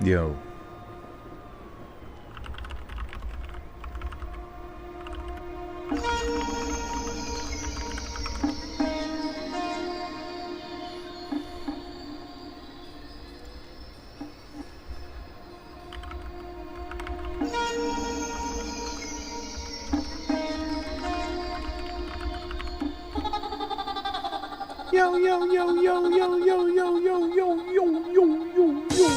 Yo. Yo, yo, yo, yo, yo, yo, yo, yo, yo, yo, yo, yo, yo.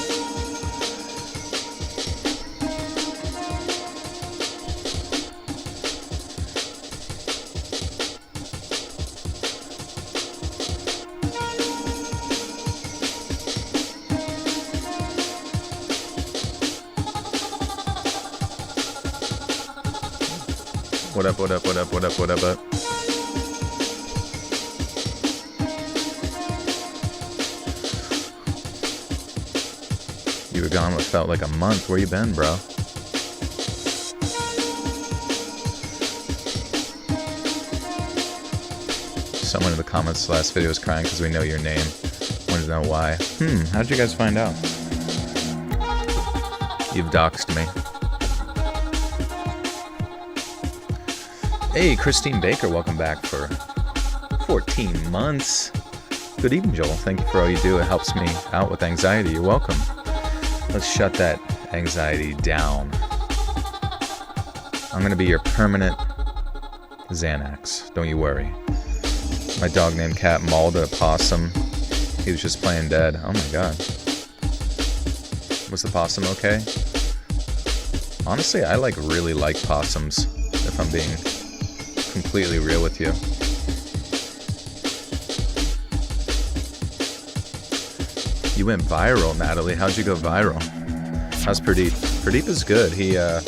What up, what up, what up, what up, what up, what up? You were gone what felt like a month. Where you been, bro? Someone in the comments last video was crying because we know your name. Wanted to know why. How'd you guys find out? You've doxed me. Hey, Christine Baker, welcome back for 14 months. Good evening, Joel. Thank you for all you do. It helps me out with anxiety. You're welcome. Let's shut that anxiety down. I'm going to be your permanent Xanax. Don't you worry. My dog named Cat mauled a possum. He was just playing dead. Oh my god. Was the possum okay? Honestly, I really like possums, if I'm being completely real with you. You went viral, Natalie. How'd you go viral? How's Pradeep? Pradeep is good. He, I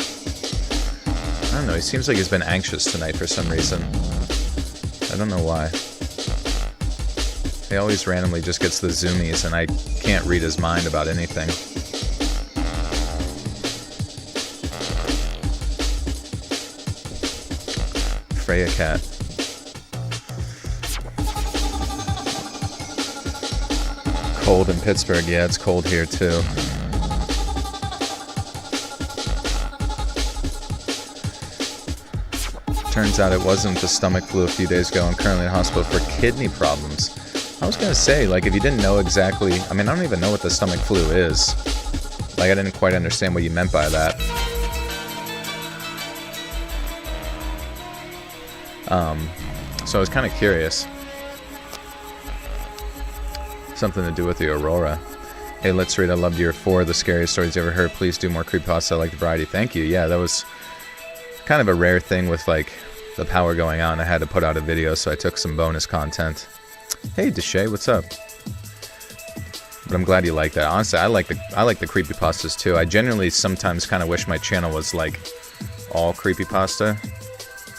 don't know. He seems like he's been anxious tonight for some reason. I don't know why. He always randomly just gets the zoomies, and I can't read his mind about anything. Freya cat. Cold in Pittsburgh. Yeah, it's cold here too. Turns out it wasn't the stomach flu a few days ago. I'm currently in hospital for kidney problems. I was gonna say, like, if you didn't know exactly, I mean, I don't even know what the stomach flu is. Like, I didn't quite understand what you meant by that. So I was kind of curious. Something to do with the Aurora. Hey, let's read. I loved your 4 of the scariest stories you ever heard. Please do more creepypasta. I like the variety. Thank you. Yeah, that was kind of a rare thing with, like, the power going on. I had to put out a video, so I took some bonus content. Hey, Deshay, what's up? But I'm glad you like that. Honestly, I like the creepypastas too. I genuinely sometimes kind of wish my channel was like all creepypasta,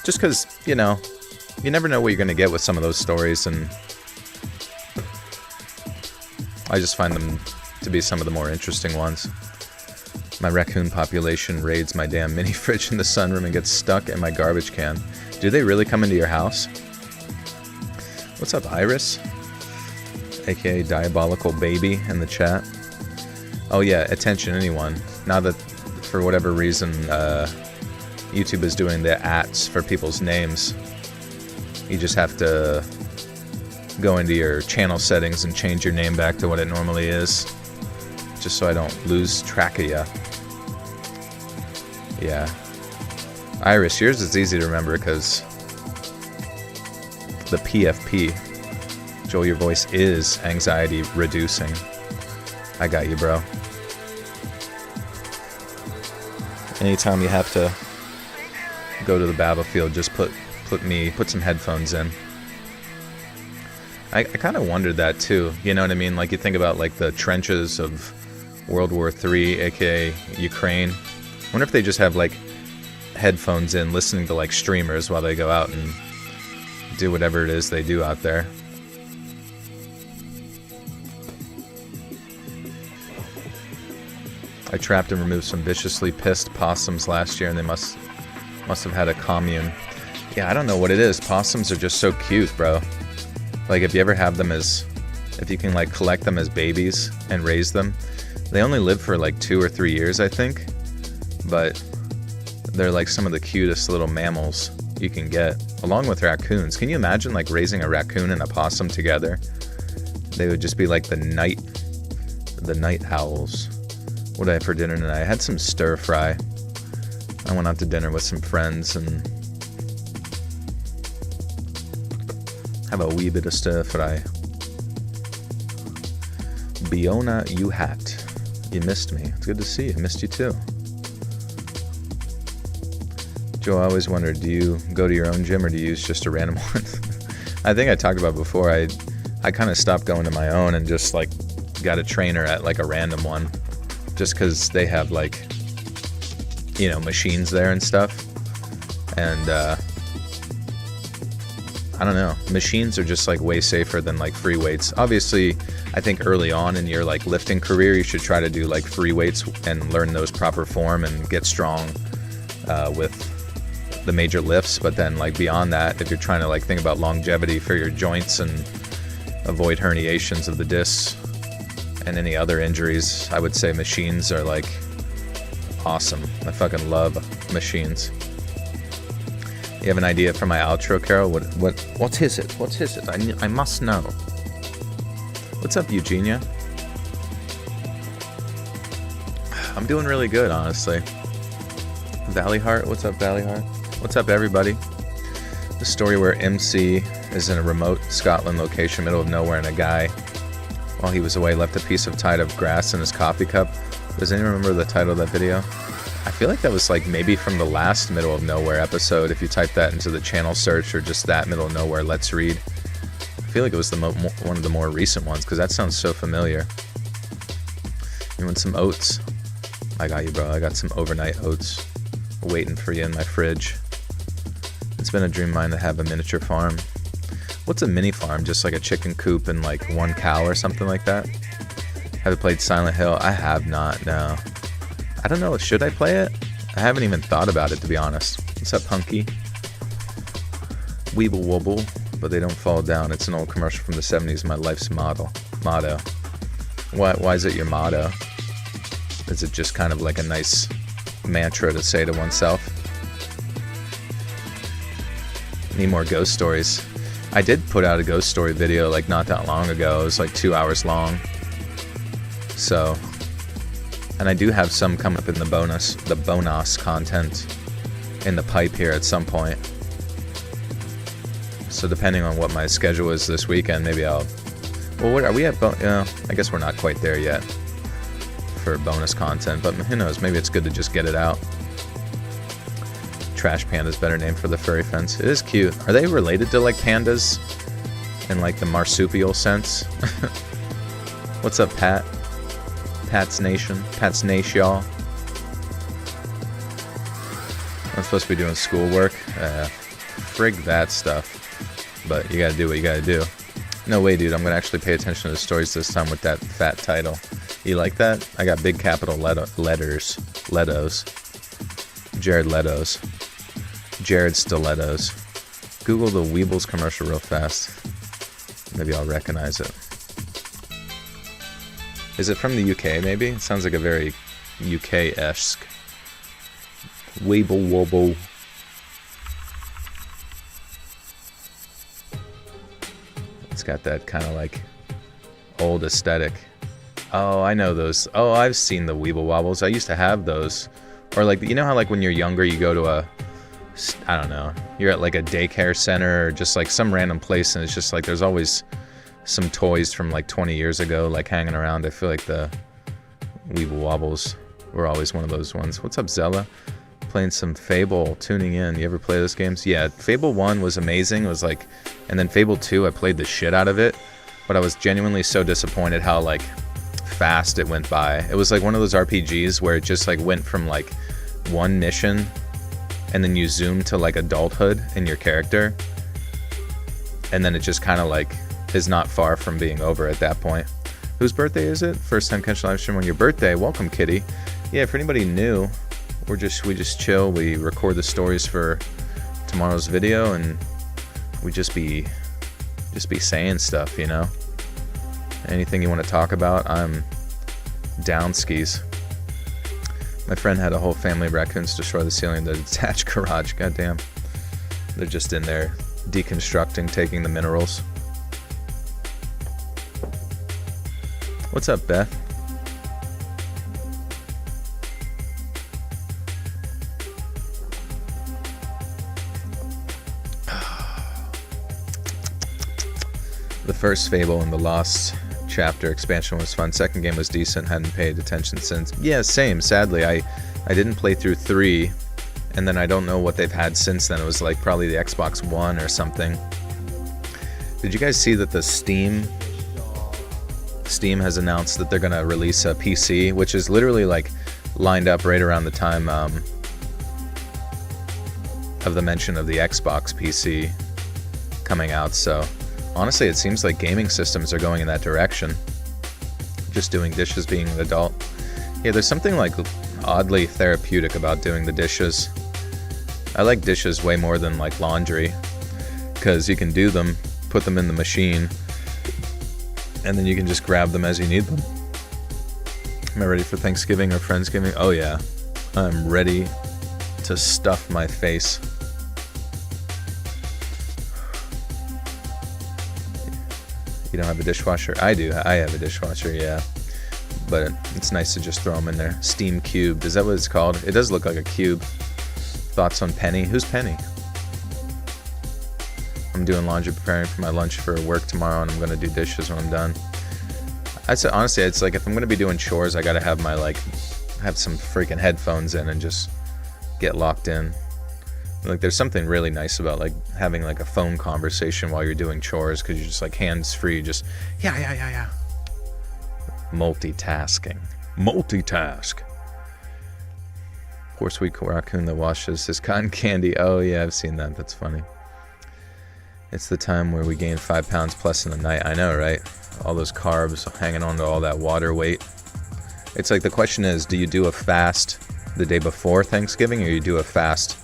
just because, you know, you never know what you're gonna get with some of those stories, and I just find them to be some of the more interesting ones. My raccoon population raids my damn mini fridge in the sunroom and gets stuck in my garbage can. Do they really come into your house? What's up, Iris? AKA Diabolical Baby in the chat. Oh yeah, attention anyone. Now that, for whatever reason, YouTube is doing the ats for people's names, you just have to go into your channel settings and change your name back to what it normally is, just so I don't lose track of ya. Yeah. Iris, yours is easy to remember because the PFP. Joel, your voice is anxiety reducing. I got you, bro. Anytime you have to go to the battlefield, just put some headphones in. I kind of wondered that too. You know what I mean? Like, you think about like the trenches of World War III, aka Ukraine. I wonder if they just have like headphones in, listening to like streamers while they go out and do whatever it is they do out there. I trapped and removed some viciously pissed possums last year, and they must have had a commune. Yeah, I don't know what it is. Possums are just so cute, bro. Like, if you ever have them as, if you can like collect them as babies and raise them, They only live for like 2 or 3 years, I think, but they're like some of the cutest little mammals you can get, along with raccoons. Can you imagine like raising a raccoon and a possum together? They would just be like the night owls. What did I have for dinner tonight? I had some stir fry. I went out to dinner with some friends and have a wee bit of stir fry. Biona Uhat. You missed me. It's good to see you. I missed you too. Joe, I always wondered, do you go to your own gym or do you use just a random one? I think I talked about before, I kind of stopped going to my own and just like got a trainer at like a random one, just because they have like, you know, machines there and stuff. And I don't know, machines are just like way safer than like free weights. Obviously, I think early on in your like lifting career, you should try to do like free weights and learn those proper form and get strong with the major lifts. But then like beyond that, if you're trying to like think about longevity for your joints and avoid herniations of the discs and any other injuries, I would say machines are like awesome. I fucking love machines. You have an idea for my outro, Carol? What is it? What is it? I must know. What's up, Eugenia? I'm doing really good, honestly. Valley Heart, what's up, Valley Heart? What's up, everybody? The story where MC is in a remote Scotland location, middle of nowhere, and a guy, while he was away, left a piece of tied up grass in his coffee cup. Does anyone remember the title of that video? I feel like that was like maybe from the last Middle of Nowhere episode. If you type that into the channel search or just that Middle of Nowhere, let's read. I feel like it was one of the more recent ones because that sounds so familiar. You want some oats? I got you, bro. I got some overnight oats waiting for you in my fridge. It's been a dream of mine to have a miniature farm. What's a mini farm? Just like a chicken coop and like one cow or something like that? Have you played Silent Hill? I have not, no. I don't know, should I play it? I haven't even thought about it, to be honest. What's up, Punky? Weeble wobble, but they don't fall down. It's an old commercial from the 70s, my life's motto. Why is it your motto? Is it just kind of like a nice mantra to say to oneself? Need more ghost stories. I did put out a ghost story video like not that long ago. It was like 2 hours long. So, and I do have some come up in the bonus content in the pipe here at some point. So depending on what my schedule is this weekend, maybe I'll, well, what are we at? I guess we're not quite there yet for bonus content, but who knows, maybe it's good to just get it out. Trash Panda's better name for the furry fence. It is cute. Are they related to like pandas in like the marsupial sense? What's up, Pat? Pat's Nation. Pat's Nation, y'all. I'm supposed to be doing schoolwork. Frig that stuff. But you gotta do what you gotta do. No way, dude. I'm gonna actually pay attention to the stories this time with that fat title. You like that? I got big capital letters. Letos. Jared Letos. Jared Stilettos. Google the Weebles commercial real fast. Maybe I'll recognize it. Is it from the UK, maybe? It sounds like a very UK-esque. Weeble wobble. It's got that kind of like old aesthetic. Oh, I know those. Oh, I've seen the Weeble Wobbles. I used to have those. Or like, you know how like when you're younger you go to a, I don't know, you're at like a daycare center or just like some random place and it's just like there's always some toys from like 20 years ago like hanging around. I feel like the Weeble Wobbles were always one of those ones. What's up, Zella? Playing some Fable, tuning in. You ever play those games? Yeah, Fable 1 was amazing. It was like, and then Fable 2, I played the shit out of it, but I was genuinely so disappointed how like fast it went by. It was like one of those RPGs where it just like went from like one mission and then you zoom to like adulthood in your character and then it just kind of like is not far from being over at that point. Whose birthday is it? First time catching live stream on your birthday. Welcome, Kitty. Yeah, for anybody new, we just chill. We record the stories for tomorrow's video and we just be saying stuff, you know. Anything you want to talk about, I'm Down skis. My friend had a whole family of raccoons destroy the ceiling of the detached garage. Goddamn. They're just in there deconstructing, taking the minerals. What's up, Beth? The first Fable in the Lost chapter expansion was fun. Second game was decent. Hadn't paid attention since. Yeah, same. Sadly, I didn't play through 3, and then I don't know what they've had since then. It was like probably the Xbox One or something. Did you guys see that the Steam has announced that they're gonna release a PC, which is literally like lined up right around the time of the mention of the Xbox PC coming out. So honestly, it seems like gaming systems are going in that direction. Just doing dishes, being an adult. Yeah, there's something like oddly therapeutic about doing the dishes. I like dishes way more than like laundry, because you can do them, put them in the machine, and then you can just grab them as you need them. Am I ready for Thanksgiving or Friendsgiving? Oh yeah, I'm ready to stuff my face. You don't have a dishwasher? I do. I have a dishwasher, yeah. But it's nice to just throw them in there. Steam cubed. Is that what it's called? It does look like a cube. Thoughts on Penny? Who's Penny? I'm doing laundry, preparing for my lunch for work tomorrow, and I'm going to do dishes when I'm done. I'd say, honestly, it's like if I'm going to be doing chores, I got to have my, like, have some freaking headphones in and just get locked in. Like, there's something really nice about, like, having, like, a phone conversation while you're doing chores, because you're just, like, hands-free, just, yeah. Multitasking. Multitask. Poor sweet raccoon that washes his cotton candy. Oh, yeah, I've seen that. That's funny. It's the time where we gain 5 pounds plus in a night. I know, right? All those carbs hanging on to all that water weight. It's like the question is, do you do a fast the day before Thanksgiving, or you do a fast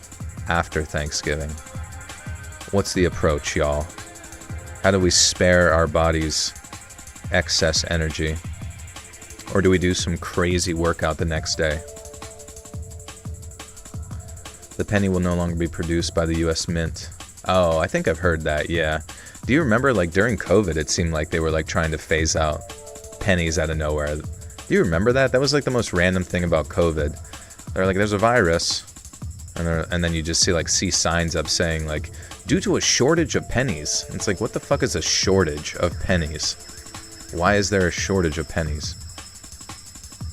after Thanksgiving? What's the approach, y'all? How do we spare our bodies excess energy? Or do we do some crazy workout the next day? The penny will no longer be produced by the US Mint. Oh, I think I've heard that, yeah. Do you remember, like, during COVID, it seemed like they were, like, trying to phase out pennies out of nowhere. Do you remember that? That was, like, the most random thing about COVID. They're like, there's a virus. And then you just see signs up saying, like, due to a shortage of pennies. It's like, what the fuck is a shortage of pennies? Why is there a shortage of pennies?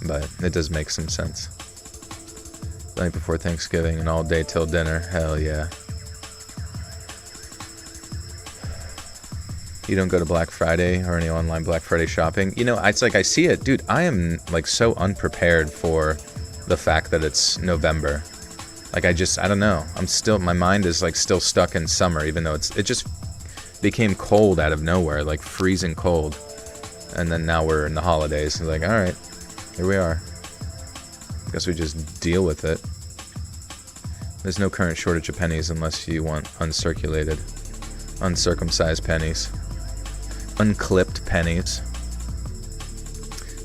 But it does make some sense. The night before Thanksgiving and all day till dinner. Hell yeah. You don't go to Black Friday or any online Black Friday shopping? You know, it's like I see it. Dude, I am, like, so unprepared for the fact that it's November. Like, I don't know. My mind is, like, still stuck in summer, even though it just became cold out of nowhere, like freezing cold. And then now we're in the holidays. It's like, all right, here we are. Guess we just deal with it. There's no current shortage of pennies unless you want uncirculated, uncircumcised pennies. Unclipped pennies.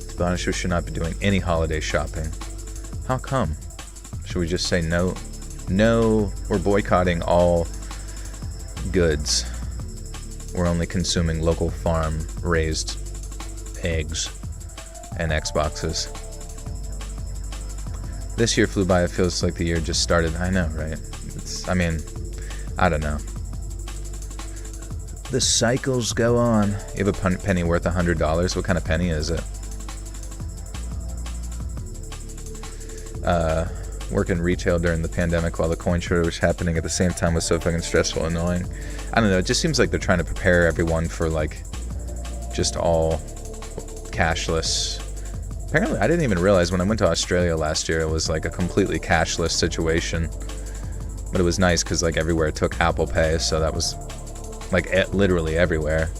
To be honest, we should not be doing any holiday shopping. How come? Should we just say no? No, we're boycotting all goods. We're only consuming local farm raised eggs and Xboxes. This year flew by. It feels like the year just started. I know, right? I don't know. The cycles go on. You have a penny worth $100. What kind of penny is it? Working retail during the pandemic while the coin shortage was happening at the same time was so fucking stressful and annoying. I don't know. It just seems like they're trying to prepare everyone for, like, just all cashless. Apparently, I didn't even realize when I went to Australia last year, it was like a completely cashless situation. But it was nice because, like, everywhere it took Apple Pay, so that was, like, literally everywhere.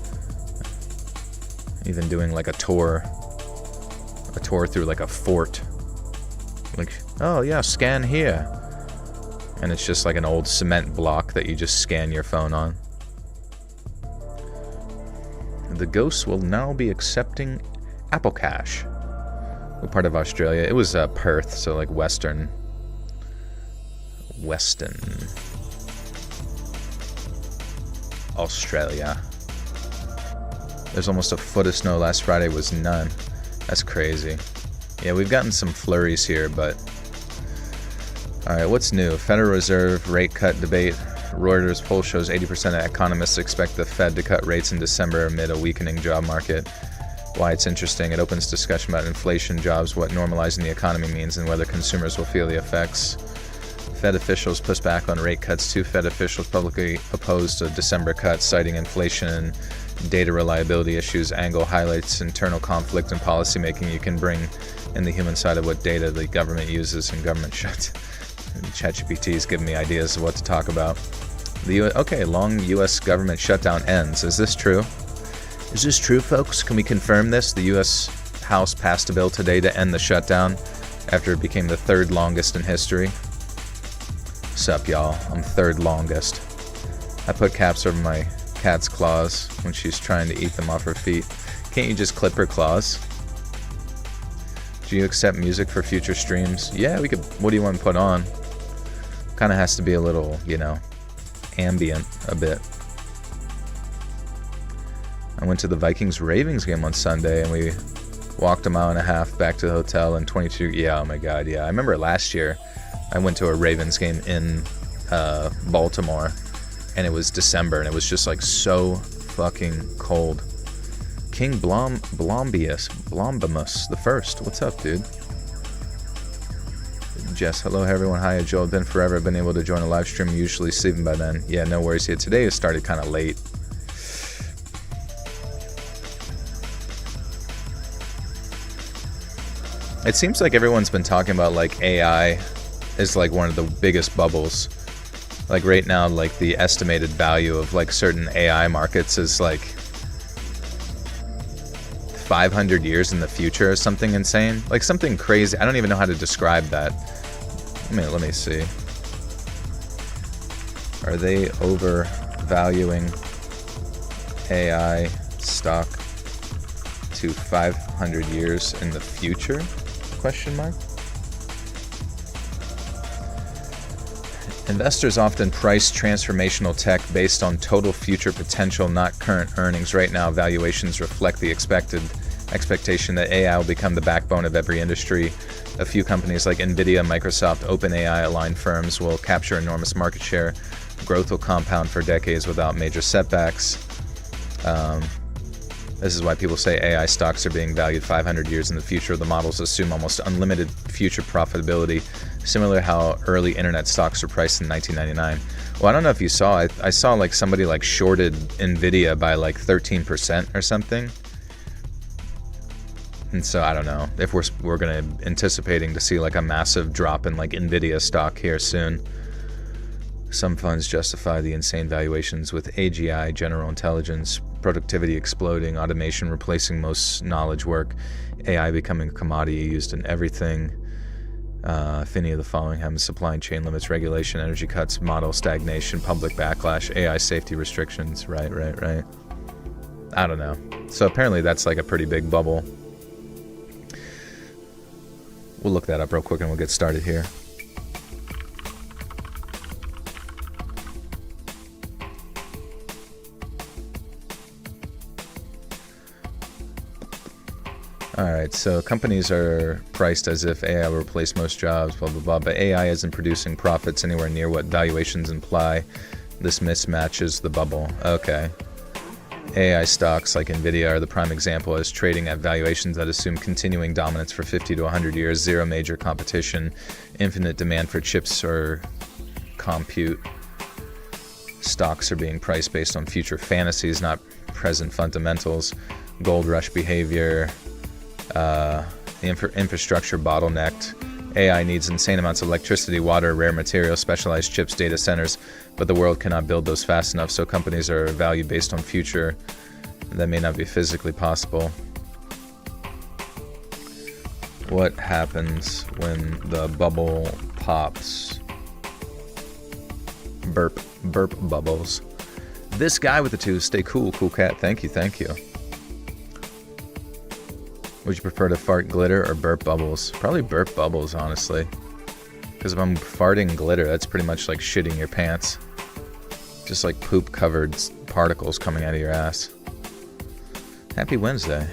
Even doing, like, a tour through, like, a fort. Like, oh yeah, scan here. And it's just like an old cement block that you just scan your phone on. The ghosts will now be accepting Apple Cash. What part of Australia? It was Perth, so like Western Australia. There's almost a foot of snow. Last Friday was none. That's crazy. Yeah, we've gotten some flurries here, but... Alright, what's new? Federal Reserve rate cut debate. Reuters poll shows 80% of economists expect the Fed to cut rates in December amid a weakening job market. Why it's interesting, it opens discussion about inflation, jobs, what normalizing the economy means, and whether consumers will feel the effects. Fed officials push back on rate cuts. 2 Fed officials publicly opposed a December cut, citing inflation and data reliability issues. Angle highlights internal conflict and policymaking. You can bring in the human side of what data the government uses and government shuts. ChatGPT is giving me ideas of what to talk about. Okay, long U.S. government shutdown ends. Is this true? Is this true, folks? Can we confirm this? The U.S. House passed a bill today to end the shutdown after it became the 3rd longest in history. Sup, y'all? I'm 3rd longest. I put caps over my cat's claws when she's trying to eat them off her feet. Can't you just clip her claws? Do you accept music for future streams? Yeah, we could. What do you want to put on? Kind of has to be a little, ambient a bit. I went to the Vikings-Ravens game on Sunday, and we walked a mile and a half back to the hotel in 22... Yeah, oh my god, yeah. I remember last year, I went to a Ravens game in Baltimore, and it was December, and it was just, like, so fucking cold. King Blombimus the First. What's up, dude? Jess, hello everyone. Hi, Joel. Been forever. Been able to join a live stream. Usually sleeping by then. Yeah, no worries. Yeah, today it started kind of late. It seems like everyone's been talking about like AI is like one of the biggest bubbles. Like right now, like the estimated value of like certain AI markets is like 500 years in the future or something insane. Like something crazy. I don't even know how to describe that. Let me see. Are they overvaluing AI stock to 500 years in the future? Question mark. Investors often price transformational tech based on total future potential, not current earnings. Right now, valuations reflect the expectation that AI will become the backbone of every industry. A few companies like NVIDIA, Microsoft, OpenAI-aligned firms will capture enormous market share. Growth will compound for decades without major setbacks. This is why people say AI stocks are being valued 500 years in the future. The models assume almost unlimited future profitability, similar to how early internet stocks were priced in 1999. Well, I don't know if you saw, I saw like somebody like shorted NVIDIA by like 13% or something. And so I don't know if we're gonna anticipating to see like a massive drop in like NVIDIA stock here soon. Some funds justify the insane valuations with AGI, general intelligence, productivity exploding, automation replacing most knowledge work, AI becoming a commodity used in everything. If any of the following happens: supply chain limits, regulation, energy cuts, model stagnation, public backlash, AI safety restrictions. Right. I don't know. So apparently that's like a pretty big bubble. We'll look that up real quick and we'll get started here. Alright, so companies are priced as if AI will replace most jobs, blah, blah, blah, but AI isn't producing profits anywhere near what valuations imply. This mismatches the bubble. Okay. AI stocks like NVIDIA are the prime example, as trading at valuations that assume continuing dominance for 50 to 100 years, zero major competition, infinite demand for chips or compute. Stocks are being priced based on future fantasies, not present fundamentals. Gold rush behavior, infrastructure bottlenecked. AI needs insane amounts of electricity, water, rare materials, specialized chips, data centers, but the world cannot build those fast enough, so companies are valued based on future that may not be physically possible. What happens when the bubble pops? Burp bubbles. This guy with the two, stay cool cat. Thank you. Would you prefer to fart glitter or burp bubbles? Probably burp bubbles, honestly. Because if I'm farting glitter, that's pretty much like shitting your pants. Just like poop-covered particles coming out of your ass. Happy Wednesday.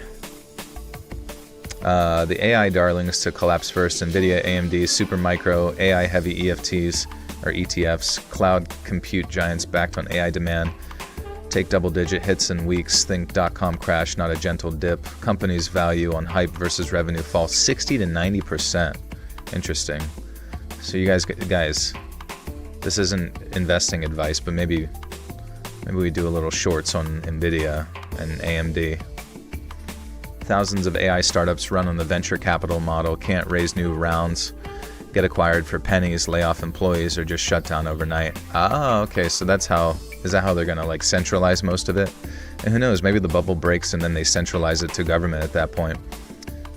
The AI darlings to collapse first: NVIDIA, AMD, Supermicro, AI-heavy EFTs, or ETFs, cloud compute giants backed on AI demand. Take double-digit hits in weeks. Think .com crash, not a gentle dip. Companies' value on hype versus revenue fall 60 to 90%. Interesting. So you guys, this isn't investing advice, but maybe we do a little shorts on NVIDIA and AMD. Thousands of AI startups run on the venture capital model, can't raise new rounds, get acquired for pennies, lay off employees, or just shut down overnight. Ah, okay, so is that how they're gonna like centralize most of it? And who knows, maybe the bubble breaks and then they centralize it to government at that point.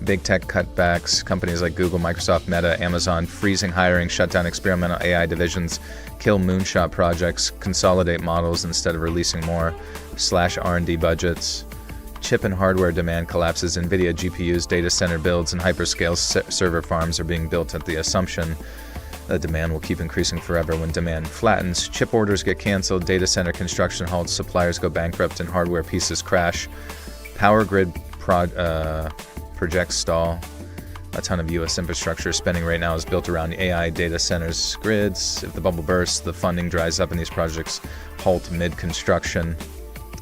Big tech cutbacks, companies like Google, Microsoft, Meta, Amazon, freezing hiring, shut down experimental AI divisions, kill moonshot projects, consolidate models instead of releasing more, slash R&D budgets. Chip and hardware demand collapses. NVIDIA GPUs, data center builds, and hyperscale server farms are being built at the assumption that demand will keep increasing forever. When demand flattens, chip orders get canceled, data center construction halts, suppliers go bankrupt, and hardware pieces crash. Power grid projects stall. A ton of U.S. infrastructure spending right now is built around AI data centers, grids. If the bubble bursts, the funding dries up and these projects halt mid-construction.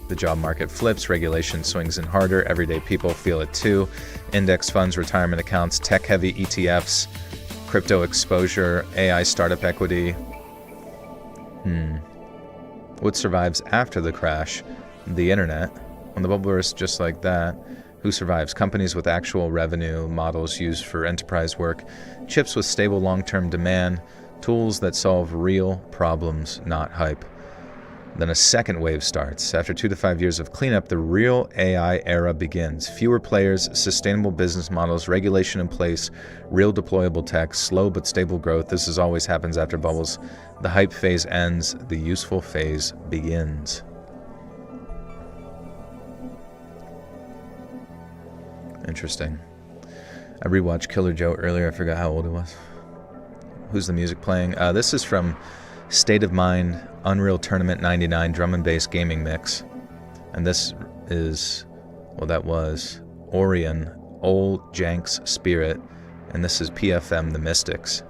The job market flips, regulation swings in harder, everyday people feel it too. Index funds, retirement accounts, tech-heavy ETFs, crypto exposure, AI startup equity. What survives after the crash? The internet. When the bubble bursts just like that, who survives? Companies with actual revenue, models used for enterprise work, chips with stable long-term demand, tools that solve real problems, not hype. Then a second wave starts. After 2 to 5 years of cleanup, the real AI era begins. Fewer players, sustainable business models, regulation in place, real deployable tech, slow but stable growth. This is always happens after bubbles. The hype phase ends, the useful phase begins. Interesting. I rewatched Killer Joe earlier. I forgot how old it was. Who's the music playing? This is from State of Mind, Unreal Tournament 99 drum and bass gaming mix. And this is, well, that was Orion, Old Jank's Spirit. And this is PFM, The Mystics.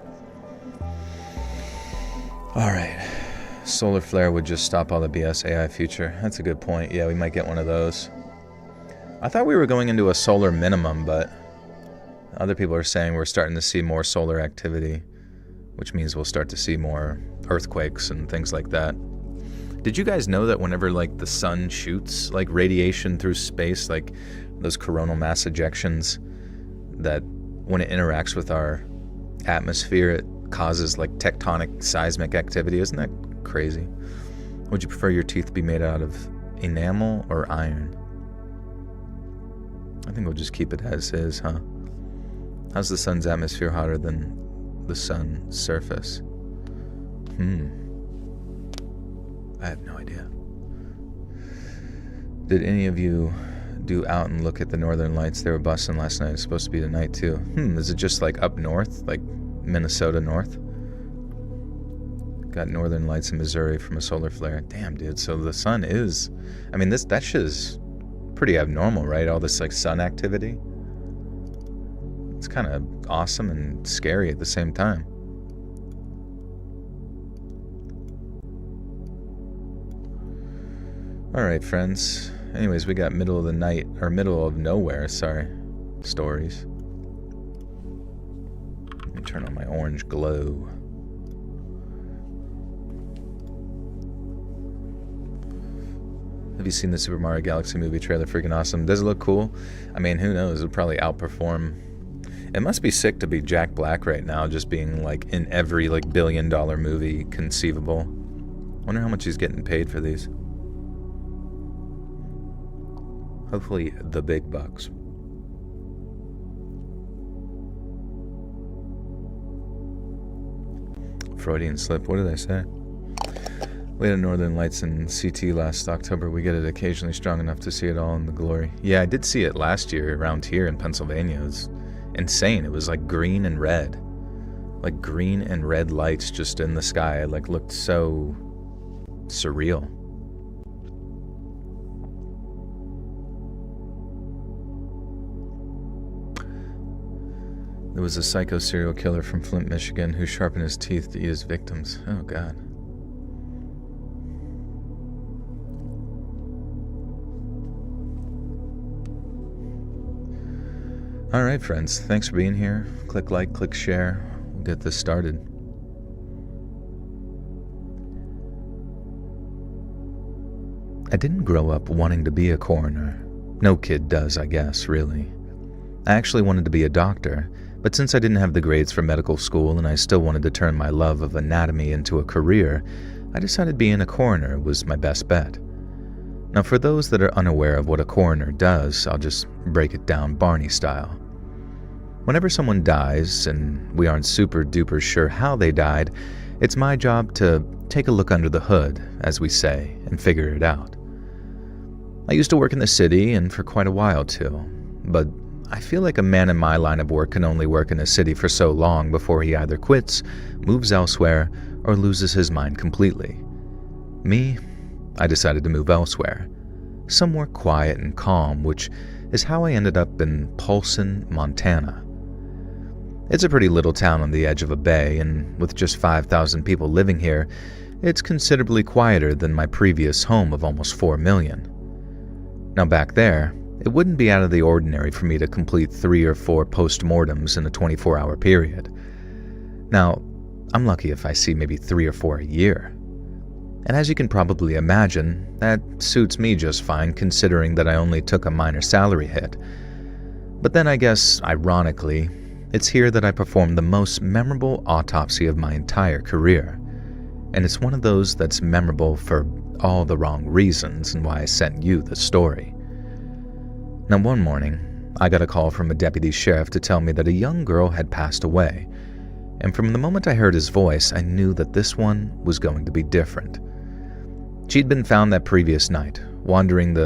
All right. Solar flare would just stop all the BS AI future. That's a good point. Yeah, we might get one of those. I thought we were going into a solar minimum, but other people are saying we're starting to see more solar activity, which means we'll start to see more earthquakes and things like that. Did you guys know that whenever like the sun shoots like radiation through space, like those coronal mass ejections, that when it interacts with our atmosphere, it causes like tectonic seismic activity? Isn't that crazy? Would you prefer your teeth to be made out of enamel or iron? I think we'll just keep it as is, huh? How's the sun's atmosphere hotter than the sun's surface? I have no idea. Did any of you do out and look at the northern lights? They were busting last night. It's supposed to be tonight too. Is it just like up north, like Minnesota north? Got northern lights in Missouri from a solar flare. Damn, dude. So the sun is, I mean, that shit is pretty abnormal, right? All this like sun activity. It's kind of awesome and scary at the same time. All right, friends. Anyways, we got middle of the night, or middle of nowhere, sorry, stories. Let me turn on my orange glow. Have you seen the Super Mario Galaxy movie trailer? Freaking awesome. Does it look cool? I mean, who knows? It'll probably outperform. It must be sick to be Jack Black right now, just being like in every like $1 billion movie conceivable. Wonder how much he's getting paid for these. Hopefully the big bucks. Freudian slip. What did I say? We had Northern Lights in CT last October. We get it occasionally strong enough to see it all in the glory. Yeah, I did see it last year around here in Pennsylvania. It was insane. It was like green and red. Like green and red lights just in the sky. It like looked so surreal. There was a psycho serial killer from Flint, Michigan who sharpened his teeth to eat his victims. Oh, God. All right, friends. Thanks for being here. Click like, click share. We'll get this started. I didn't grow up wanting to be a coroner. No kid does, I guess, really. I actually wanted to be a doctor, but since I didn't have the grades for medical school and I still wanted to turn my love of anatomy into a career, I decided being a coroner was my best bet. Now, for those that are unaware of what a coroner does, I'll just break it down Barney style. Whenever someone dies, and we aren't super duper sure how they died, it's my job to take a look under the hood, as we say, and figure it out. I used to work in the city, and for quite a while too, but I feel like a man in my line of work can only work in a city for so long before he either quits, moves elsewhere, or loses his mind completely. Me, I decided to move elsewhere, somewhere quiet and calm, which is how I ended up in Polson, Montana. It's a pretty little town on the edge of a bay, and with just 5,000 people living here, it's considerably quieter than my previous home of almost 4 million. Now back there, it wouldn't be out of the ordinary for me to complete 3 or 4 post-mortems in a 24-hour period. Now, I'm lucky if I see maybe 3 or 4 a year. And as you can probably imagine, that suits me just fine considering that I only took a minor salary hit. But then I guess, ironically, it's here that I performed the most memorable autopsy of my entire career. And it's one of those that's memorable for all the wrong reasons and why I sent you the story. Now one morning, I got a call from a deputy sheriff to tell me that a young girl had passed away. And from the moment I heard his voice, I knew that this one was going to be different. She'd been found that previous night, wandering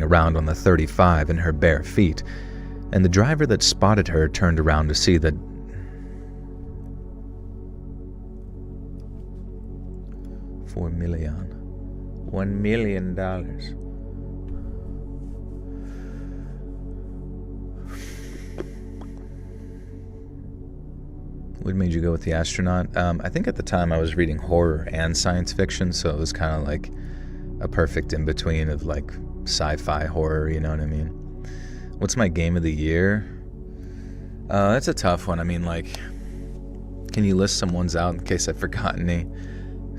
around on the 35 in her bare feet, and the driver that spotted her turned around to see that $1 million. What made you go with the astronaut? I think at the time I was reading horror and science fiction, so it was kind of like a perfect in-between of like sci-fi horror, you know what I mean? What's my game of the year? That's a tough one. I mean, like, can you list some ones out in case I've forgotten any?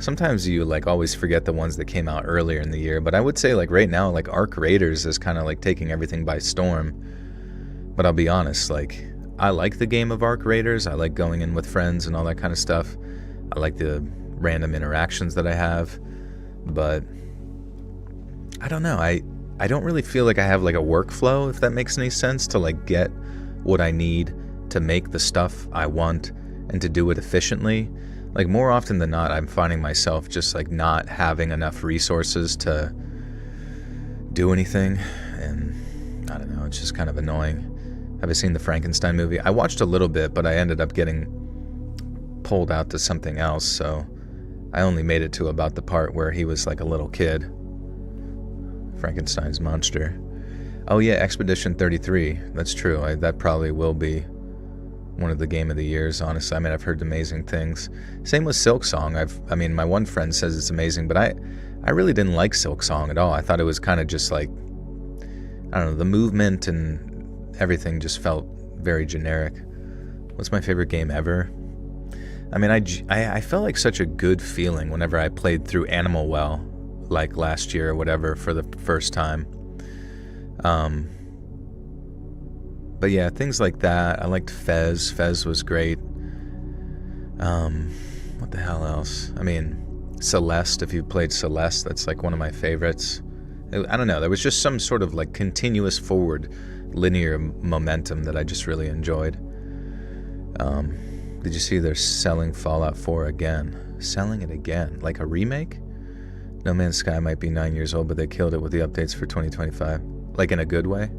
Sometimes you like always forget the ones that came out earlier in the year, but I would say like right now, like Ark Raiders is kind of like taking everything by storm. But I'll be honest, like, I like the game of Ark Raiders. I like going in with friends and all that kind of stuff. I like the random interactions that I have, but I don't know. I don't really feel like I have like a workflow, if that makes any sense, to like get what I need to make the stuff I want and to do it efficiently. Like more often than not, I'm finding myself just like not having enough resources to do anything. And I don't know, it's just kind of annoying. Have you seen the Frankenstein movie? I watched a little bit, but I ended up getting pulled out to something else, so I only made it to about the part where he was like a little kid. Frankenstein's monster. Oh yeah, Expedition 33. That's true. That probably will be one of the game of the years, honestly. I mean, I've heard amazing things. Same with Silk Song. I mean, my one friend says it's amazing, but I really didn't like Silk Song at all. I thought it was kind of just like, I don't know, the movement and everything just felt very generic. What's my favorite game ever? I mean, I felt like such a good feeling whenever I played through Animal Well, like last year or whatever, for the first time. But yeah, things like that. I liked Fez. Fez was great. What the hell else? I mean, Celeste, if you played Celeste, that's like one of my favorites. I don't know, there was just some sort of like continuous forward linear momentum that I just really enjoyed. Did you see they're selling Fallout 4 again? Selling it again? Like a remake? No Man's Sky might be 9 years old, but they killed it with the updates for 2025. Like in a good way?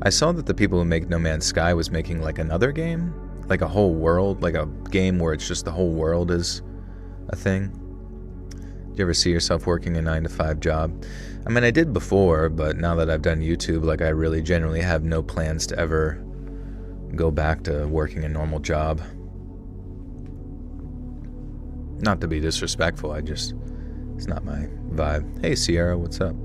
I saw that the people who make No Man's Sky was making like another game? Like a whole world? Like a game where it's just the whole world is a thing? Do you ever see yourself working a 9-to-5 job? I mean, I did before, but now that I've done YouTube, like I really generally have no plans to ever go back to working a normal job. Not to be disrespectful, it's not my vibe. Hey Sierra, what's up?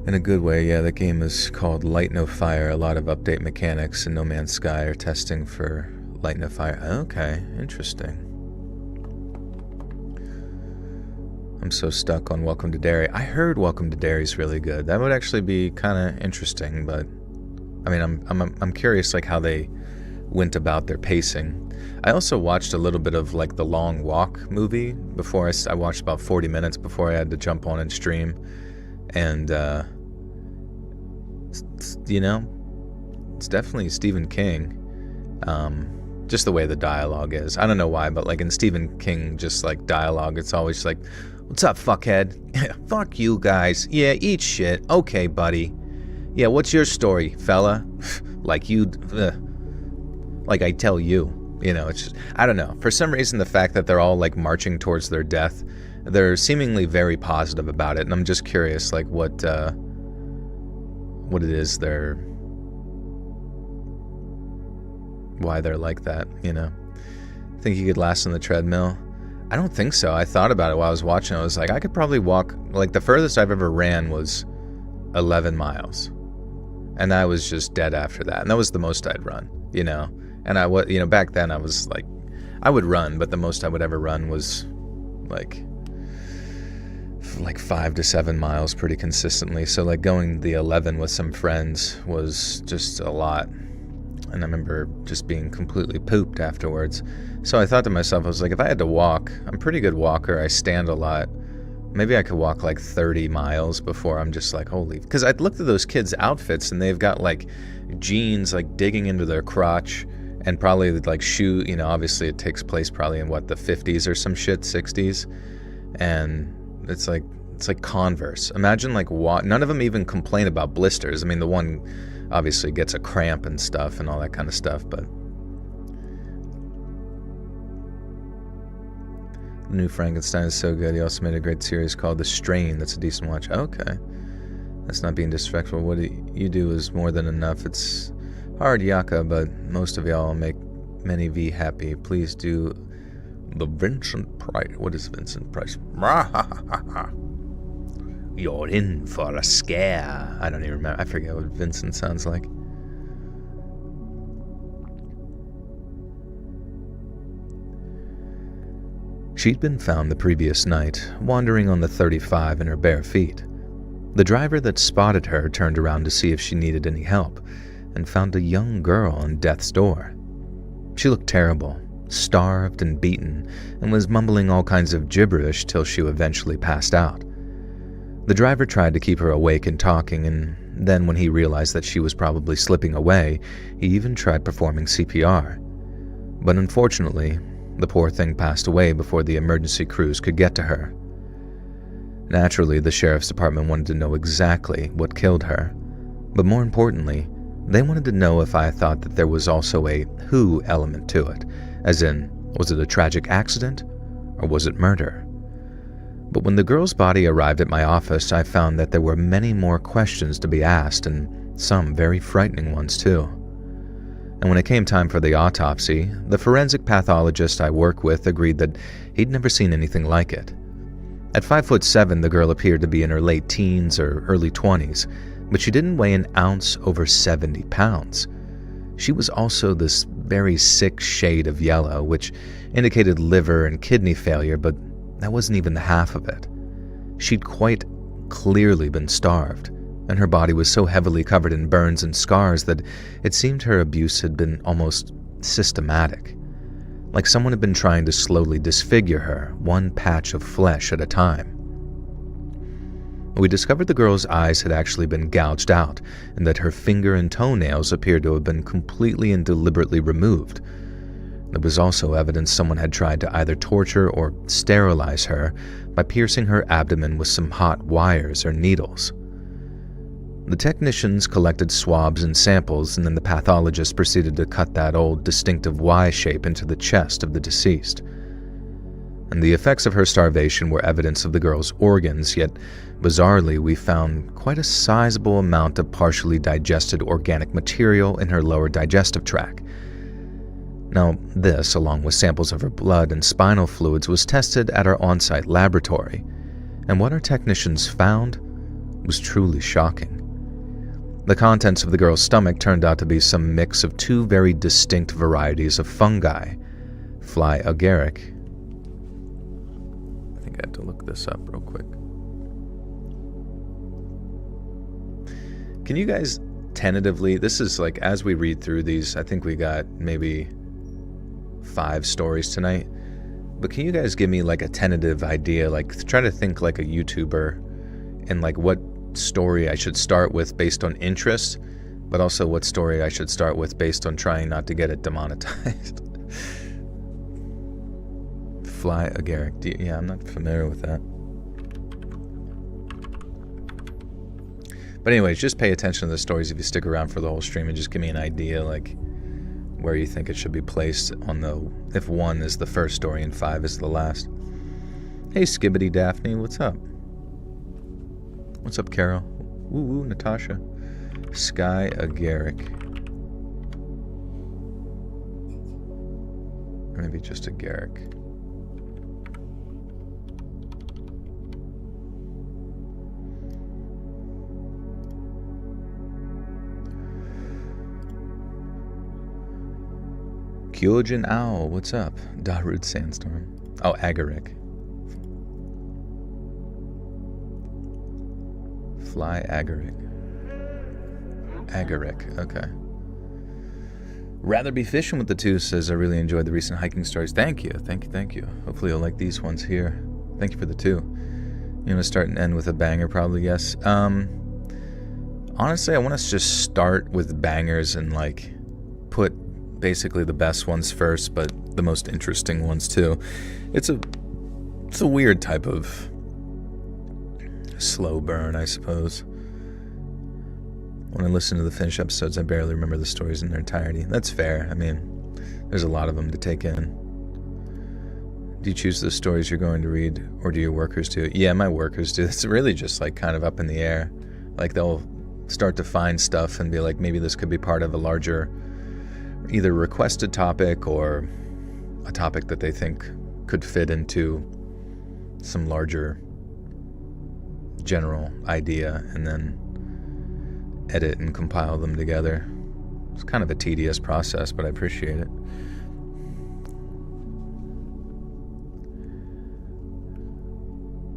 In a good way, yeah, that game is called Light No Fire. A lot of update mechanics in No Man's Sky are testing for Light No Fire. Okay, interesting. I'm so stuck on Welcome to Derry. I heard Welcome to Derry is really good. That would actually be kind of interesting, but I mean, I'm curious like how they went about their pacing. I also watched a little bit of like the Long Walk movie before I watched about 40 minutes before I had to jump on and stream, and you know, it's definitely Stephen King. Just the way the dialogue is. I don't know why, but like in Stephen King, just like dialogue, it's always like, "What's up, fuckhead? Fuck you guys. Yeah, eat shit. Okay, buddy. Yeah, what's your story, fella?" Like you, like I tell you. You know, it's just, I don't know. For some reason, the fact that they're all like marching towards their death, they're seemingly very positive about it, and I'm just curious, like what it is why they're like that. You know, think you could last on the treadmill? I don't think so. I thought about it while I was watching. I was like, I could probably walk. Like the furthest I've ever ran was 11 miles, and I was just dead after that. And that was the most I'd run. You know. And I was, you know, back then I was like, I would run, but the most I would ever run was like 5 to 7 miles pretty consistently. So like going the 11 with some friends was just a lot. And I remember just being completely pooped afterwards. So I thought to myself, I was like, if I had to walk, I'm a pretty good walker. I stand a lot. Maybe I could walk like 30 miles before I'm just like, holy, because I'd looked at those kids' outfits and they've got like jeans like digging into their crotch. And probably like shoe, you know, obviously it takes place probably in what, the 50s or some shit, 60s. And it's like Converse. Imagine like none of them even complain about blisters. I mean, the one obviously gets a cramp and stuff and all that kind of stuff, but the new Frankenstein is so good. He also made a great series called The Strain. That's a decent watch. Okay. That's not being disrespectful. What you do is more than enough. It's hard, Yaka, but most of y'all make many V happy. Please do the Vincent Price. What is Vincent Price? You're in for a scare. I don't even remember. I forget what Vincent sounds like. She'd been found the previous night, wandering on the 35 in her bare feet. The driver that spotted her turned around to see if she needed any help, and found a young girl on death's door. She looked terrible, starved and beaten, and was mumbling all kinds of gibberish till she eventually passed out. The driver tried to keep her awake and talking, and then when he realized that she was probably slipping away, he even tried performing CPR. But unfortunately, the poor thing passed away before the emergency crews could get to her. Naturally, the sheriff's department wanted to know exactly what killed her, but more importantly, they wanted to know if I thought that there was also a who element to it, as in, was it a tragic accident, or was it murder? But when the girl's body arrived at my office, I found that there were many more questions to be asked, and some very frightening ones too. And when it came time for the autopsy, the forensic pathologist I work with agreed that he'd never seen anything like it. At 5'7", the girl appeared to be in her late teens or early 20s, but she didn't weigh an ounce over 70 pounds. She was also this very sick shade of yellow, which indicated liver and kidney failure, but that wasn't even the half of it. She'd quite clearly been starved, and her body was so heavily covered in burns and scars that it seemed her abuse had been almost systematic, like someone had been trying to slowly disfigure her, one patch of flesh at a time. We discovered the girl's eyes had actually been gouged out, and that her finger and toenails appeared to have been completely and deliberately removed. There was also evidence someone had tried to either torture or sterilize her by piercing her abdomen with some hot wires or needles. The technicians collected swabs and samples, and then the pathologist proceeded to cut that old distinctive Y shape into the chest of the deceased. And the effects of her starvation were evidence of the girl's organs, yet bizarrely we found quite a sizable amount of partially digested organic material in her lower digestive tract. Now, this, along with samples of her blood and spinal fluids, was tested at our on-site laboratory, and what our technicians found was truly shocking. The contents of the girl's stomach turned out to be some mix of two very distinct varieties of fungi, fly agaric. I think I had to look this up real quick. Can you guys tentatively, this is like, as we read through these, I think we got maybe 5 stories tonight, but can you guys give me like a tentative idea, like try to think like a YouTuber and like what story I should start with based on interest, but also what story I should start with based on trying not to get it demonetized. Fly agaric. Yeah, I'm not familiar with that. But anyways, just pay attention to the stories if you stick around for the whole stream, and just give me an idea like where you think it should be placed on the, if 1 is the first story and 5 is the last. Hey Skibbity Daphne, what's up? What's up, Carol? Woo, Natasha. Sky agaric. Or maybe just agaric. Kyojin Owl, what's up? Darude Sandstorm. Oh, agaric. Fly agaric. Agaric, okay. Rather be fishing with the two says, I really enjoyed the recent hiking stories. Thank you. Hopefully you'll like these ones here. Thank you for the 2. You want to start and end with a banger, probably, yes. Honestly, I want us to just start with bangers and like put basically the best ones first, but the most interesting ones too. It's a weird type of slow burn, I suppose. When I listen to the finished episodes, I barely remember the stories in their entirety. That's fair. I mean, there's a lot of them to take in. Do you choose the stories you're going to read, or do your workers do it? Yeah, my workers do. It's really just like kind of up in the air. Like they'll start to find stuff and be like, maybe this could be part of a larger, either requested topic or a topic that they think could fit into some larger general idea, and then edit and compile them together. It's kind of a tedious process, but I appreciate it.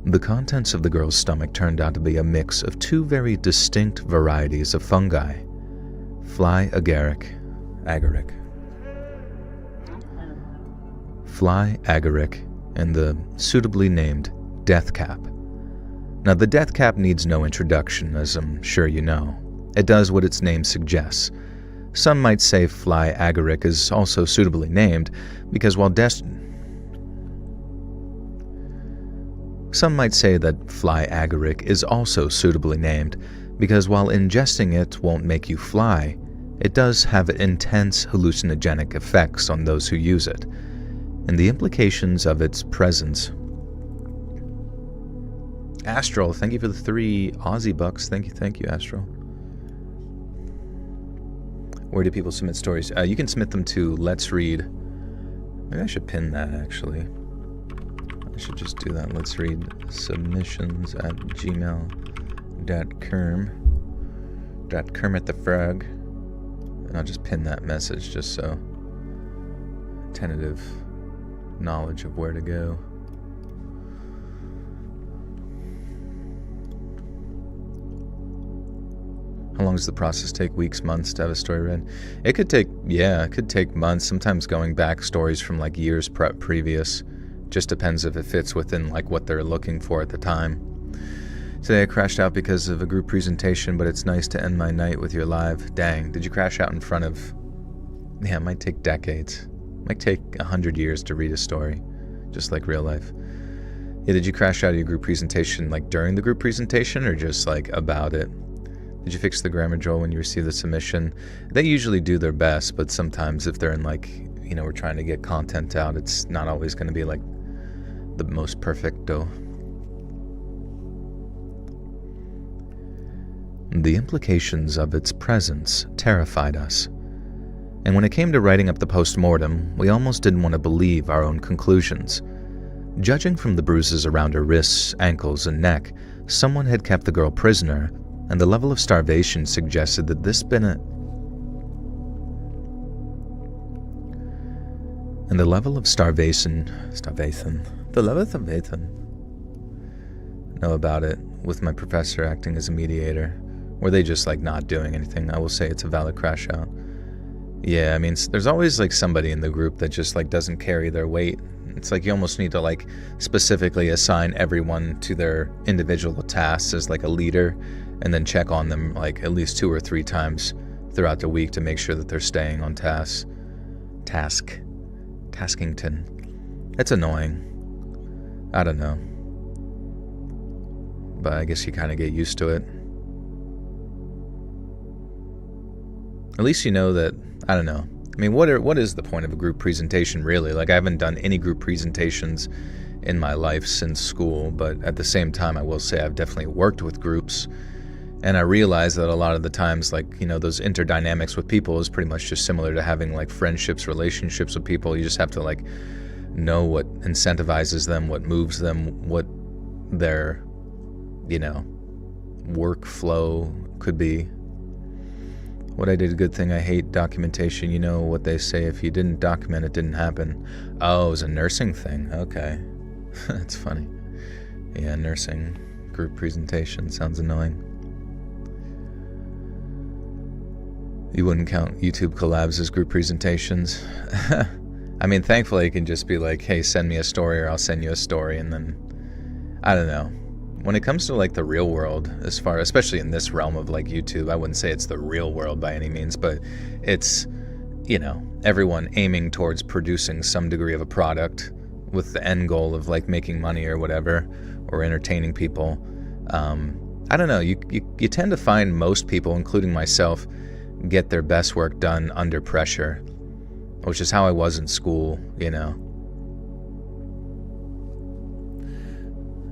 The contents of the girl's stomach turned out to be a mix of two very distinct varieties of fungi, fly agaric. Fly agaric, and the suitably named death cap. Now, the death cap needs no introduction, as I'm sure you know. It does what its name suggests. Some might say fly agaric is also suitably named because Some might say that fly agaric is also suitably named because while ingesting it won't make you fly, it does have intense hallucinogenic effects on those who use it, and the implications of its presence. Astral, thank you for the 3 Aussie bucks. Thank you, Astral. Where do people submit stories? You can submit them to Let's Read. Maybe I should pin that, actually. I should just do that. Let's Read submissions at gmail.com. @Kermit the And I'll just pin that message just so tentative knowledge of where to go. How long does the process take? Weeks, months to have a story read? It could take months, sometimes going back stories from like years previous. Just depends if it fits within like what they're looking for at the time. Today I crashed out because of a group presentation, but it's nice to end my night with your live. Dang, did you crash out in front of... Yeah, it might take decades. It might take 100 years to read a story, just like real life. Yeah, did you crash out of your group presentation like during the group presentation or just like about it? Did you fix the grammar, Joel, when you receive the submission? They usually do their best, but sometimes if they're in like, we're trying to get content out, it's not always going to be like the most perfecto. The implications of its presence terrified us. And when it came to writing up the post-mortem, we almost didn't want to believe our own conclusions. Judging from the bruises around her wrists, ankles, and neck, someone had kept the girl prisoner, and the level of starvation suggested that this been a... And the level of starvation... Know about it, with my professor acting as a mediator. Were they just like not doing anything? I will say it's a valid crash out. Yeah, I mean, there's always like somebody in the group that just like doesn't carry their weight. It's like you almost need to like specifically assign everyone to their individual tasks as like a leader and then check on them like at least 2 or 3 times throughout the week to make sure that they're staying on Taskington. It's annoying. I don't know. But I guess you kind of get used to it. At least you know that, I don't know. I mean, what is the point of a group presentation, really? Like, I haven't done any group presentations in my life since school, but at the same time, I will say I've definitely worked with groups, and I realize that a lot of the times, like, those interdynamics with people is pretty much just similar to having, like, friendships, relationships with people. You just have to, like, know what incentivizes them, what moves them, what their, workflow could be. What I did, a good thing. I hate documentation. You know what they say, if you didn't document, it didn't happen. Oh, it was a nursing thing. Okay. That's funny. Yeah, nursing group presentation sounds annoying. You wouldn't count YouTube collabs as group presentations? I mean, thankfully it can just be like, hey, send me a story or I'll send you a story, and then, I don't know. When it comes to like the real world, especially in this realm of like YouTube, I wouldn't say it's the real world by any means, but it's, everyone aiming towards producing some degree of a product with the end goal of like making money or whatever, or entertaining people. I don't know, you tend to find most people, including myself, get their best work done under pressure, which is how I was in school,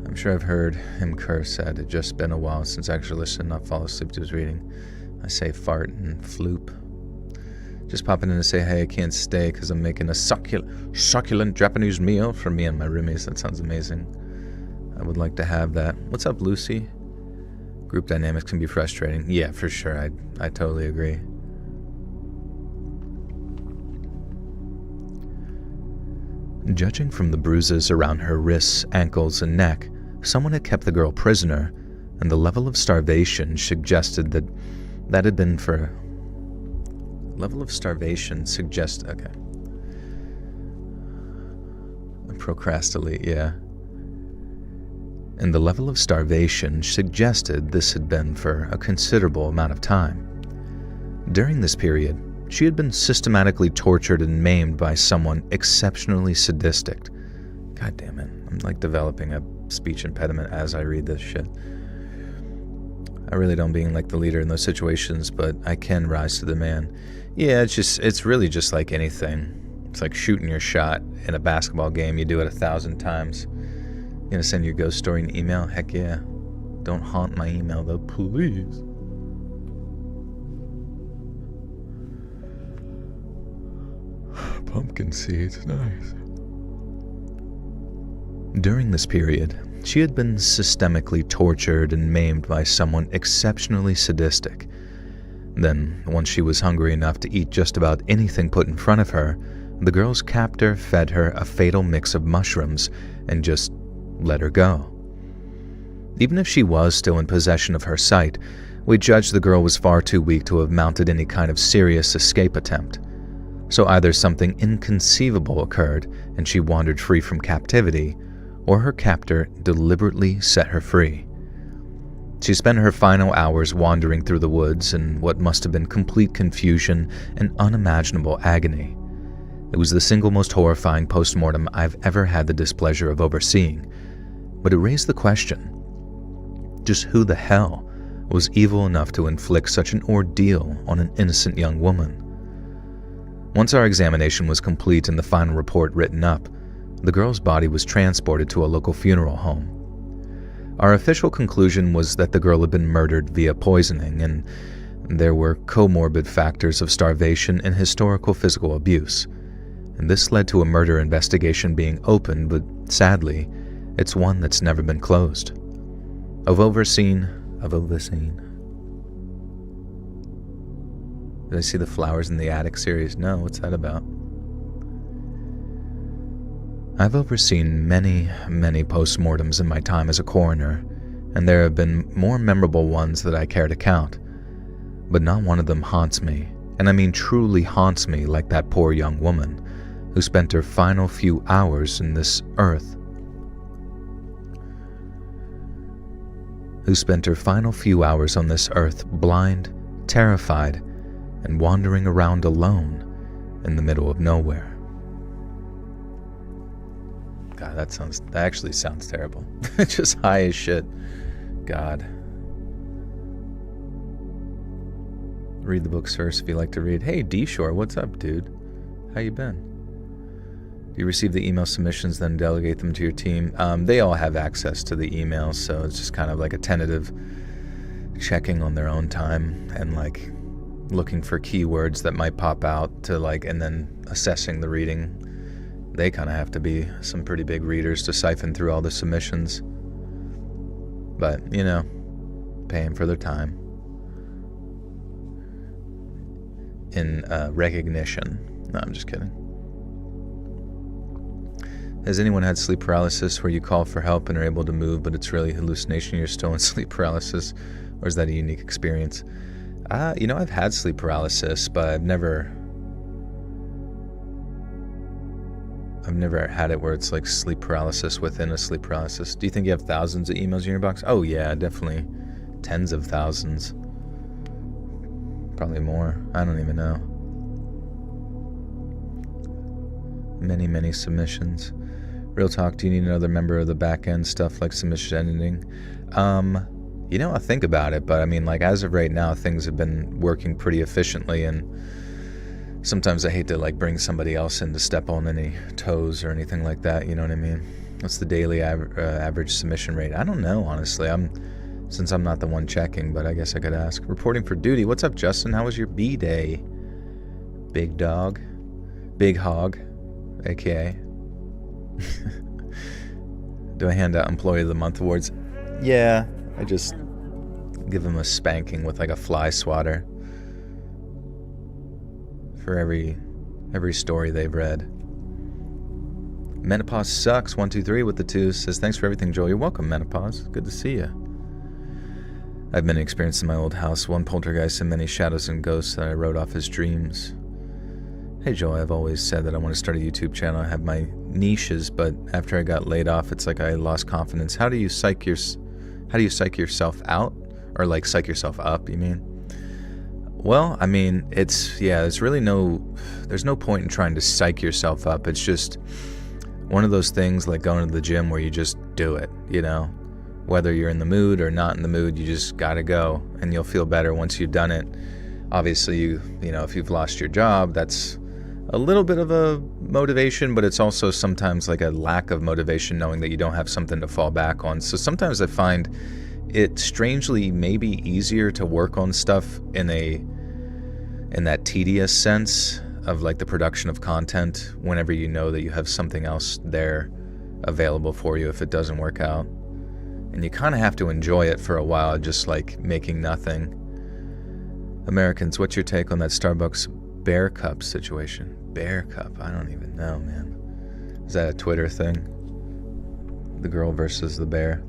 I'm sure I've heard him curse at it. Just been a while since I actually listened, not fall asleep to his reading. I say fart and floop. Just popping in to say, hey, I can't stay because I'm making a succulent Japanese meal for me and my roomies. That sounds amazing. I would like to have that. What's up, Lucy? Group dynamics can be frustrating. Yeah, for sure. I totally agree. Judging from the bruises around her wrists, ankles, and neck, someone had kept the girl prisoner, and the level of starvation suggested that had been for... Level of starvation suggests... Okay. Procrastinate, yeah. And the level of starvation suggested this had been for a considerable amount of time. During this period, she had been systematically tortured and maimed by someone exceptionally sadistic. God damn it. I'm like developing a speech impediment as I read this shit. I really don't being like the leader in those situations, but I can rise to the man. Yeah, it's really just like anything. It's like shooting your shot in a basketball game. You do it 1,000 times. You gonna send your ghost story in email? Heck yeah. Don't haunt my email though, please. Pumpkin seeds, nice. During this period, she had been systemically tortured and maimed by someone exceptionally sadistic. Then, once she was hungry enough to eat just about anything put in front of her, the girl's captor fed her a fatal mix of mushrooms and just let her go. Even if she was still in possession of her sight, we judged the girl was far too weak to have mounted any kind of serious escape attempt. So either something inconceivable occurred and she wandered free from captivity, or her captor deliberately set her free. She spent her final hours wandering through the woods in what must have been complete confusion and unimaginable agony. It was the single most horrifying postmortem I've ever had the displeasure of overseeing, but it raised the question, just who the hell was evil enough to inflict such an ordeal on an innocent young woman? Once our examination was complete and the final report written up, the girl's body was transported to a local funeral home. Our official conclusion was that the girl had been murdered via poisoning, and there were comorbid factors of starvation and historical physical abuse. And this led to a murder investigation being opened, but sadly, it's one that's never been closed. Did I see the Flowers in the Attic series? No, what's that about? I've overseen many, many postmortems in my time as a coroner, and there have been more memorable ones that I care to count. But not one of them haunts me, and I mean truly haunts me like that poor young woman who spent her final few hours in this earth. Who spent her final few hours on this earth blind, terrified, and wandering around alone in the middle of nowhere. God, that actually sounds terrible. Just high as shit. God. Read the books first if you like to read. Hey, D-Shore, what's up, dude? How you been? Do you receive the email submissions, then delegate them to your team? They all have access to the emails, so it's just kind of like a tentative checking on their own time and like looking for keywords that might pop out to like, and then assessing the reading. They kind of have to be some pretty big readers to siphon through all the submissions. But, you know, paying for their time. In recognition. No, I'm just kidding. Has anyone had sleep paralysis where you call for help and are able to move, but it's really hallucination, you're still in sleep paralysis? Or is that a unique experience? You know, I've had sleep paralysis, but I've never had it where it's like sleep paralysis within a sleep paralysis. Do you think you have thousands of emails in your box? Oh yeah, definitely tens of thousands. Probably more. I don't even know. Many, many submissions. Real talk, do you need another member of the back end stuff like submission editing? You know, I'll think about it, but I mean, like as of right now, things have been working pretty efficiently, and sometimes I hate to like bring somebody else in to step on any toes or anything like that, you know what I mean? What's the daily average submission rate? I don't know, honestly. Since I'm not the one checking, but I guess I could ask. Reporting for duty. What's up, Justin? How was your B-day? Big dog? Big hog? AKA? Do I hand out Employee of the Month awards? Yeah, I just give them a spanking with like a fly swatter for every story they've read. Menopause sucks 123 with the 2 says thanks for everything, Joel. You're welcome, Menopause. Good to see you. I've been experiencing my old house, one poltergeist and many shadows and ghosts that I wrote off as dreams. Hey Joel, I've always said that I want to start a YouTube channel. I have my niches, but after I got laid off, it's like I lost confidence. How do you psych yourself out? Or like psych yourself up, you mean? Well, I mean, there's no point in trying to psych yourself up. It's just one of those things like going to the gym where you just do it, you know? Whether you're in the mood or not in the mood, you just gotta go, and you'll feel better once you've done it. Obviously, you know, if you've lost your job, that's a little bit of a motivation, but it's also sometimes like a lack of motivation knowing that you don't have something to fall back on. So sometimes I find it strangely maybe easier to work on stuff in that tedious sense of like the production of content whenever you know that you have something else there available for you if it doesn't work out. And you kind of have to enjoy it for a while, just like making nothing. Americans, what's your take on that Starbucks Bear Cup situation? Bear Cup? I don't even know, man. Is that a Twitter thing? The girl versus the bear?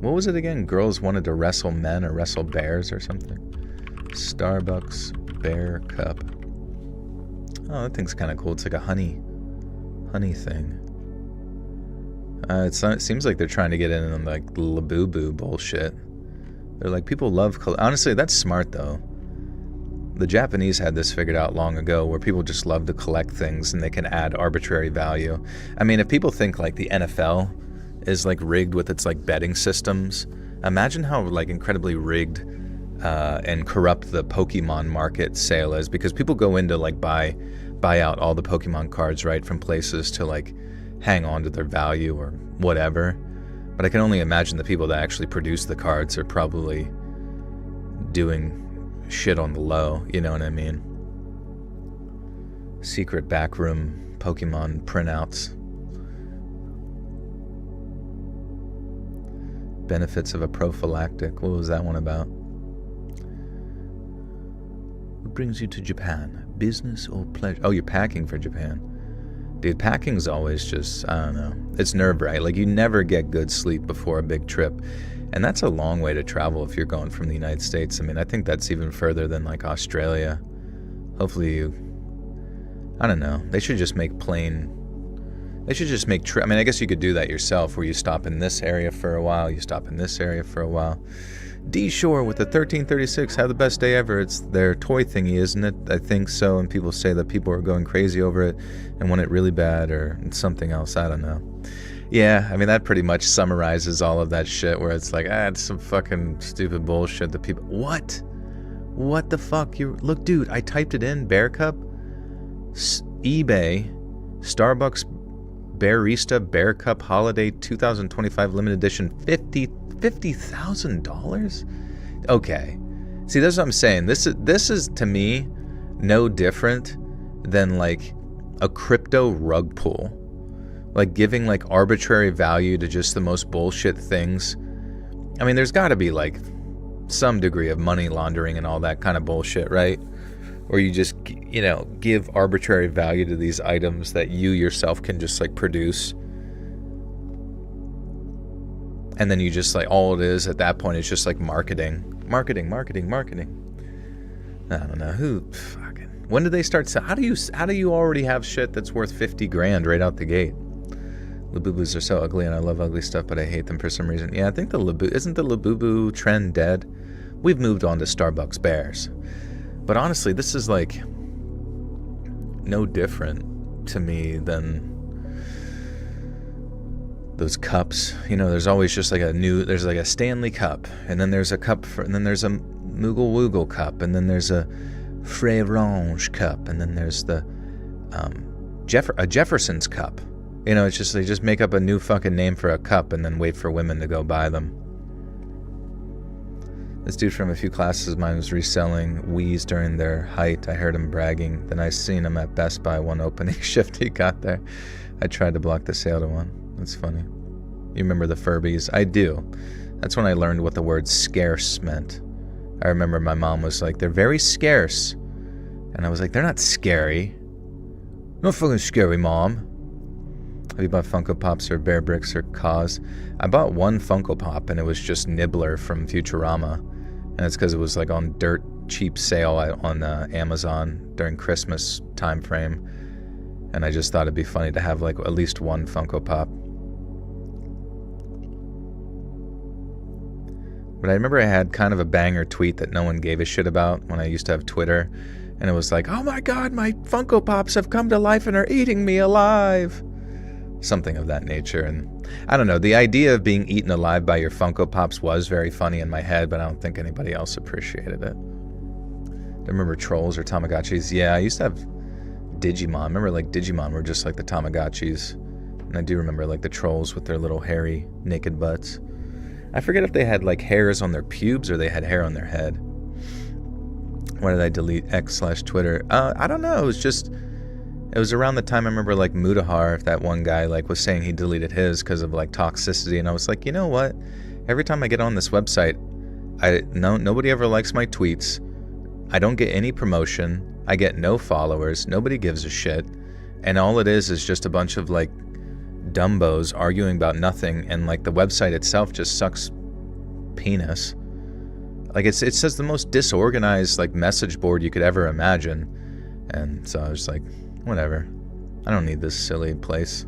What was it again? Girls wanted to wrestle men or wrestle bears or something? Starbucks Bear Cup. Oh, that thing's kind of cool. It's like a honey thing. It seems like they're trying to get in on like Labubu bullshit. They're like, people love... Honestly, that's smart, though. The Japanese had this figured out long ago, where people just love to collect things and they can add arbitrary value. I mean, if people think like the NFL is like rigged with its like betting systems, imagine how like incredibly rigged and corrupt the Pokemon market sale is, because people go in to like buy out all the Pokemon cards, right, from places to like hang on to their value or whatever. But I can only imagine the people that actually produce the cards are probably doing shit on the low, you know what I mean? Secret backroom Pokemon printouts. Benefits of a prophylactic. What was that one about? What brings you to Japan? Business or pleasure? Oh, you're packing for Japan. Dude, packing's always just, I don't know. It's nerve-wracking. Like, you never get good sleep before a big trip. And that's a long way to travel if you're going from the United States. I mean, I think that's even further than, like, Australia. Hopefully I don't know. They should just make I mean, I guess you could do that yourself, where you stop in this area for a while, you stop in this area for a while. D-Shore with the 1336, have the best day ever. It's their toy thingy, isn't it? I think so, and people say that people are going crazy over it and want it really bad, or it's something else, I don't know. Yeah, I mean, that pretty much summarizes all of that shit, where it's like, it's some fucking stupid bullshit that people... What? What the fuck? Look, dude, I typed it in, Bear Cup, eBay, Starbucks Barista Bear Cup Holiday 2025 limited edition, $50,000? Okay. See, that's what I'm saying. This is to me no different than like a crypto rug pull. Like giving like arbitrary value to just the most bullshit things. I mean, there's got to be like some degree of money laundering and all that kind of bullshit, right? Or you just, give arbitrary value to these items that you yourself can just like produce. And then you just like, all it is at that point is just like marketing. I don't know when did they start? How do you already have shit that's worth $50,000 right out the gate? Labubus are so ugly, and I love ugly stuff, but I hate them for some reason. Yeah, I think isn't the Labubu trend dead? We've moved on to Starbucks Bears. But honestly, this is like no different to me than those cups. There's always just like there's like a Stanley Cup, and then there's a cup and then there's a Moogle Woogle Cup, and then there's a Freyrange Cup, and then there's the a Jefferson's Cup. It's just they just make up a new fucking name for a cup and then wait for women to go buy them. This dude from a few classes of mine was reselling Wii's during their height. I heard him bragging. Then I seen him at Best Buy one opening shift he got there. I tried to block the sale to one. That's funny. You remember the Furbies? I do. That's when I learned what the word scarce meant. I remember my mom was like, they're very scarce. And I was like, they're not scary. Not fucking scary, Mom. Have you bought Funko Pops or Bear Bricks or Cause? I bought one Funko Pop, and it was just Nibbler from Futurama. And it's because it was like on dirt cheap sale on Amazon during Christmas time frame. And I just thought it'd be funny to have like at least one Funko Pop. But I remember I had kind of a banger tweet that no one gave a shit about when I used to have Twitter. And it was like, oh my God, my Funko Pops have come to life and are eating me alive. Something of that nature. And I don't know, the idea of being eaten alive by your Funko Pops was very funny in my head, but I don't think anybody else appreciated it. I remember Trolls or Tamagotchis. Yeah, I used to have Digimon. I remember like Digimon were just like the Tamagotchis. And I do remember like the Trolls with their little hairy naked butts. I forget if they had like hairs on their pubes or they had hair on their head. Why did I delete X/Twitter? I don't know. It was around the time I remember like Mudahar, if that one guy like was saying he deleted his because of like toxicity, and I was like, you know what? Every time I get on this website, nobody ever likes my tweets. I don't get any promotion. I get no followers. Nobody gives a shit. And all it is just a bunch of like dumbos arguing about nothing, and like the website itself just sucks penis. Like it says the most disorganized like message board you could ever imagine. And so I was like, whatever. I don't need this silly place.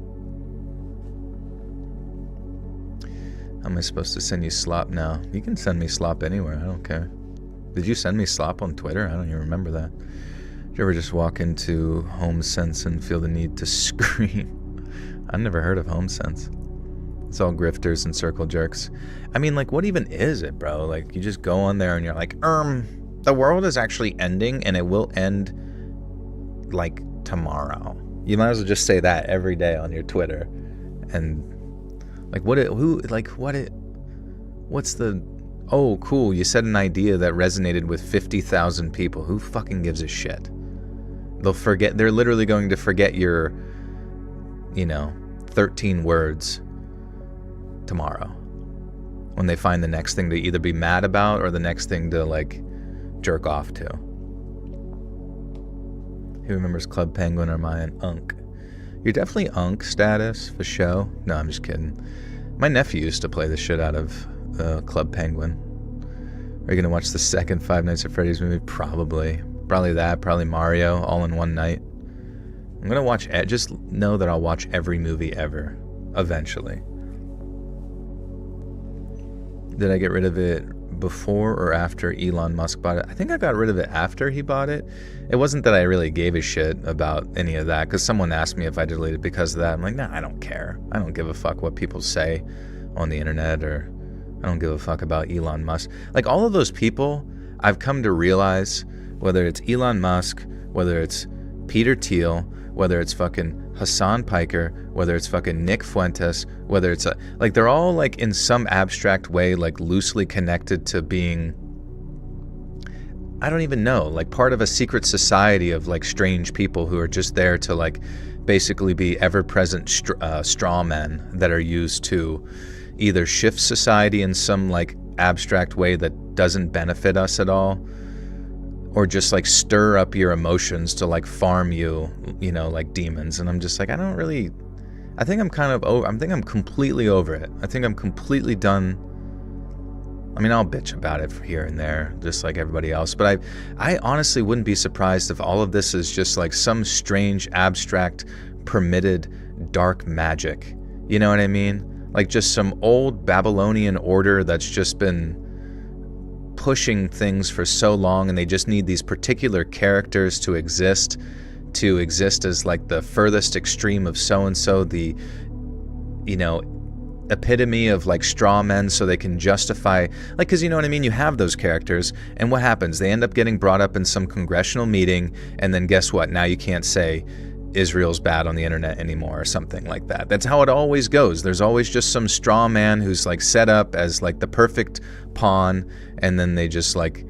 How am I supposed to send you slop now? You can send me slop anywhere. I don't care. Did you send me slop on Twitter? I don't even remember that. Did you ever just walk into HomeSense and feel the need to scream? I've never heard of HomeSense. It's all grifters and circle jerks. I mean, like, what even is it, bro? Like, you just go on there and you're like, the world is actually ending and it will end, like, tomorrow. You might as well just say that every day on your Twitter. And, like, what's the, oh, cool, you said an idea that resonated with 50,000 people. Who fucking gives a shit? They're literally going to forget your, 13 words tomorrow when they find the next thing to either be mad about or the next thing to, like, jerk off to. Who remembers Club Penguin or Mayan? Unk. You're definitely Unk status for show. No, I'm just kidding. My nephew used to play the shit out of Club Penguin. Are you gonna watch the second Five Nights at Freddy's movie? Probably that. Probably Mario all in one night. I'm gonna watch. Just know that I'll watch every movie ever, eventually. Did I get rid of it before or after Elon Musk bought it? I think I got rid of it after he bought it. It wasn't that I really gave a shit about any of that, because someone asked me if I deleted it because of that. I'm like, nah, I don't care. I don't give a fuck what people say on the internet, or I don't give a fuck about Elon Musk. Like, all of those people, I've come to realize, whether it's Elon Musk, whether it's Peter Thiel, whether it's fucking Hassan Piker, whether it's fucking Nick Fuentes, whether it's like, they're all, like, in some abstract way, like, loosely connected to being, I don't even know, like, part of a secret society of, like, strange people who are just there to, like, basically be ever-present straw men that are used to either shift society in some, like, abstract way that doesn't benefit us at all, or just, like, stir up your emotions to, like, farm you, like demons. And I'm just like, I think I'm completely over it. I think I'm completely done. I mean, I'll bitch about it here and there, just like everybody else. But I honestly wouldn't be surprised if all of this is just, like, some strange, abstract, permitted, dark magic. You know what I mean? Like, just some old Babylonian order that's just been pushing things for so long, and they just need these particular characters to exist as, like, the furthest extreme of so-and-so, the, epitome of, like, straw men, so they can justify, like, because you know what I mean, you have those characters, and what happens? They end up getting brought up in some congressional meeting, and then guess what? Now you can't say Israel's bad on the internet anymore, or something like that. That's how it always goes. There's always just some straw man who's, like, set up as, like, the perfect pawn, and then they just, like,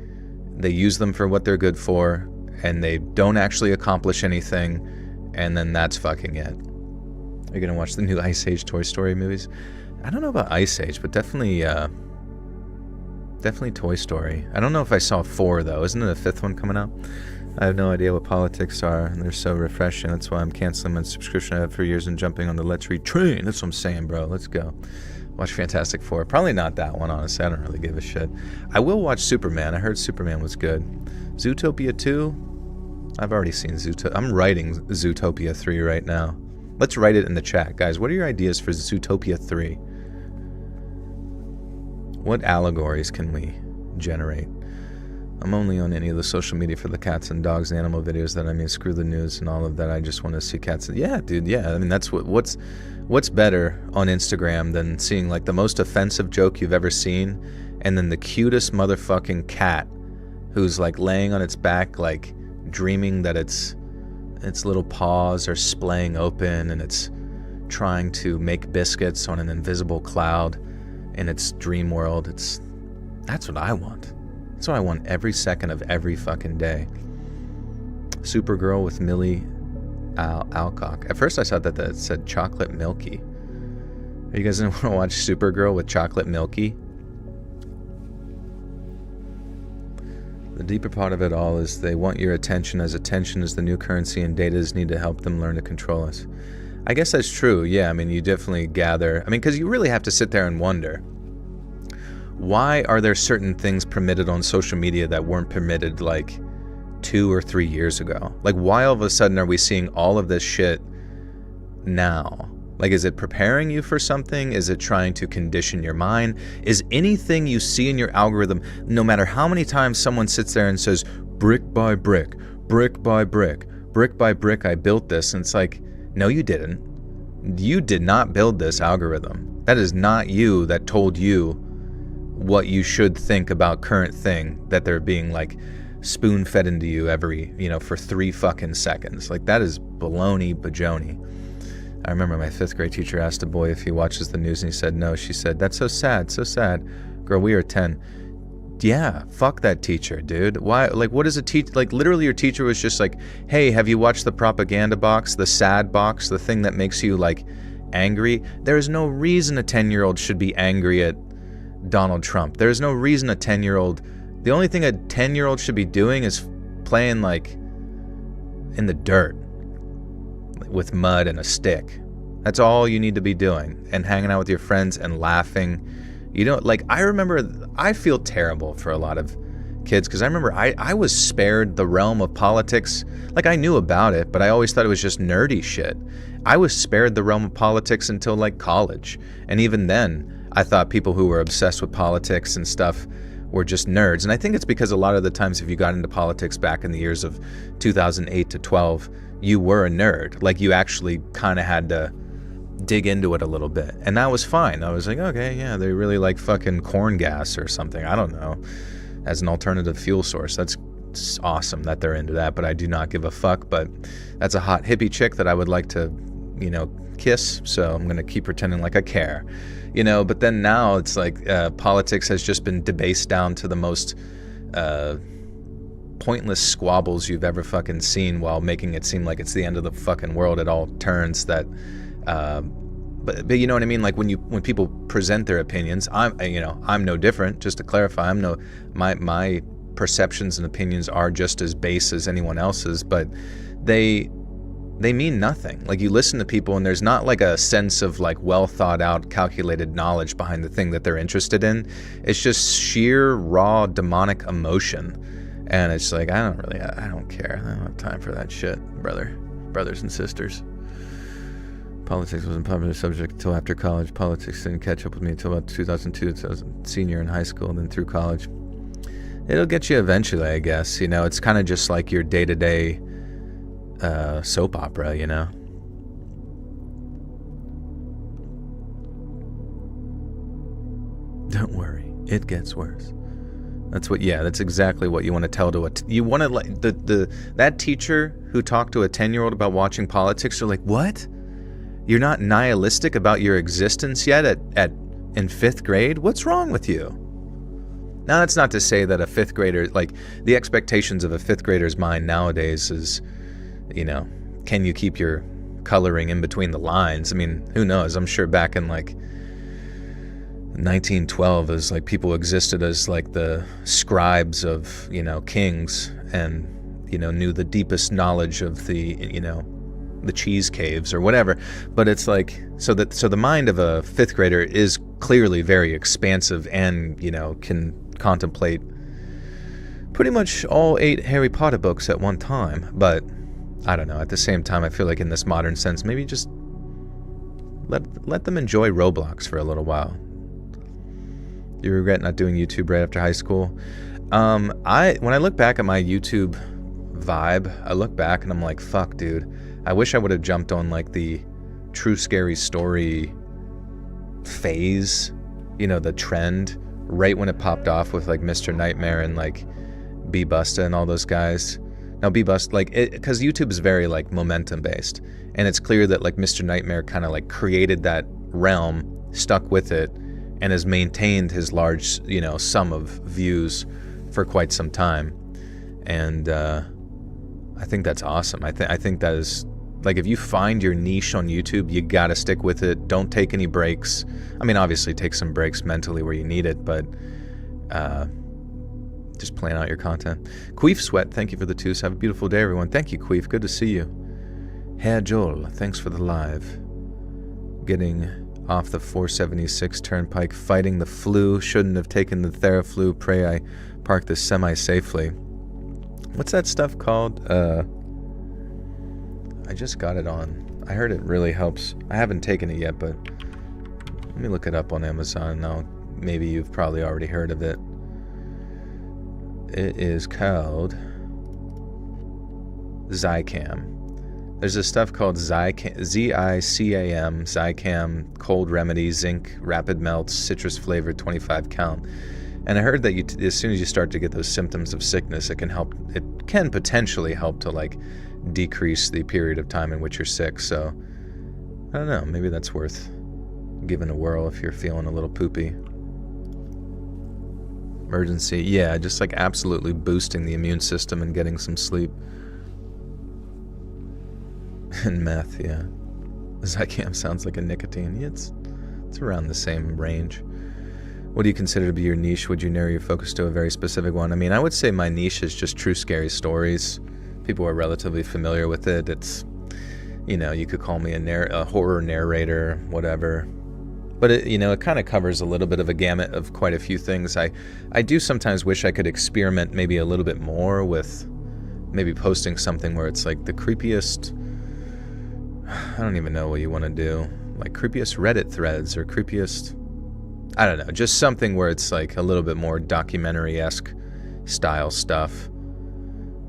they use them for what they're good for, and they don't actually accomplish anything, and then that's fucking it. Are you gonna watch the new Ice Age Toy Story movies? I don't know about Ice Age, but definitely Toy Story. I don't know if I saw 4, though. Isn't it a 5th one coming out? I have no idea what politics are, and they're so refreshing. That's why I'm canceling my subscription I have for years and jumping on the Let's Read train. That's what I'm saying, bro. Let's go. Watch Fantastic Four. Probably not that one, honestly. I don't really give a shit. I will watch Superman. I heard Superman was good. Zootopia 2? I've already seen Zootopia. I'm writing Zootopia 3 right now. Let's write it in the chat. Guys, what are your ideas for Zootopia 3? What allegories can we generate? I'm only on any of the social media for the cats and dogs and animal videos that, I mean, screw the news and all of that. I just want to see cats. Yeah, dude, yeah. I mean, that's what's better on Instagram than seeing, like, the most offensive joke you've ever seen, and then the cutest motherfucking cat who's, like, laying on its back, like, dreaming that its little paws are splaying open and it's trying to make biscuits on an invisible cloud in its dream world. That's what I want. That's what I want every second of every fucking day. Supergirl with Millie Alcock. At first I thought that it said Chocolate Milky. Are you guys gonna want to watch Supergirl with Chocolate Milky? The deeper part of it all is they want your attention, as attention is the new currency and data is needed to help them learn to control us. I guess that's true, yeah. I mean, you definitely gather. I mean, because you really have to sit there and wonder, why are there certain things permitted on social media that weren't permitted, like, 2 or 3 years ago? Like, why all of a sudden are we seeing all of this shit now? Like, is it preparing you for something? Is it trying to condition your mind? Is anything you see in your algorithm, no matter how many times someone sits there and says, brick by brick, brick by brick, brick by brick, I built this, and it's like, no, you didn't. You did not build this algorithm. That is not you that told you what you should think about current thing that they're being like spoon-fed into you every, for 3 fucking seconds. Like, that is baloney bajoni. I remember my 5th grade teacher asked a boy if he watches the news, and he said no. She said, that's so sad, so sad. Girl, we are 10. Yeah, fuck that teacher, dude. Why? Like, what is a teacher? Like, literally your teacher was just like, hey, have you watched the propaganda box, the sad box, the thing that makes you, like, angry? There is no reason a 10-year-old should be angry at Donald Trump. There is no reason a 10-year-old... The only thing a 10-year-old should be doing is playing, like, in the dirt with mud and a stick. That's all you need to be doing, and hanging out with your friends and laughing. I feel terrible for a lot of kids, because I remember I was spared the realm of politics. Like, I knew about it, but I always thought it was just nerdy shit. I was spared the realm of politics until, like, college, and even then I thought people who were obsessed with politics and stuff were just nerds. And I think it's because a lot of the times if you got into politics back in the years of 2008 to 12, you were a nerd. Like, you actually kind of had to dig into it a little bit, and that was fine. I was like, okay, yeah, they really like fucking corn gas or something, I don't know, as an alternative fuel source. That's awesome that they're into that, but I do not give a fuck. But that's a hot hippie chick that I would like to, kiss, so I'm gonna keep pretending like I care, but then now it's like politics has just been debased down to the most pointless squabbles you've ever fucking seen, while making it seem like it's the end of the fucking world at all turns. That but you know what I mean? Like, when people present their opinions, I'm no different. Just to clarify, my perceptions and opinions are just as base as anyone else's, but they mean nothing. Like, you listen to people and there's not like a sense of like well thought out, calculated knowledge behind the thing that they're interested in. It's just sheer raw demonic emotion. And it's like, I don't care. I don't have time for that shit, brothers and sisters. Politics wasn't a popular subject until after college. Politics didn't catch up with me until about 2002, so I was a senior in high school, and then through college. It'll get you eventually, I guess. It's kind of just like your day-to-day soap opera, Don't worry, it gets worse. That's exactly what you want to tell to you want to, like, that teacher who talked to a 10-year-old about watching politics. You're like, what? You're not nihilistic about your existence yet in 5th grade? What's wrong with you? Now, that's not to say that a 5th grader, like, the expectations of a 5th grader's mind nowadays is, can you keep your coloring in between the lines? I mean, who knows? I'm sure back in like 1912, as like people existed as like the scribes of, kings, and, knew the deepest knowledge of the, the cheese caves or whatever. But it's like, so the mind of a 5th grader is clearly very expansive and, can contemplate pretty much all 8 Harry Potter books at one time. But I don't know, at the same time, I feel like in this modern sense, maybe just let them enjoy Roblox for a little while. Do you regret not doing YouTube right after high school? When I look back at my YouTube vibe, I look back and I'm like, fuck, dude, I wish I would have jumped on like the true scary story phase, the trend, right when it popped off with like Mr. Nightmare and like B-Busta and all those guys. Now B-Busta, like, because YouTube is very like momentum based, and it's clear that like Mr. Nightmare kind of like created that realm, stuck with it, and has maintained his large, sum of views for quite some time. And I think that's awesome. I think that is, like, if you find your niche on YouTube, you gotta stick with it. Don't take any breaks. I mean, obviously take some breaks mentally where you need it, but just plan out your content. Queef Sweat, thank you for the 2s. Have a beautiful day, everyone. Thank you, Queef. Good to see you. Herr Joel, thanks for the live. Getting off the 476 Turnpike, fighting the flu. Shouldn't have taken the Theraflu. Pray I park this semi-safely. What's that stuff called? I just got it on I heard it really helps. I haven't taken it yet, but let me look it up on Amazon now. Maybe you've probably already heard of it. It is called Zicam. There's this stuff called Zicam, Z-I-C-A-M, Zicam, cold remedy, zinc, rapid melts, citrus flavored, 25 count. And I heard that as soon as you start to get those symptoms of sickness, it can potentially help to like decrease the period of time in which you're sick. So I don't know, maybe that's worth giving a whirl if you're feeling a little poopy. Emergency, yeah, just like absolutely boosting the immune system and getting some sleep. And meth, yeah. Zicam sounds like a nicotine. Yeah, it's around the same range. What do you consider to be your niche? Would you narrow your focus to a very specific one? I mean, I would say my niche is just true scary stories. People are relatively familiar with it. It's, you could call me a horror narrator, whatever. But it kind of covers a little bit of a gamut of quite a few things. I do sometimes wish I could experiment maybe a little bit more with maybe posting something where it's like the creepiest, I don't even know what you want to do, like creepiest Reddit threads or creepiest, I don't know, just something where it's like a little bit more documentary-esque style stuff.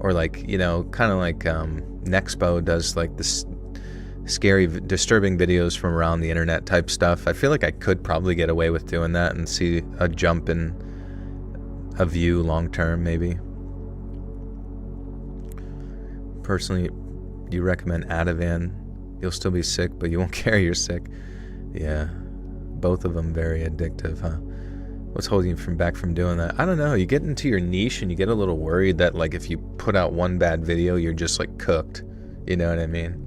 Or like, kind of like Nexpo does like this scary, disturbing videos from around the internet type stuff. I feel like I could probably get away with doing that and see a jump in a view long term, maybe. Personally, you recommend Ativan. You'll still be sick, but you won't care you're sick. Yeah, both of them very addictive, huh? What's holding you back from doing that? I don't know. You get into your niche and you get a little worried that like if you put out one bad video, you're just like cooked. You know what I mean?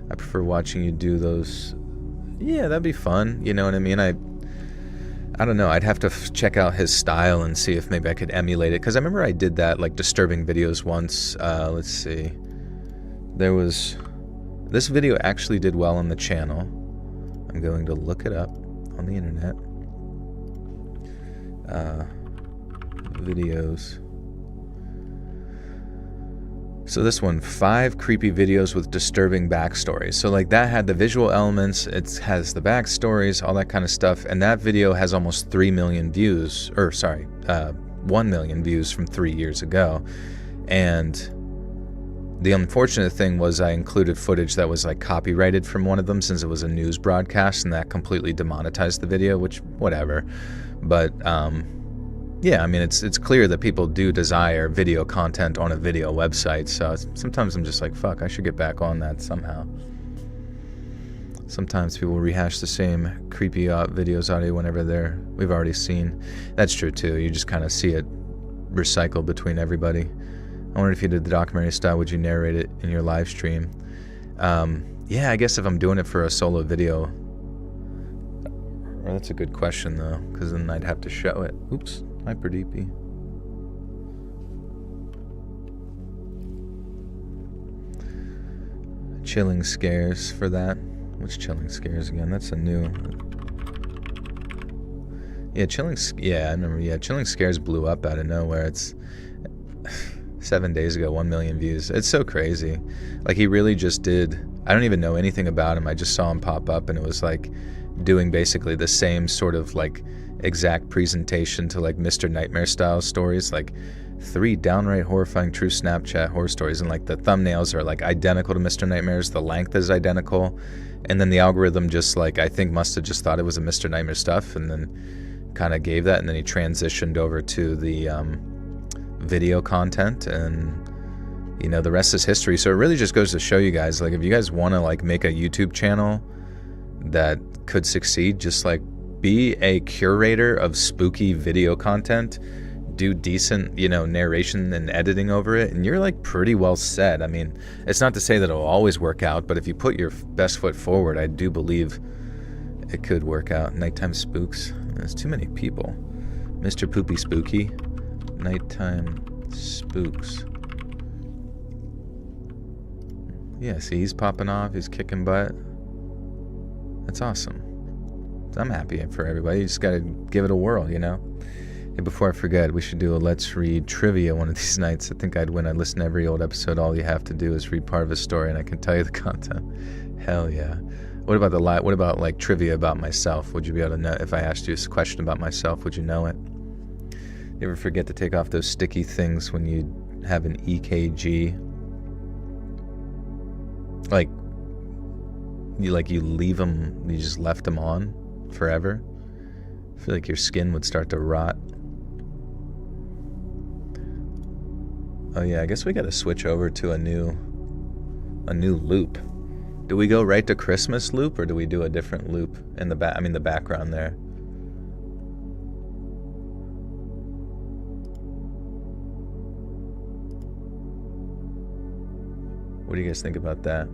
I prefer watching you do those. Yeah, that'd be fun. You know what I mean? I don't know. I'd have to check out his style and see if maybe I could emulate it. Because I remember I did that, like, disturbing videos once. Let's see. This video actually did well on the channel. I'm going to look it up on the internet. Videos. So this one, 5 creepy videos with disturbing backstories. So like that had the visual elements, it has the backstories, all that kind of stuff, and that video has almost 3 million views, 1 million views from 3 years ago. And the unfortunate thing was I included footage that was like copyrighted from one of them since it was a news broadcast, and that completely demonetized the video, which, whatever. But yeah, I mean, it's clear that people do desire video content on a video website, so sometimes I'm just like, fuck, I should get back on that somehow. Sometimes people rehash the same creepy videos audio whenever we've already seen. That's true too, you just kind of see it recycled between everybody. I wonder if you did the documentary style, would you narrate it in your live stream? Yeah, I guess if I'm doing it for a solo video. Well, that's a good question though, because then I'd have to show it. Oops. Hyper DP. Chilling scares for that. What's chilling scares again? That's a new. Yeah, yeah, I remember. Yeah, chilling scares blew up out of nowhere. It's 7 days ago, 1 million views. It's so crazy. Like he really just did. I don't even know anything about him. I just saw him pop up, and it was like doing basically the same sort of like exact presentation to like Mr. Nightmare style stories, like 3 downright horrifying true Snapchat horror stories, and like the thumbnails are like identical to Mr. Nightmare's, the length is identical, and then the algorithm just like I think must have just thought it was a Mr. Nightmare stuff and then kind of gave that, and then he transitioned over to the video content, and the rest is history. So it really just goes to show you guys, like if you guys want to like make a YouTube channel that could succeed, just like be a curator of spooky video content, do decent, narration and editing over it, and you're like pretty well set. I mean, it's not to say that it'll always work out, but if you put your best foot forward, I do believe it could work out. Nighttime spooks. There's too many people. Mr. Poopy Spooky. Nighttime spooks. Yeah, see, he's popping off. He's kicking butt. That's awesome. I'm happy for everybody. You just gotta give it a whirl, Hey, before I forget, we should do a Let's Read trivia one of these nights. I think I'd win. I'd listen to every old episode. All you have to do is read part of a story, and I can tell you the content. Hell yeah. What about like trivia about myself? Would you be able to know if I asked you a question about myself? Would you know it? You ever forget to take off those sticky things when you have an EKG? Like you leave them, you just left them on forever? I feel like your skin would start to rot. Oh yeah, I guess we gotta switch over to a new loop. Do we go right to Christmas loop, or do we do a different loop in the the background there? What do you guys think about that?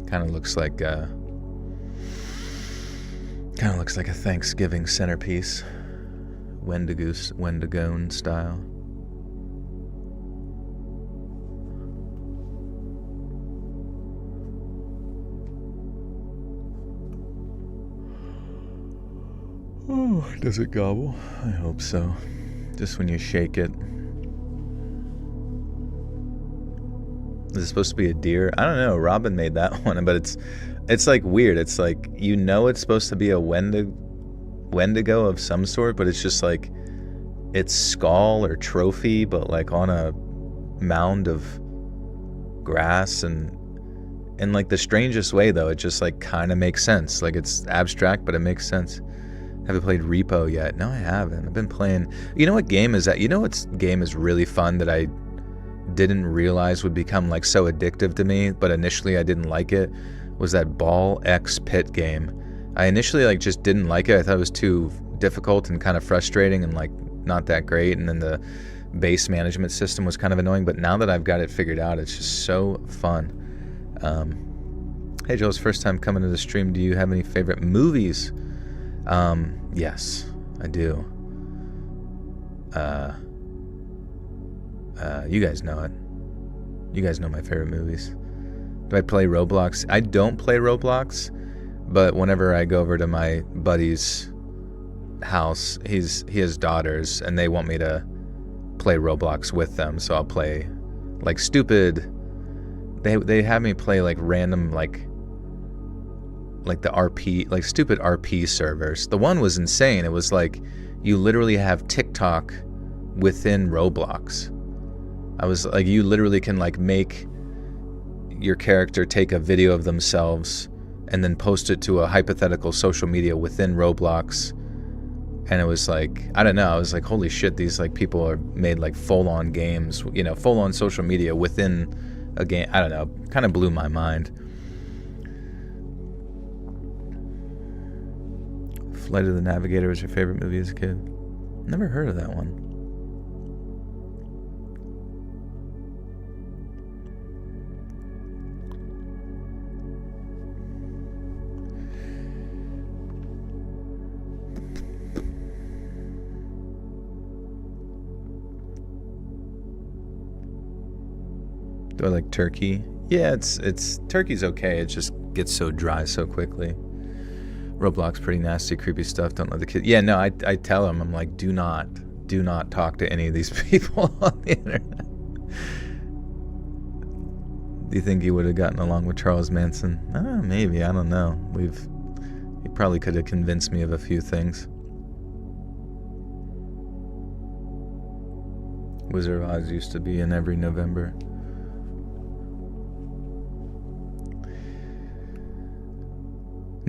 Kind of looks like a Thanksgiving centerpiece, Wendigo style. Oh, does it gobble? I hope so. Just when you shake it. Is it supposed to be a deer? I don't know. Robin made that one, but it's like weird. It's like, it's supposed to be a Wendigo of some sort, but it's just like its skull or trophy, but like on a mound of grass, and in like the strangest way though, it just like kind of makes sense. Like it's abstract, but it makes sense. Haven't played Repo yet. No, I haven't. I've been playing. You know what game is that? You know what game is really fun that I didn't realize would become like so addictive to me, but initially I didn't like it, was that Ball X Pit game. I initially like just didn't like it. I thought it was too difficult and kind of frustrating and like not that great, and then the base management system was kind of annoying, but now that I've got it figured out, it's just so fun. Hey Joel's first time coming to the stream. Do you have any favorite movies? Yes, I do. You guys know it. You guys know my favorite movies. Do I play Roblox? I don't play Roblox, but whenever I go over to my buddy's house, he has daughters, and they want me to play Roblox with them, so I'll play like stupid. They have me play like random like the RP, like stupid RP servers. The one was insane. It was like you literally have TikTok within Roblox. I was like, you literally can like make your character take a video of themselves and then post it to a hypothetical social media within Roblox. And it was like, I don't know, I was like, holy shit, these like people are made like full-on games, full-on social media within a game. I don't know, kind of blew my mind. Flight of the Navigator was your favorite movie as a kid? Never heard of that one. Do I like turkey? Yeah, it's turkey's okay. It just gets so dry so quickly. Roblox pretty nasty, creepy stuff. Don't let the kids. Yeah, no, I tell them, I'm like, do not talk to any of these people on the internet. Do you think he would have gotten along with Charles Manson? Maybe. I don't know. He probably could have convinced me of a few things. Wizard of Oz used to be in every November.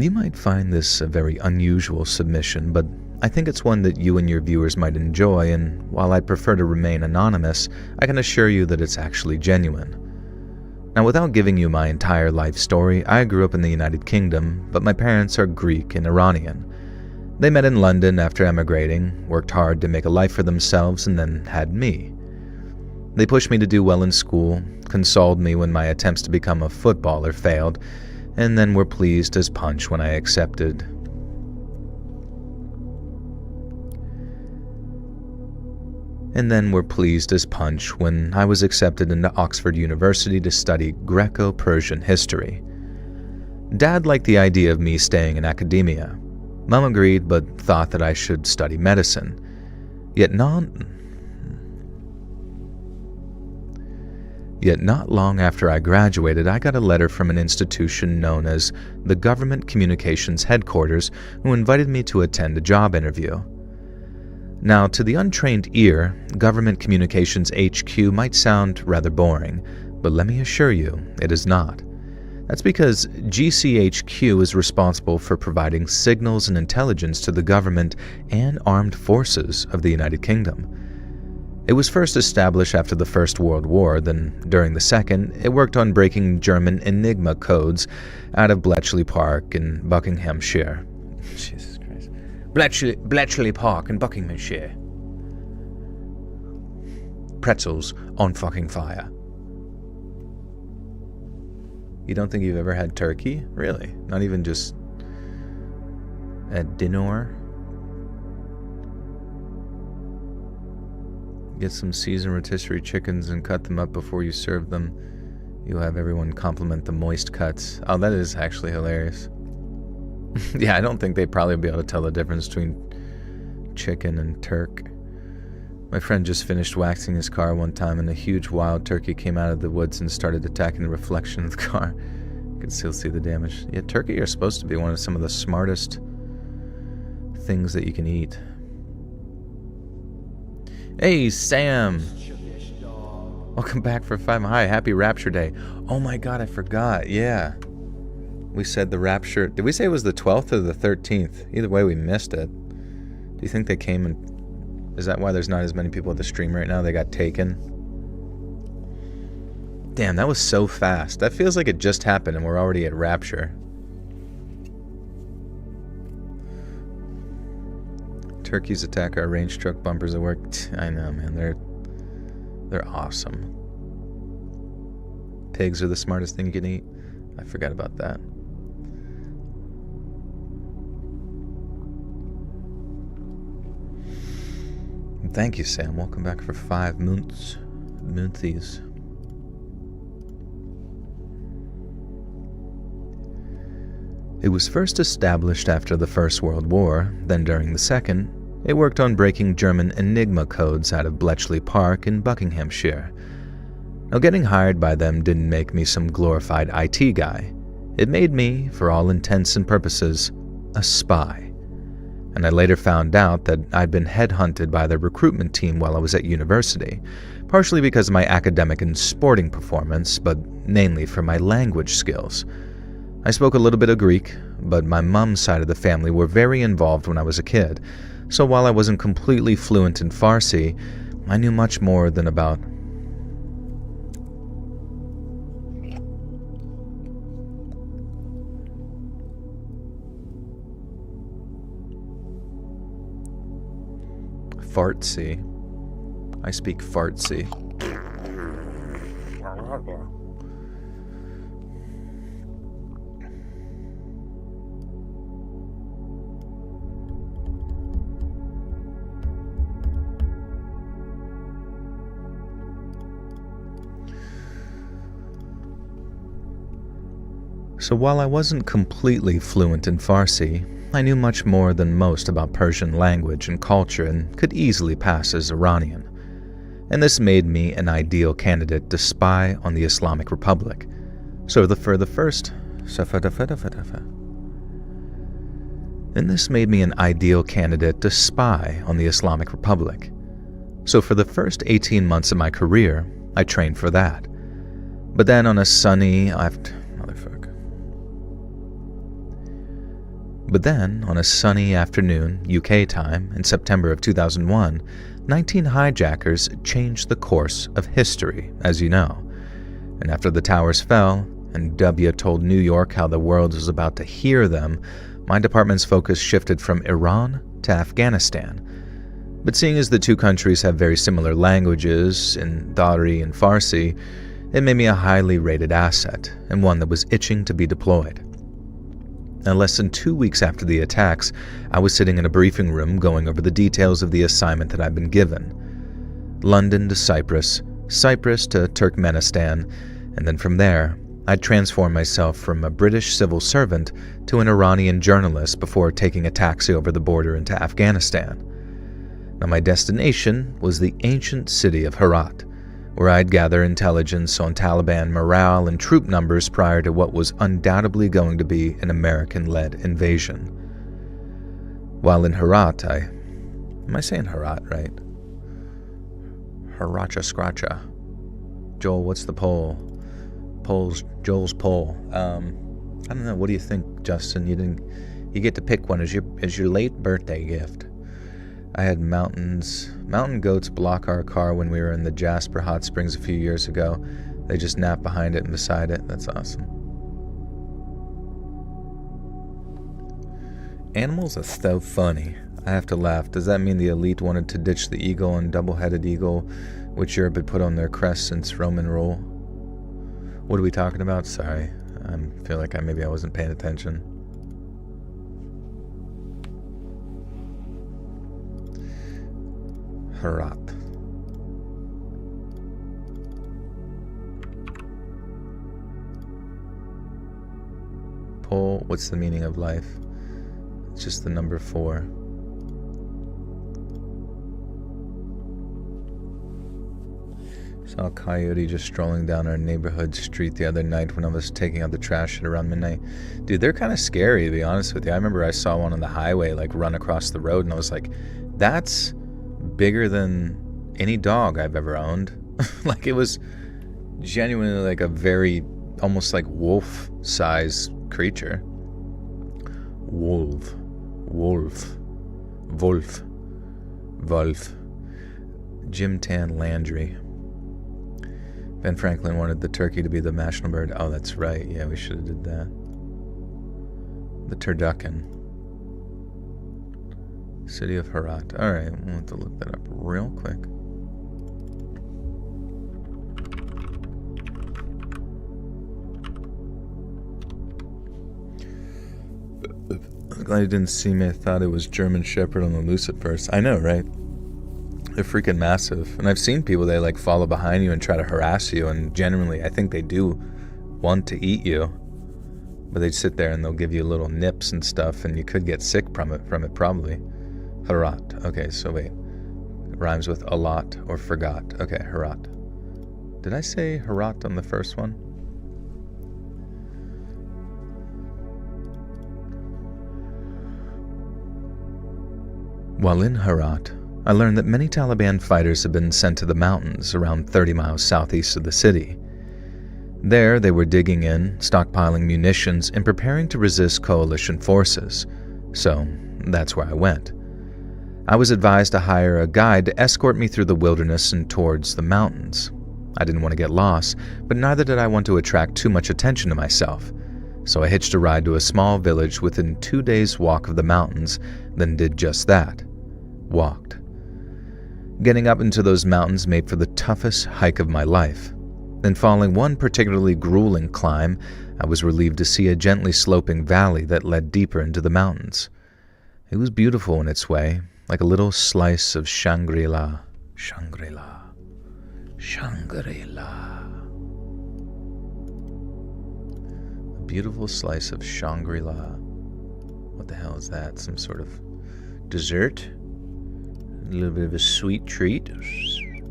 You might find this a very unusual submission, but I think it's one that you and your viewers might enjoy, and while I'd prefer to remain anonymous, I can assure you that it's actually genuine. Now, without giving you my entire life story, I grew up in the United Kingdom, but my parents are Greek and Iranian. They met in London after emigrating, worked hard to make a life for themselves, and then had me. They pushed me to do well in school, consoled me when my attempts to become a footballer failed, and then were pleased as punch when I accepted. When I was accepted into Oxford University to study Greco-Persian history. Dad liked the idea of me staying in academia. Mom agreed, but thought that I should study medicine. Yet not long after I graduated, I got a letter from an institution known as the Government Communications Headquarters, who invited me to attend a job interview. Now, to the untrained ear, Government Communications HQ might sound rather boring, but let me assure you, it is not. That's because GCHQ is responsible for providing signals and intelligence to the government and armed forces of the United Kingdom. It was first established after the First World War, then during the Second, it worked on breaking German Enigma codes out of Bletchley Park in Buckinghamshire. Jesus Christ. Bletchley Park in Buckinghamshire. Pretzels on fucking fire. You don't think you've ever had turkey? Really? Not even just at dinner? Get some seasoned rotisserie chickens and cut them up before you serve them. You'll have everyone compliment the moist cuts. Oh, that is actually hilarious. Yeah, I don't think they'd probably be able to tell the difference between chicken and turk. My friend just finished waxing his car one time, and a huge wild turkey came out of the woods and started attacking the reflection of the car. You can still see the damage. Yeah, turkey are supposed to be one of some of the smartest things that you can eat. Hey, Sam! Welcome back for 5. Hi, happy Rapture Day. Oh my god, I forgot. Yeah. We said the Rapture... Did we say it was the 12th or the 13th? Either way, we missed it. Do you think they came and... Is that why there's not as many people at the stream right now? They got taken? Damn, that was so fast. That feels like it just happened and we're already at Rapture. Turkeys attack our range truck bumpers at work. I know, man. They're awesome. Pigs are the smartest thing you can eat. I forgot about that. Thank you, Sam. Welcome back for 5 moons. Moonties. It was first established after the First World War, then during the Second, it worked on breaking German Enigma codes out of Bletchley Park in Buckinghamshire. Now, getting hired by them didn't make me some glorified IT guy. It made me, for all intents and purposes, a spy. And I later found out that I'd been headhunted by their recruitment team while I was at university, partially because of my academic and sporting performance, but mainly for my language skills. I spoke a little bit of Greek, but my mom's side of the family were very involved when I was a kid, so while I wasn't completely fluent in Farsi, I knew much more than about Farsi. I speak Farsi. So while I wasn't completely fluent in Farsi, I knew much more than most about Persian language and culture and could easily pass as Iranian. And this made me an ideal candidate to spy on the Islamic Republic. And this made me an ideal candidate to spy on the Islamic Republic. So for the first 18 months of my career, I trained for that. But then on a sunny afternoon, UK time, in September of 2001, 19 hijackers changed the course of history, as you know. And after the towers fell, and W told New York how the world was about to hear them, my department's focus shifted from Iran to Afghanistan. But seeing as the two countries have very similar languages, in Dari and Farsi, it made me a highly rated asset, and one that was itching to be deployed. Now, less than 2 weeks after the attacks, I was sitting in a briefing room going over the details of the assignment that I'd been given. London to Cyprus, Cyprus to Turkmenistan, and then from there, I'd transformed myself from a British civil servant to an Iranian journalist before taking a taxi over the border into Afghanistan. Now, my destination was the ancient city of Herat, where I'd gather intelligence on Taliban morale and troop numbers prior to what was undoubtedly going to be an American-led invasion. While in Herat, am I saying Herat right? Haracha Scratcha. Joel, what's the poll? Joel's poll. I don't know. What do you think, Justin? You get to pick one as your late birthday gift. I had mountain goats block our car when we were in the Jasper Hot Springs a few years ago. They just nap behind it and beside it. That's awesome. Animals are so funny. I have to laugh. Does that mean the elite wanted to ditch the eagle and double-headed eagle, which Europe had put on their crest since Roman rule? What are we talking about? Sorry. I feel like maybe I wasn't paying attention. Herat. Poll, what's the meaning of life? It's just the number 4. Saw a coyote just strolling down our neighborhood street the other night when I was taking out the trash at around midnight. Dude, they're kind of scary, to be honest with you. I remember I saw one on the highway, like, run across the road, and I was like, that's bigger than any dog I've ever owned. Like, it was genuinely like a very, almost like wolf-size creature. Wolf. Jim Tan Landry. Ben Franklin wanted the turkey to be the national bird. Oh, that's right. Yeah, we should have did that. The turducken. City of Herat. Alright, we'll have to look that up real quick. I'm glad you didn't see me. I thought it was German Shepherd on the loose at first. I know, right? They're freaking massive. And I've seen people, they like follow behind you and try to harass you, and genuinely, I think they do want to eat you. But they sit there and they'll give you little nips and stuff, and you could get sick from it probably. Herat. Okay, so wait. It rhymes with a lot or forgot. Okay, Herat. Did I say Herat on the first one? While in Herat, I learned that many Taliban fighters had been sent to the mountains around 30 miles southeast of the city. There, they were digging in, stockpiling munitions, and preparing to resist coalition forces. So, that's where I went. I was advised to hire a guide to escort me through the wilderness and towards the mountains. I didn't want to get lost, but neither did I want to attract too much attention to myself. So I hitched a ride to a small village within 2 days' walk of the mountains, then did just that. Walked. Getting up into those mountains made for the toughest hike of my life. Then following one particularly grueling climb, I was relieved to see a gently sloping valley that led deeper into the mountains. It was beautiful in its way, like a little slice of Shangri-La. Shangri-La. Shangri-La. A beautiful slice of Shangri-La. What the hell is that? Some sort of dessert? A little bit of a sweet treat. Sweet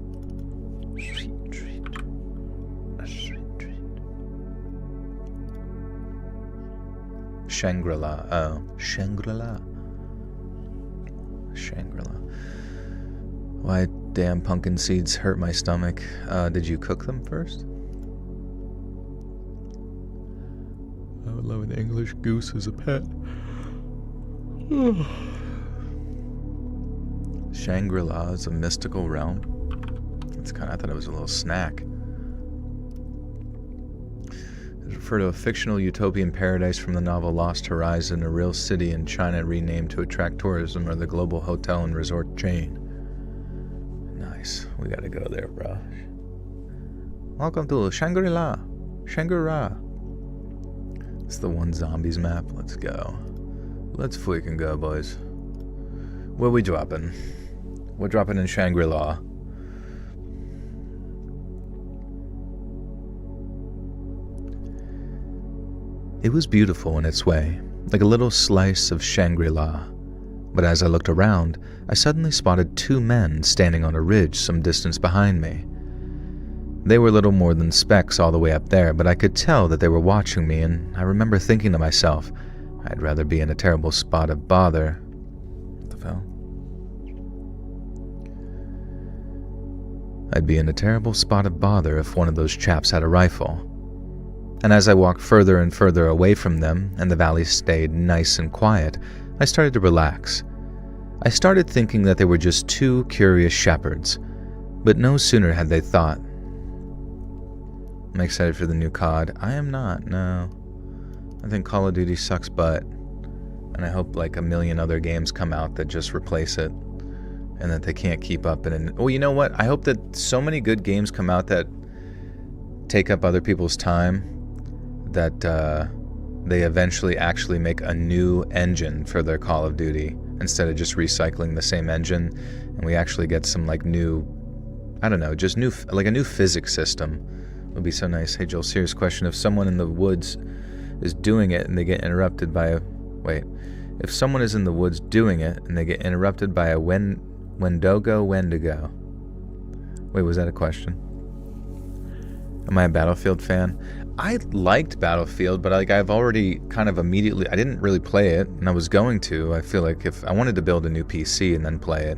treat. A sweet treat. Shangri-La. Oh, Shangri-La. Shangri-La. Why damn pumpkin seeds hurt my stomach. Did you cook them first? I would love an English goose as a pet. Shangri-La is a mystical realm. I thought it was a little snack. It referred to a fictional utopian paradise from the novel Lost Horizon, a real city in China renamed to attract tourism, or the global hotel and resort chain. Nice. We gotta go there, bro. Welcome to Shangri-La. Shangri-La. It's the one zombies map. Let's go. Let's freaking go, boys. Where we dropping? We're dropping in Shangri-La. It was beautiful in its way, like a little slice of Shangri-La. But as I looked around, I suddenly spotted two men standing on a ridge some distance behind me. They were little more than specks all the way up there, but I could tell that they were watching me, and I remember thinking to myself, I'd rather be in a terrible spot of bother. What the hell? I'd be in a terrible spot of bother if one of those chaps had a rifle. And as I walked further and further away from them, and the valley stayed nice and quiet, I started to relax. I started thinking that they were just two curious shepherds, but no sooner had they thought. I'm excited for the new COD. I am not, no. I think Call of Duty sucks butt, and I hope like a million other games come out that just replace it, and that they can't keep up. Oh, you know what? I hope that so many good games come out that take up other people's time, that they eventually actually make a new engine for their Call of Duty instead of just recycling the same engine, and we actually get some like new, I don't know, just new, like a new physics system. Would be so nice. Hey Joel, serious question. If someone in the woods is doing it and they get interrupted by a... If someone is in the woods doing it and they get interrupted by a Wendigo. Wait, was that a question? Am I a Battlefield fan? I liked Battlefield, but like I've already kind of immediately... I didn't really play it, and I was going to. I feel like if I wanted to build a new PC and then play it,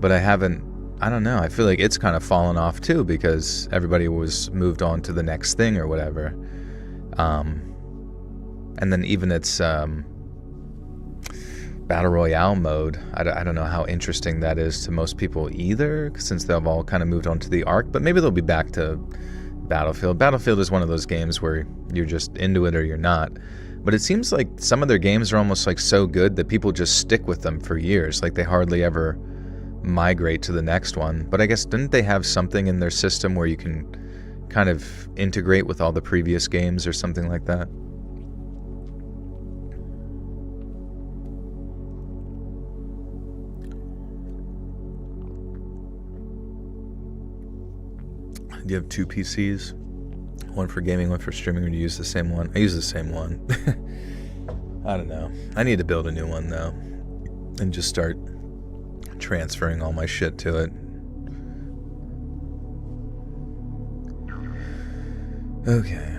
but I haven't... I don't know. I feel like it's kind of fallen off too because everybody was moved on to the next thing or whatever. And then even its Battle Royale mode, I don't know how interesting that is to most people either, since they've all kind of moved on to the Ark, but maybe they'll be back to Battlefield. Battlefield is one of those games where you're just into it or you're not. But it seems like some of their games are almost like so good that people just stick with them for years. Like they hardly ever migrate to the next one. But I guess didn't they have something in their system where you can kind of integrate with all the previous games or something like that? Do you have two PCs? One for gaming, one for streaming, or do you use the same one? I use the same one. I don't know. I need to build a new one though and just start transferring all my shit to it. Okay.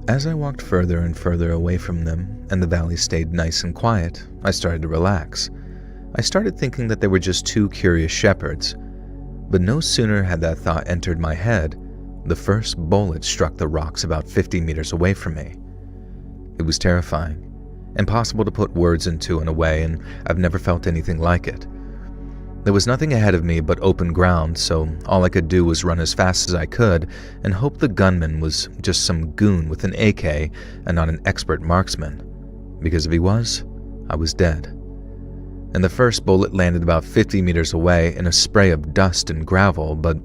As I walked further and further away from them, and the valley stayed nice and quiet, I started to relax. I started thinking that they were just two curious shepherds. But no sooner had that thought entered my head, the first bullet struck the rocks about 50 meters away from me. It was terrifying. Impossible to put words into in a way, and I've never felt anything like it. There was nothing ahead of me but open ground, so all I could do was run as fast as I could and hope the gunman was just some goon with an AK and not an expert marksman. Because if he was, I was dead. And the first bullet landed about 50 meters away in a spray of dust and gravel, but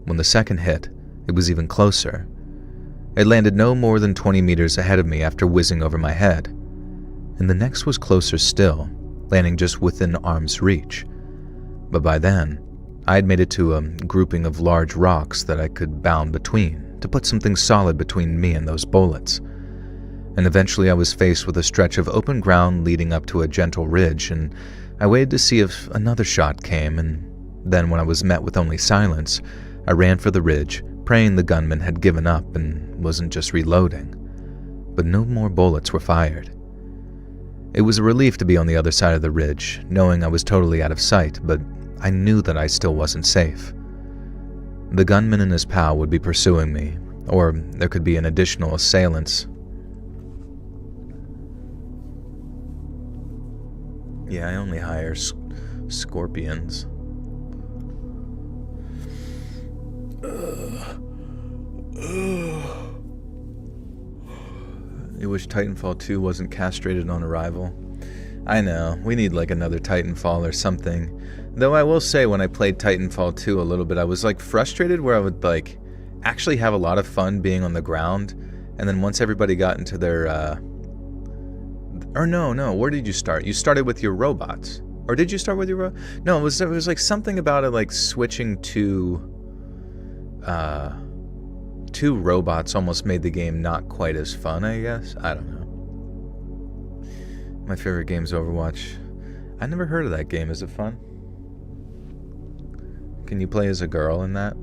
when the second hit, it was even closer. It landed no more than 20 meters ahead of me after whizzing over my head. And the next was closer still, landing just within arm's reach. But by then, I had made it to a grouping of large rocks that I could bound between to put something solid between me and those bullets. And eventually I was faced with a stretch of open ground leading up to a gentle ridge, and I waited to see if another shot came, and then when I was met with only silence, I ran for the ridge, praying the gunman had given up and wasn't just reloading. But no more bullets were fired. It was a relief to be on the other side of the ridge, knowing I was totally out of sight, but I knew that I still wasn't safe. The gunman and his pal would be pursuing me, or there could be an additional assailants. Yeah, I only hire scorpions. You wish Titanfall 2 wasn't castrated on arrival. I know, we need like another Titanfall or something. Though I will say when I played Titanfall 2 a little bit, I was like frustrated where I would like actually have a lot of fun being on the ground, and then once everybody got into their no, where did you start? You started with your robots. Or did you start with your No, it was like something about it like switching to two robots almost made the game not quite as fun, I guess. I don't know. My favorite game's Overwatch. I never heard of that game. Is it fun? Can you play as a girl in that?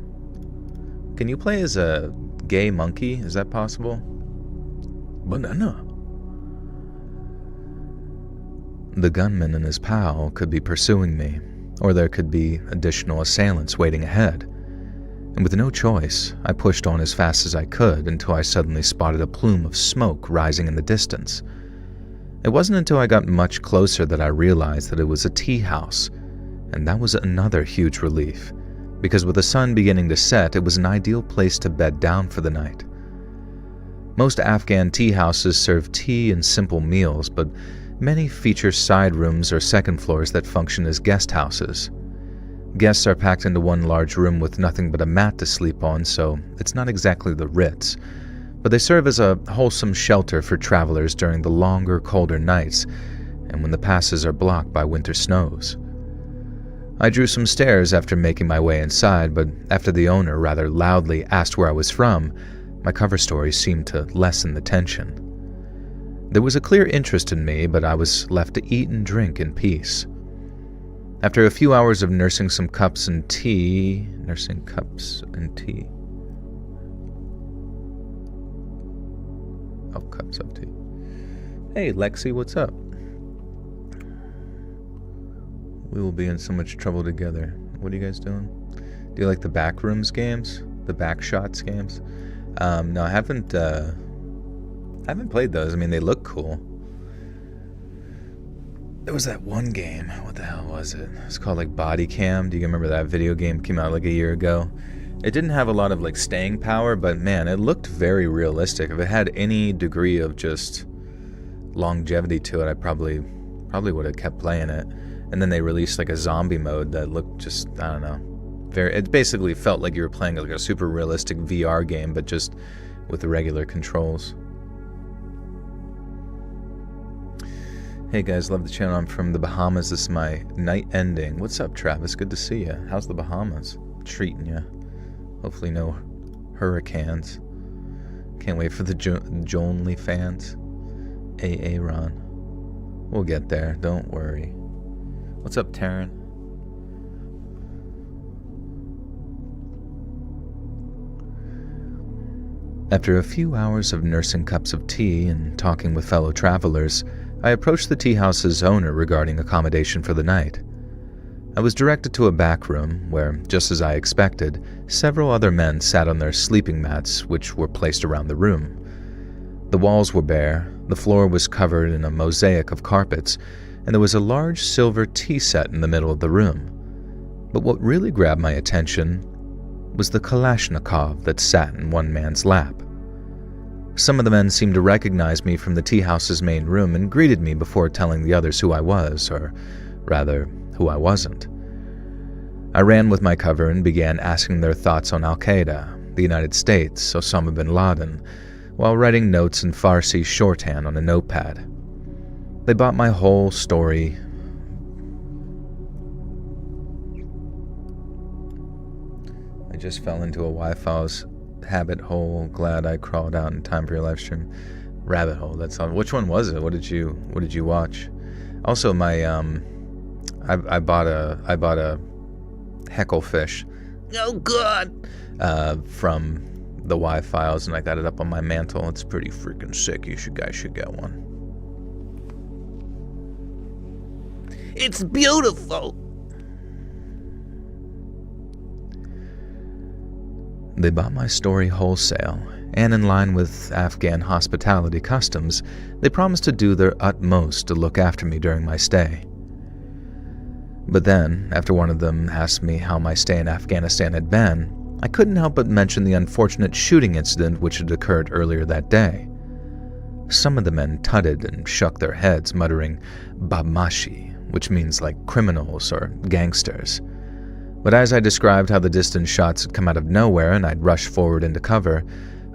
Can you play as a gay monkey? Is that possible? Banana. The gunman and his pal could be pursuing me, or there could be additional assailants waiting ahead. And with no choice, I pushed on as fast as I could until I suddenly spotted a plume of smoke rising in the distance. It wasn't until I got much closer that I realized that it was a tea house, and that was another huge relief, because with the sun beginning to set, it was an ideal place to bed down for the night. Most Afghan tea houses serve tea and simple meals, but many feature side rooms or second floors that function as guest houses. Guests are packed into one large room with nothing but a mat to sleep on, so it's not exactly the Ritz, but they serve as a wholesome shelter for travelers during the longer, colder nights and when the passes are blocked by winter snows. I drew some stairs after making my way inside, but after the owner rather loudly asked where I was from, my cover story seemed to lessen the tension. There was a clear interest in me, but I was left to eat and drink in peace. After a few hours of nursing cups of tea. Oh, cups of tea. Hey, Lexi, what's up? We will be in so much trouble together. What are you guys doing? Do you like the Backrooms games? The Backshots games? No, I haven't played those. I mean, they look cool. There was that one game. What the hell was it? It's called like Body Cam. Do you remember that video game? Came out like a year ago. It didn't have a lot of like staying power, but man, it looked very realistic. If it had any degree of just longevity to it, I probably would have kept playing it. And then they released like a zombie mode that looked just, I don't know, it basically felt like you were playing like a super realistic VR game, but just with the regular controls. Hey guys, love the channel. I'm from the Bahamas. This is my night ending. What's up, Travis? Good to see you. How's the Bahamas treating you? Hopefully no hurricanes. Can't wait for the Jonely fans. Ron. We'll get there. Don't worry. What's up, Taryn? After a few hours of nursing cups of tea and talking with fellow travelers, I approached the tea house's owner regarding accommodation for the night. I was directed to a back room where, just as I expected, several other men sat on their sleeping mats, which were placed around the room. The walls were bare, the floor was covered in a mosaic of carpets, and there was a large silver tea set in the middle of the room. But what really grabbed my attention was the Kalashnikov that sat in one man's lap. Some of the men seemed to recognize me from the tea house's main room and greeted me before telling the others who I was, or rather, who I wasn't. I ran with my cover and began asking their thoughts on Al-Qaeda, the United States, Osama bin Laden, while writing notes in Farsi shorthand on a notepad. They bought my whole story. I just fell into a Wi-Fi's habit hole. Glad I crawled out in time for your live stream. Rabbit hole. That's all. Which one was it? What did you watch? Also, my I bought a hecklefish. Oh God! From the Wi-Fi's, and I got it up on my mantle. It's pretty freaking sick. Guys should get one. It's beautiful. They bought my story wholesale, and in line with Afghan hospitality customs, they promised to do their utmost to look after me during my stay. But then, after one of them asked me how my stay in Afghanistan had been, I couldn't help but mention the unfortunate shooting incident which had occurred earlier that day. Some of the men tutted and shook their heads, muttering "Badmashi," which means like criminals or gangsters. But as I described how the distant shots had come out of nowhere and I'd rushed forward into cover,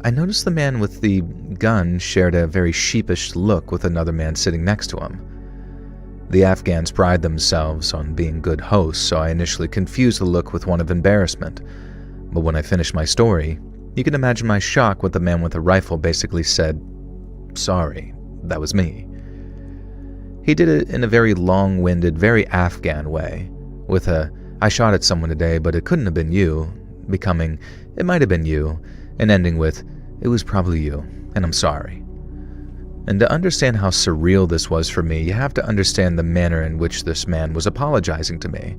I noticed the man with the gun shared a very sheepish look with another man sitting next to him. The Afghans pride themselves on being good hosts, so I initially confused the look with one of embarrassment. But when I finished my story, You can imagine my shock when the man with the rifle basically said, "Sorry, that was me." He did it in a very long-winded, very Afghan way, with a, "I shot at someone today, but it couldn't have been you," becoming, "It might have been you," and ending with, "It was probably you, and I'm sorry." And to understand how surreal this was for me, you have to understand the manner in which this man was apologizing to me.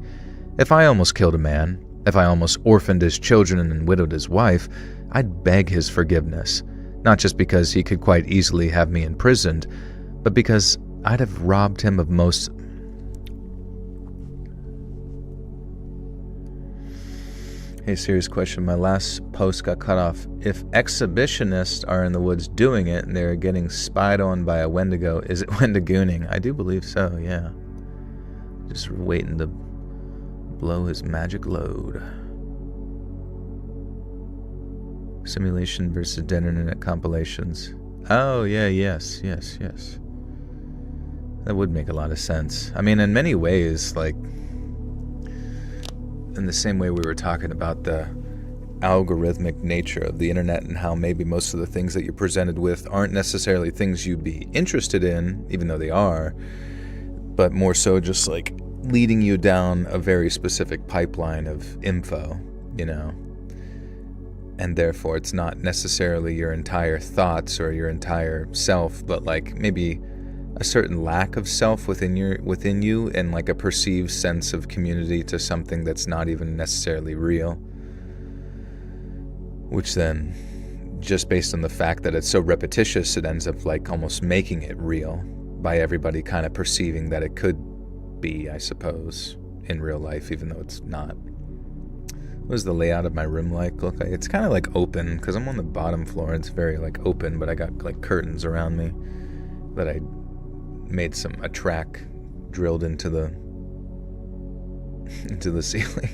If I almost killed a man, if I almost orphaned his children and widowed his wife, I'd beg his forgiveness, not just because he could quite easily have me imprisoned, but because I'd have robbed him of most... Hey, serious question. My last post got cut off. If exhibitionists are in the woods doing it and they're getting spied on by a Wendigo, is it Wendigooning? I do believe so, yeah. Just waiting to blow his magic load. Simulation versus dead internet compilations. Oh, yeah, yes. That would make a lot of sense. I mean, in many ways, like, in the same way we were talking about the algorithmic nature of the internet and how maybe most of the things that you're presented with aren't necessarily things you'd be interested in, even though they are, but more so just like leading you down a very specific pipeline of info, you know? And therefore it's not necessarily your entire thoughts or your entire self, but like maybe a certain lack of self within you and like a perceived sense of community to something that's not even necessarily real. Which then, just based on the fact that it's so repetitious, it ends up like almost making it real by everybody kind of perceiving that it could be, I suppose, in real life, even though it's not. What does the layout of my room look like? It's kind of like open, because I'm on the bottom floor. It's very like open, but I got like curtains around me that I made a track drilled into the ceiling.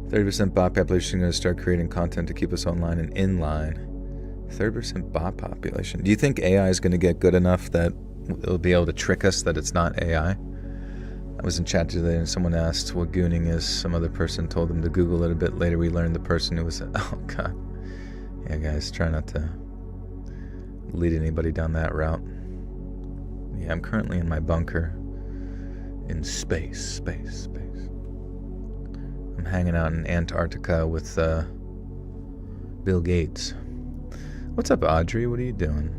30% bot population going to start creating content to keep us online and in line. 30% bot population. Do you think AI is going to get good enough that it'll be able to trick us that it's not AI? I was in chat today and someone asked what gooning is. Some other person told them to Google it a bit later. We learned the person who was, oh god. Yeah guys, try not to lead anybody down that route. Yeah, I'm currently in my bunker in space. I'm hanging out in Antarctica with Bill Gates. What's up, Audrey? What are you doing?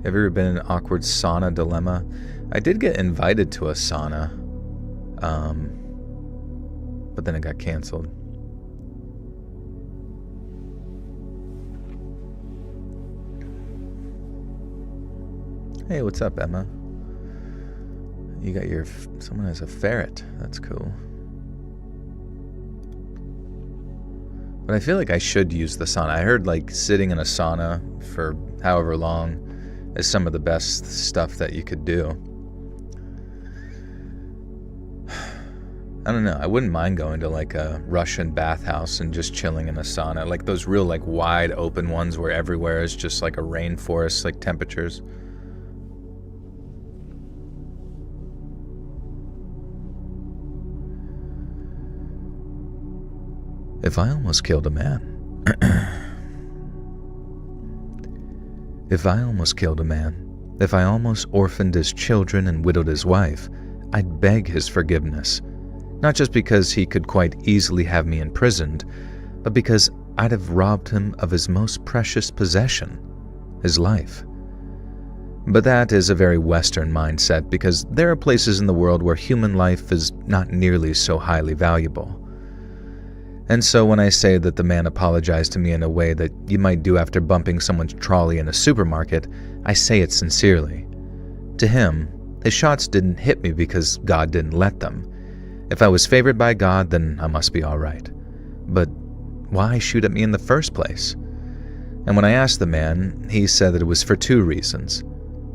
Have you ever been in an awkward sauna dilemma? I did get invited to a sauna, but then it got canceled. Hey, what's up, Emma? You got someone has a ferret. That's cool. But I feel like I should use the sauna. I heard like sitting in a sauna for however long is some of the best stuff that you could do. I don't know. I wouldn't mind going to like a Russian bathhouse and just chilling in a sauna. Like those real like wide open ones where everywhere is just like a rainforest, like temperatures. If I almost killed a man. If I almost killed a man, if I almost orphaned his children and widowed his wife, I'd beg his forgiveness. Not just because he could quite easily have me imprisoned, but because I'd have robbed him of his most precious possession, his life. But that is a very Western mindset because there are places in the world where human life is not nearly so highly valuable. And so when I say that the man apologized to me in a way that you might do after bumping someone's trolley in a supermarket, I say it sincerely. To him, his shots didn't hit me because God didn't let them. If I was favored by God, then I must be all right. But why shoot at me in the first place? And when I asked the man, he said that it was for two reasons.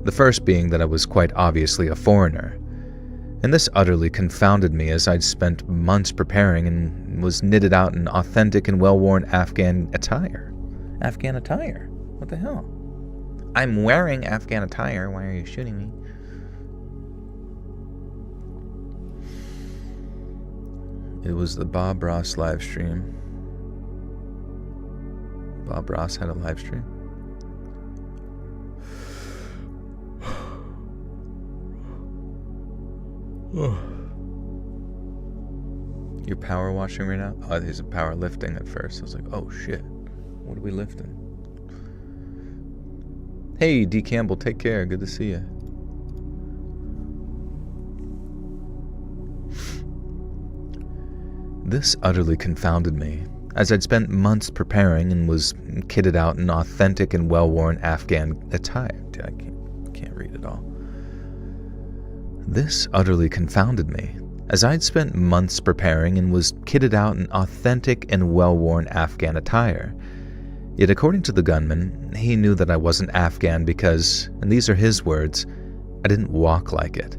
The first being that I was quite obviously a foreigner. And this utterly confounded me as I'd spent months preparing and was knitted out in authentic and well-worn Afghan attire. Afghan attire? What the hell? I'm wearing Afghan attire. Why are you shooting me? It was the Bob Ross live stream. Bob Ross had a live stream. You're power washing right now? Oh, he's a power lifting at first. I was like, oh shit. What are we lifting? Hey, D. Campbell, take care. Good to see you. This utterly confounded me, as I'd spent months preparing and was kitted out in authentic and well-worn Afghan attire. I can't read it all. This utterly confounded me, as I'd spent months preparing and was kitted out in authentic and well-worn Afghan attire. Yet according to the gunman, he knew that I wasn't Afghan because, and these are his words, I didn't walk like it.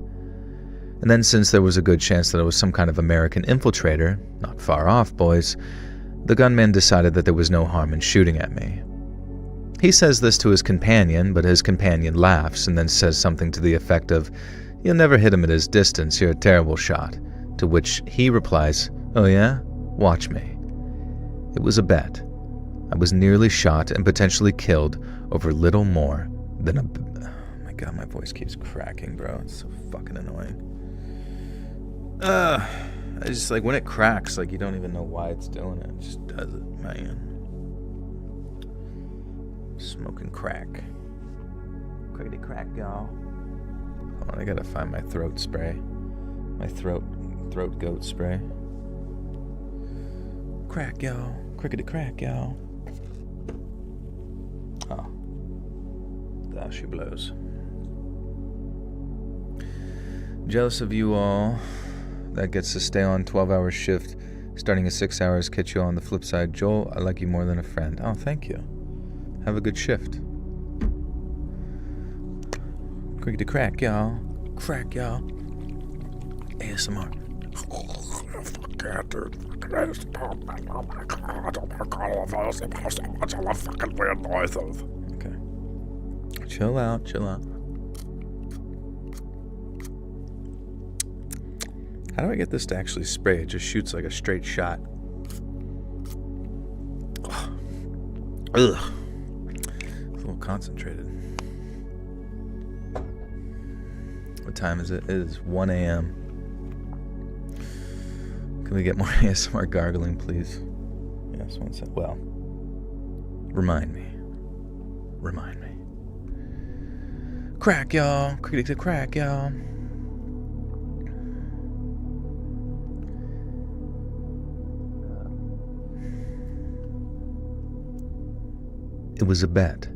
And then since there was a good chance that I was some kind of American infiltrator, not far off, boys, the gunman decided that there was no harm in shooting at me. He says this to his companion, but his companion laughs and then says something to the effect of, "You'll never hit him at his distance, you're a terrible shot," to which he replies, "Oh yeah? Watch me." It was a bet. I was nearly shot and potentially killed over little more than a... Oh my god, my voice keeps cracking, bro. It's so fucking annoying. I just, like, when it cracks, like, you don't even know why it's doing it. It just does it, man. Smoking crack. Crazy crack, y'all. Hold on, I gotta find my throat spray. My throat goat spray. Crack, y'all. Crickety crack, y'all. Oh. There she blows. Jealous of you all. That gets to stay on 12-hour shift, starting at 6 hours, catch you on the flip side. Joel, I like you more than a friend. Oh, thank you. Have a good shift. Quick to crack, y'all. Crack, y'all. ASMR. Okay. Chill out, chill out. How do I get this to actually spray? It just shoots like a straight shot. Ugh. It's a little concentrated. What time is it? It is 1 a.m. Can we get more ASMR gargling, please? Yes, one sec. Well, remind me. Remind me. Crack, y'all. Critic crack, y'all. It was a bet.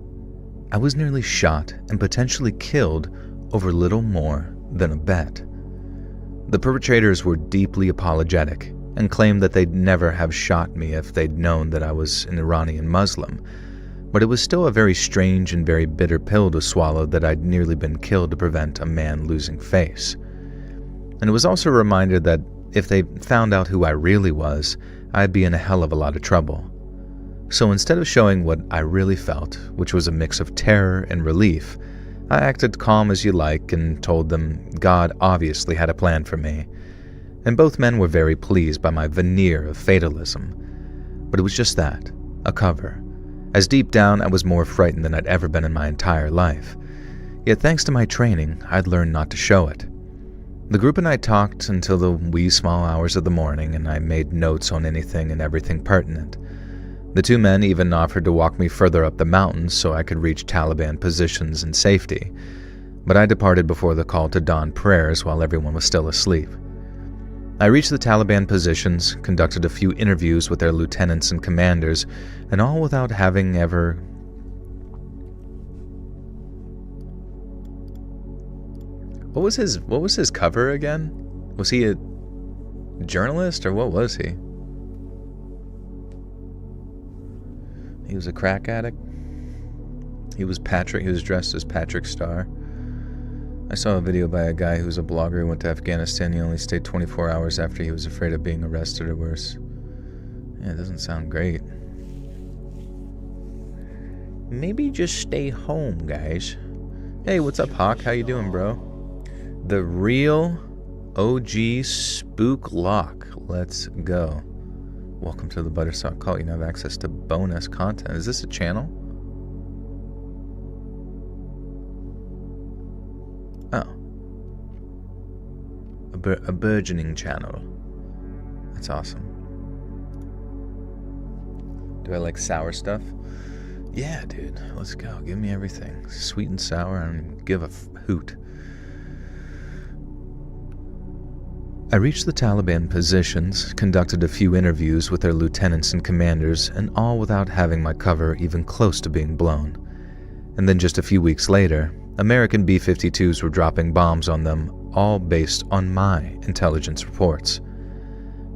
I was nearly shot and potentially killed over little more than a bet. The perpetrators were deeply apologetic and claimed that they'd never have shot me if they'd known that I was an Iranian Muslim, but it was still a very strange and very bitter pill to swallow that I'd nearly been killed to prevent a man losing face. And it was also a reminder that if they found out who I really was, I'd be in a hell of a lot of trouble. So instead of showing what I really felt, which was a mix of terror and relief, I acted calm as you like and told them God obviously had a plan for me. And both men were very pleased by my veneer of fatalism. But it was just that, a cover, as deep down I was more frightened than I'd ever been in my entire life. Yet thanks to my training, I'd learned not to show it. The group and I talked until the wee small hours of the morning, and I made notes on anything and everything pertinent. The two men even offered to walk me further up the mountains so I could reach Taliban positions in safety, but I departed before the call to dawn prayers while everyone was still asleep. I reached the Taliban positions, conducted a few interviews with their lieutenants and commanders, and all without having ever... What was his cover again? Was he a journalist or what was he? He was a crack addict. He was dressed as Patrick Starr. I saw a video by a guy who's a blogger who went to Afghanistan. He only stayed 24 hours after he was afraid of being arrested or worse. Yeah, it doesn't sound great. Maybe just stay home, guys. Hey, what's up, Hawk? How you doing, bro? The real OG Spook Lock. Let's go. Welcome to the Buttersock Cult. You now have access to bonus content. Is this a channel? Oh. A burgeoning channel. That's awesome. Do I like sour stuff? Yeah, dude. Let's go. Give me everything. Sweet and sour. I don't give a hoot. I reached the Taliban positions, conducted a few interviews with their lieutenants and commanders, and all without having my cover even close to being blown. And then just a few weeks later, American B-52s were dropping bombs on them, all based on my intelligence reports.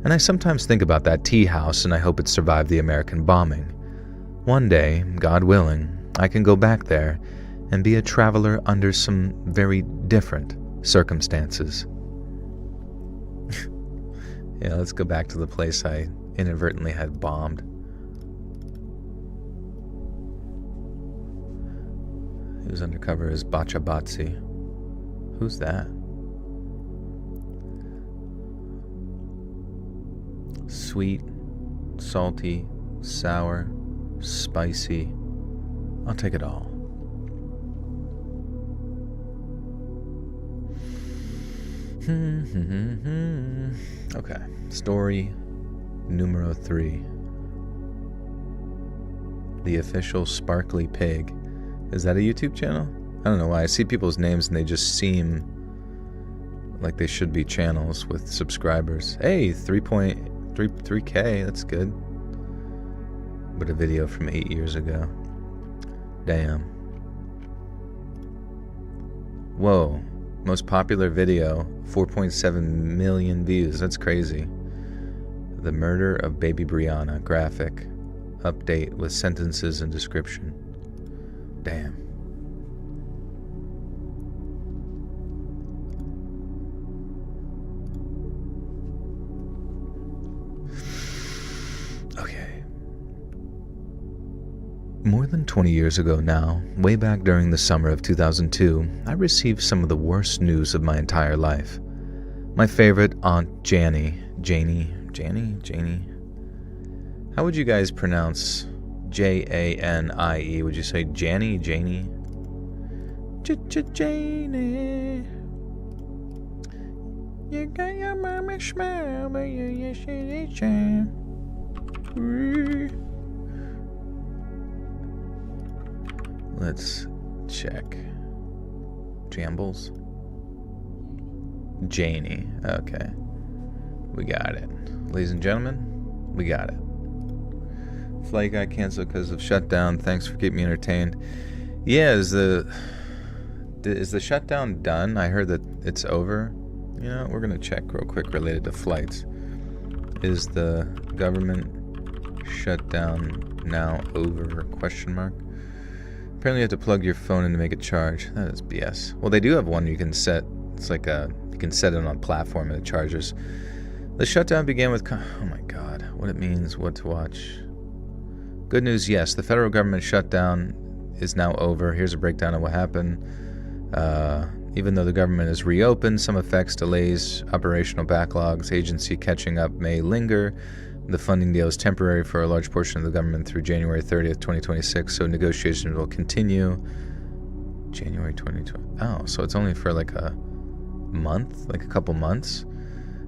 And I sometimes think about that tea house and I hope it survived the American bombing. One day, God willing, I can go back there and be a traveler under some very different circumstances. Yeah, let's go back to the place I inadvertently had bombed. He was undercover as Bachabatsi. Who's that? Sweet, salty, sour, spicy. I'll take it all. Okay, story numero 3. The Official Sparkly Pig. Is that a YouTube channel? I don't know why. I see people's names and they just seem like they should be channels with subscribers. Hey, 3.3K, that's good. But a video from 8 years ago. Damn. Whoa. Most popular video, 4.7 million views. That's crazy. The Murder of Baby Brianna. Graphic. Update with sentences and description. Damn. Okay. More than 20 years ago now, way back during the summer of 2002, I received some of the worst news of my entire life. My favorite Aunt Janie. How would you guys pronounce Janie? Would you say Janie? Janie? You got your mama smile, but you yesterday shine. Let's check. Jambles? Janie. Okay. We got it. Ladies and gentlemen, we got it. Flight got canceled because of shutdown. Thanks for keeping me entertained. Yeah, is the shutdown done? I heard that it's over. You know, we're going to check real quick related to flights. Is the government shutdown now over? Question mark. Apparently you have to plug your phone in to make it charge. That is BS. Well, they do have one you can set. It's like you can set it on a platform and it charges. The shutdown began with, oh my God, what it means, what to watch. Good news, yes, the federal government shutdown is now over. Here's a breakdown of what happened. Even though the government is reopened, some effects, delays, operational backlogs, agency catching up may linger. The funding deal is temporary for a large portion of the government through January 30th, 2026, so negotiations will continue. January 2020. Oh, so it's only for like a month, like a couple months.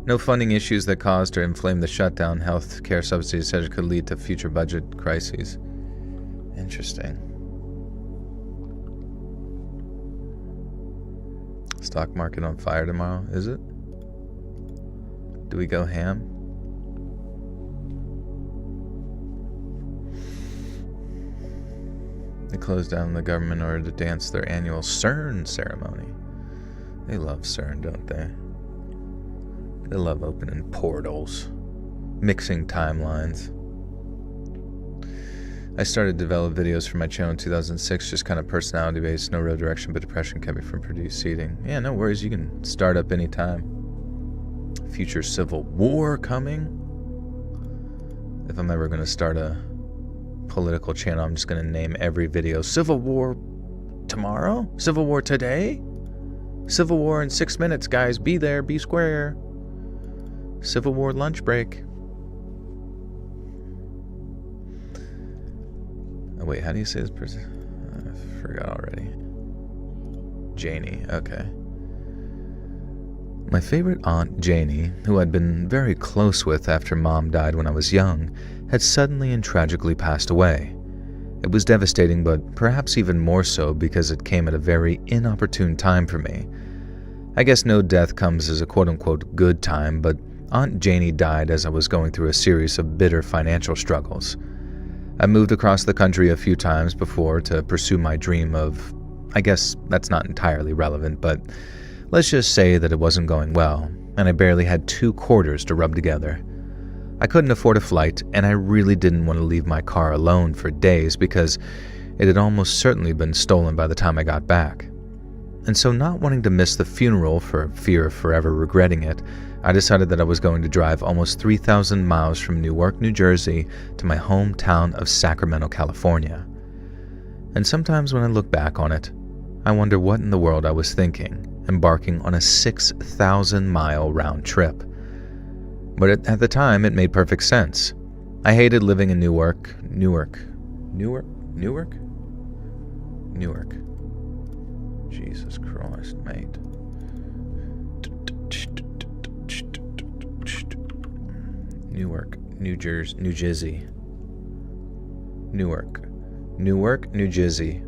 No funding issues that caused or inflamed the shutdown. Health care subsidies said it could lead to future budget crises. Interesting. Stock market on fire tomorrow, is it? Do we go ham? They closed down the government in order to dance their annual CERN ceremony. They love CERN, don't they? They love opening portals, mixing timelines. I started to develop videos for my channel in 2006, just kind of personality based, no real direction, but depression kept me from proceeding. Yeah, no worries, you can start up anytime. Future civil war coming. If I'm ever going to start a political channel, I'm just going to name every video Civil War tomorrow? Civil War today? Civil War in 6 minutes, guys. Be there, be square. Civil War lunch break. Wait, how do you say this person? I forgot already. Janie, okay. My favorite aunt, Janie, who I'd been very close with after Mom died when I was young, had suddenly and tragically passed away. It was devastating, but perhaps even more so because it came at a very inopportune time for me. I guess no death comes as a quote-unquote good time, but Aunt Janie died as I was going through a series of bitter financial struggles. I moved across the country a few times before to pursue my dream of... I guess that's not entirely relevant, but let's just say that it wasn't going well, and I barely had 2 quarters to rub together. I couldn't afford a flight, and I really didn't want to leave my car alone for days because it had almost certainly been stolen by the time I got back. And so, not wanting to miss the funeral for fear of forever regretting it, I decided that I was going to drive almost 3,000 miles from Newark, New Jersey to my hometown of Sacramento, California. And sometimes when I look back on it, I wonder what in the world I was thinking, embarking on a 6,000-mile round trip. But at the time, it made perfect sense. I hated living in Newark. Jesus Christ, mate. Newark, New Jersey. Newark, New Jersey.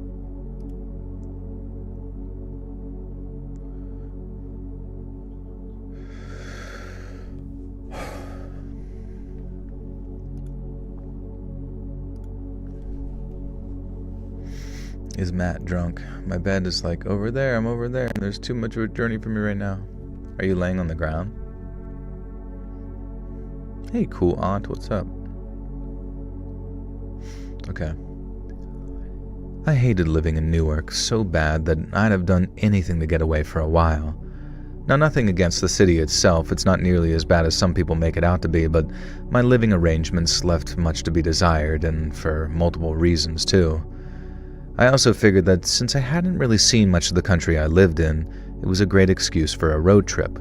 Is Matt drunk? My bed is like, over there, I'm over there. There's too much of a journey for me right now. Are you laying on the ground? Hey, cool aunt, what's up? Okay. I hated living in Newark so bad that I'd have done anything to get away for a while. Now, nothing against the city itself, it's not nearly as bad as some people make it out to be, but my living arrangements left much to be desired, and for multiple reasons, too. I also figured that since I hadn't really seen much of the country I lived in, it was a great excuse for a road trip.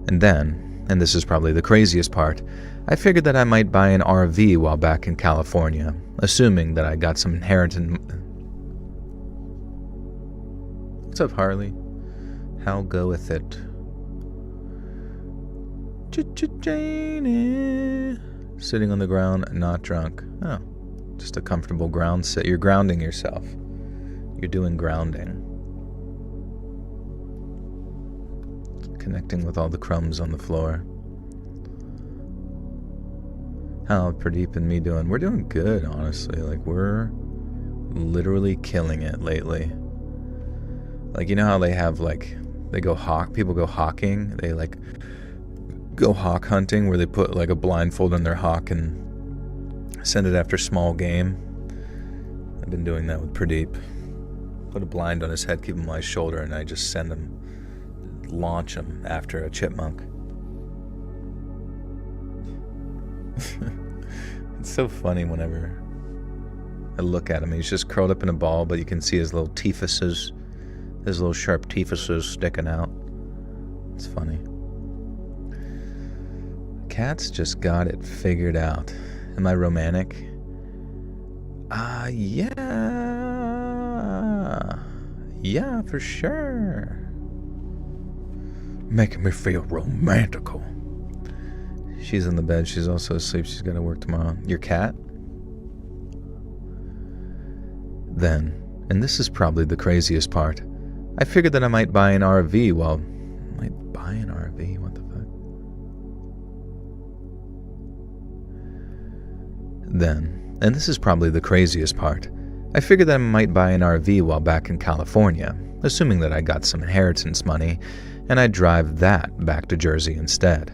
And then, and this is probably the craziest part, I figured that I might buy an RV while back in California, assuming that I got some inheritance... What's up, Harley? How goeth it? Janie. Sitting on the ground, not drunk. Oh. Just a comfortable ground set. You're grounding yourself. You're doing grounding. Connecting with all the crumbs on the floor. How Pradeep and me doing? We're doing good, honestly. Like, we're literally killing it lately. Like, you know how they have, like, people go hawking? They, like, go hawk hunting where they put, like, a blindfold on their hawk and send it after small game. I've been doing that with Pradeep. Put a blind on his head, keep him on his shoulder, and I just launch him after a chipmunk. It's so funny whenever I look at him. He's just curled up in a ball, but you can see his little sharp teethuses sticking out. It's funny. Cats just got it figured out. Am I romantic? Yeah. Yeah, for sure. Making me feel romantical. She's in the bed. She's also asleep. She's got to work tomorrow. Your cat? Then, and this is probably the craziest part, I figured that I might buy an RV while... Might buy an RV? What the fuck? Then, and this is probably the craziest part, I figured that I might buy an RV while back in California, assuming that I got some inheritance money, and I'd drive that back to Jersey instead.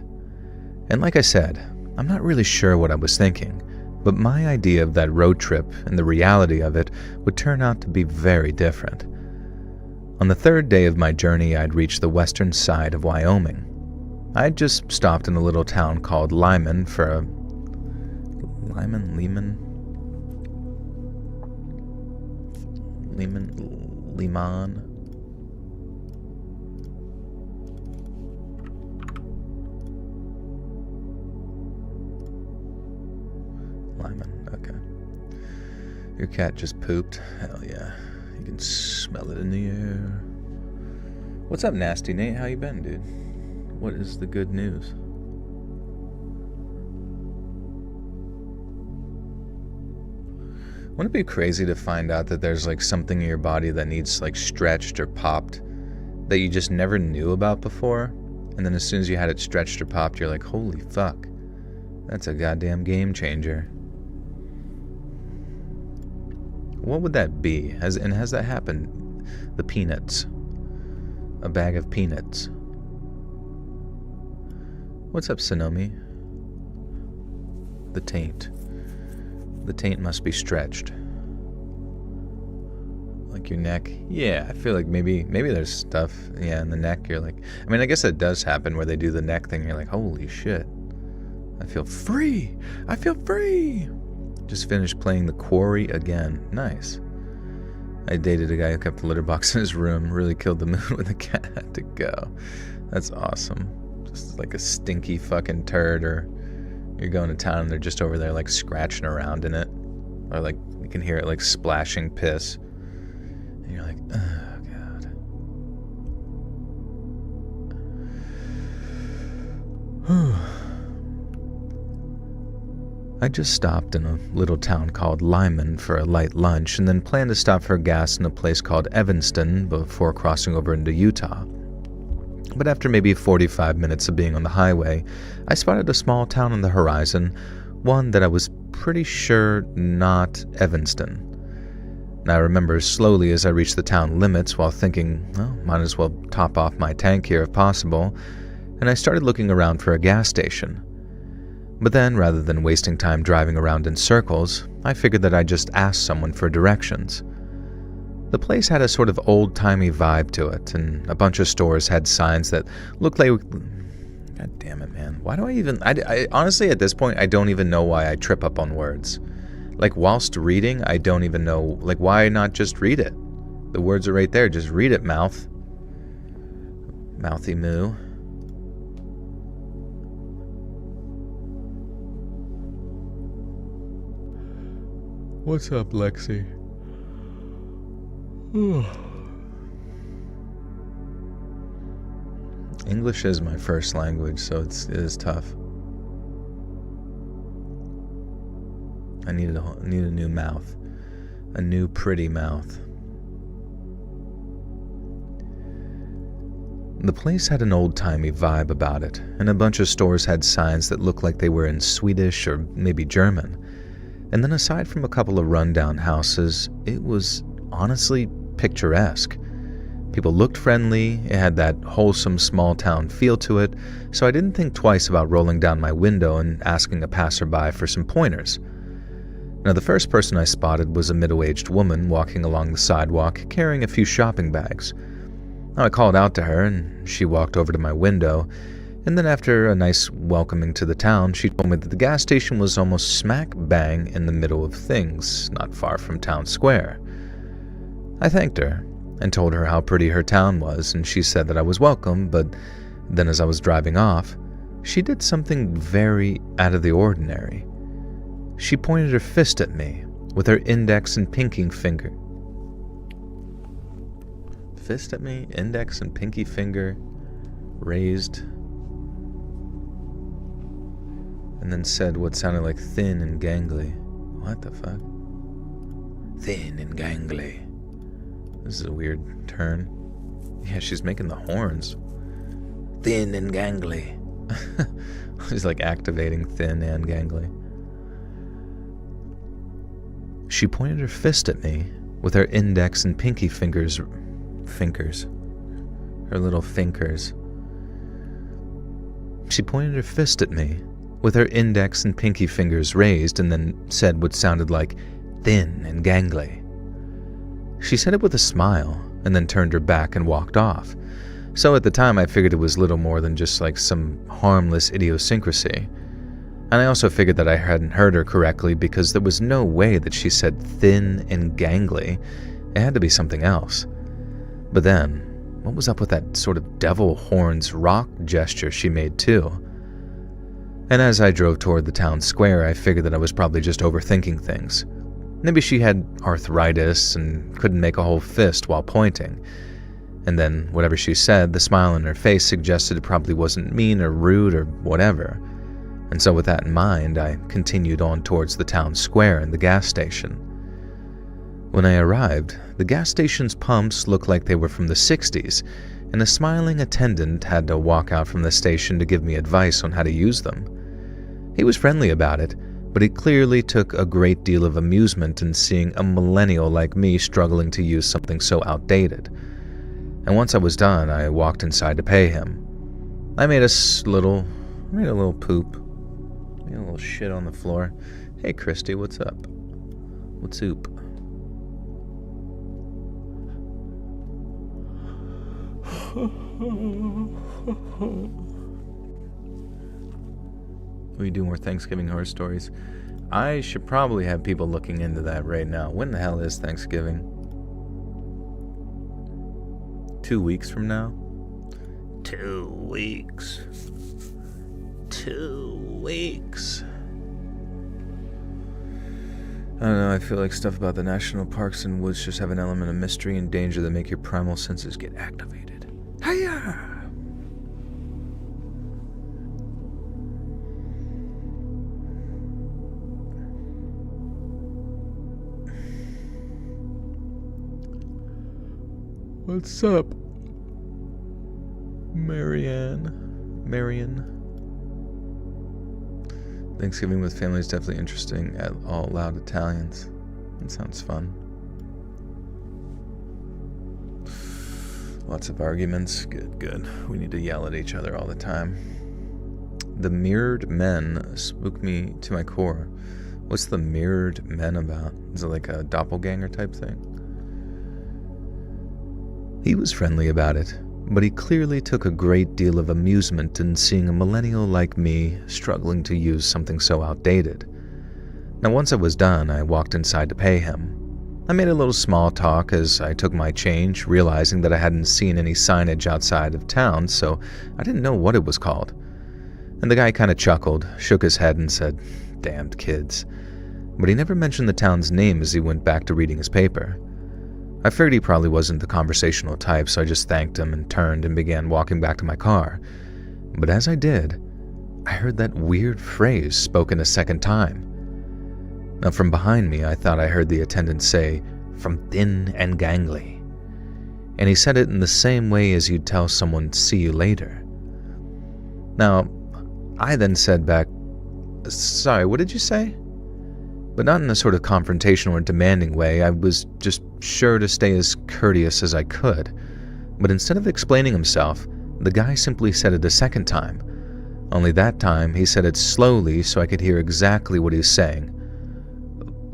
And like I said, I'm not really sure what I was thinking, but my idea of that road trip and the reality of it would turn out to be very different. On the 3rd day of my journey, I'd reached the western side of Wyoming. I'd just stopped in a little town called Lyman for a... Lyman? Okay. Your cat just pooped? Hell yeah. You can smell it in the air. What's up, Nasty Nate? How you been, dude? What is the good news? Wouldn't it be crazy to find out that there's like something in your body that needs like stretched or popped that you just never knew about before? And then as soon as you had it stretched or popped, you're like, holy fuck, that's a goddamn game changer. What would that be? Has that happened? The peanuts. A bag of peanuts. What's up, Sonomi? The taint. The taint must be stretched. Like your neck. Yeah, I feel like maybe there's stuff, yeah, in the neck. You're like, I mean, I guess it does happen where they do the neck thing. You're like, holy shit. I feel free. I feel free. Just finished playing The Quarry again. Nice. I dated a guy who kept the litter box in his room. Really killed the mood when the cat had to go. That's awesome. Just like a stinky fucking turd, or you're going to town and they're just over there like scratching around in it. Or like you can hear it like splashing piss. And you're like, oh god. I just stopped in a little town called Lyman for a light lunch and then planned to stop for gas in a place called Evanston before crossing over into Utah. But after maybe 45 minutes of being on the highway, I spotted a small town on the horizon, one that I was pretty sure not Evanston. And I remember slowly as I reached the town limits while thinking, well, might as well top off my tank here if possible, and I started looking around for a gas station. But then, rather than wasting time driving around in circles, I figured that I'd just ask someone for directions. The place had a sort of old-timey vibe to it, and a bunch of stores had signs that looked like... God damn it, man. Why do I even... I honestly, at this point, I don't even know why I trip up on words. Like, whilst reading, I don't even know... Like, why not just read it? The words are right there. Just read it, mouth. Mouthy moo. What's up, Lexi? English is my first language, so it is tough. I need a new mouth. A new pretty mouth. The place had an old-timey vibe about it, and a bunch of stores had signs that looked like they were in Swedish or maybe German. And then aside from a couple of rundown houses, it was honestly picturesque. People looked friendly, it had that wholesome small-town feel to it, so I didn't think twice about rolling down my window and asking a passerby for some pointers. Now, the first person I spotted was a middle-aged woman walking along the sidewalk carrying a few shopping bags. Now, I called out to her, and she walked over to my window, and then after a nice welcoming to the town, she told me that the gas station was almost smack bang in the middle of things, not far from town square. I thanked her and told her how pretty her town was, and she said that I was welcome, but then as I was driving off, she did something very out of the ordinary. She pointed her fist at me with her index and pinky finger. Fist at me, index and pinky finger raised, and then said what sounded like thin and gangly. What the fuck? Thin and gangly. This is a weird turn. Yeah, she's making the horns. Thin and gangly. She's like activating thin and gangly. She pointed her fist at me with her index and pinky fingers. Her little fingers. She pointed her fist at me with her index and pinky fingers raised, and then said what sounded like thin and gangly. She said it with a smile, and then turned her back and walked off. So at the time I figured it was little more than just like some harmless idiosyncrasy. And I also figured that I hadn't heard her correctly because there was no way that she said thin and gangly. It had to be something else. But then, what was up with that sort of devil horns rock gesture she made too? And as I drove toward the town square, I figured that I was probably just overthinking things. Maybe she had arthritis and couldn't make a whole fist while pointing. And then, whatever she said, the smile on her face suggested it probably wasn't mean or rude or whatever. And so with that in mind, I continued on towards the town square and the gas station. When I arrived, the gas station's pumps looked like they were from the 60s, and a smiling attendant had to walk out from the station to give me advice on how to use them. He was friendly about it, but he clearly took a great deal of amusement in seeing a millennial like me struggling to use something so outdated. And once I was done, I walked inside to pay him. I made a little poop. Made a little shit on the floor. Hey Christy, what's up? What's oop? We do more Thanksgiving horror stories. I should probably have people looking into that right now. When the hell is Thanksgiving? 2 weeks from now? 2 weeks. 2 weeks. I don't know, I feel like stuff about the national parks and woods just have an element of mystery and danger that make your primal senses get activated. Hiya! What's up, Marianne? Thanksgiving with family is definitely interesting at all loud Italians. That sounds fun. Lots of arguments. Good. We need to yell at each other all the time. The mirrored men spook me to my core. What's the mirrored men about? Is it like a doppelganger type thing? He was friendly about it, but he clearly took a great deal of amusement in seeing a millennial like me struggling to use something so outdated. Now, once I was done, I walked inside to pay him. I made a little small talk as I took my change, realizing that I hadn't seen any signage outside of town, so I didn't know what it was called. And the guy kind of chuckled, shook his head, and said, "Damned kids." But he never mentioned the town's name as he went back to reading his paper. I figured he probably wasn't the conversational type, so I just thanked him and turned and began walking back to my car. But as I did, I heard that weird phrase spoken a second time. Now from behind me, I thought I heard the attendant say, "From thin and gangly." And he said it in the same way as you'd tell someone, "See you later." Now, I then said back, "Sorry, what did you say?" But not in a sort of confrontational or demanding way. I was just sure to stay as courteous as I could. But instead of explaining himself, the guy simply said it a second time. Only that time, he said it slowly so I could hear exactly what he was saying.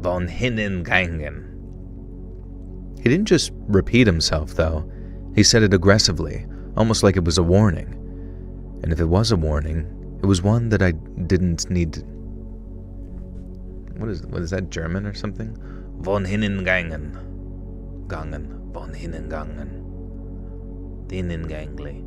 "Von hinnen gangen." He didn't just repeat himself, though. He said it aggressively, almost like it was a warning. And if it was a warning, it was one that I didn't need to... What is that, German or something? Von hinnen gangen. Gangen. Von hinnen gangen. Hinnen gangly.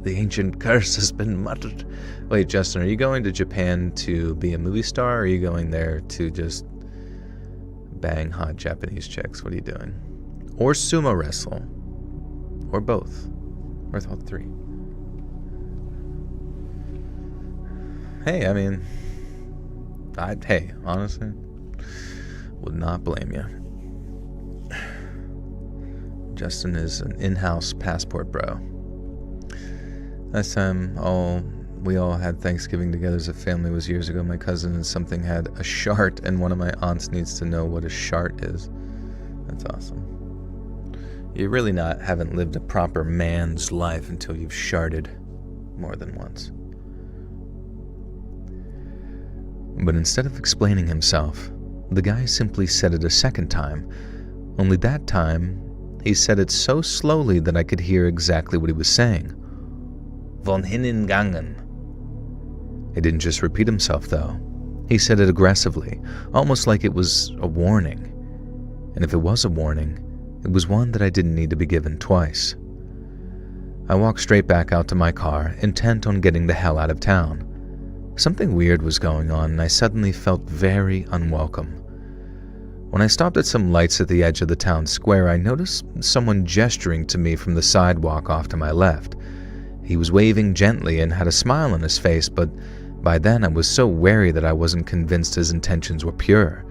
The ancient curse has been muttered. Wait, Justin, are you going to Japan to be a movie star, or are you going there to just bang hot Japanese chicks? What are you doing? Or sumo wrestle? Or both? Or all three? Hey, I mean, honestly, would not blame you. Justin is an in-house passport bro. Last time we all had Thanksgiving together as a family was years ago. My cousin and something had a shart, and one of my aunts needs to know what a shart is. That's awesome. You really haven't lived a proper man's life until you've sharted more than once. But instead of explaining himself, the guy simply said it a second time, only that time he said it so slowly that I could hear exactly what he was saying. Von hinnen gangen. He didn't just repeat himself, though. He said it aggressively, almost like it was a warning. And if it was a warning, it was one that I didn't need to be given twice. I walked straight back out to my car, intent on getting the hell out of town. Something weird was going on, and I suddenly felt very unwelcome. When I stopped at some lights at the edge of the town square, I noticed someone gesturing to me from the sidewalk off to my left. He was waving gently and had a smile on his face, but by then I was so wary that I wasn't convinced his intentions were pure.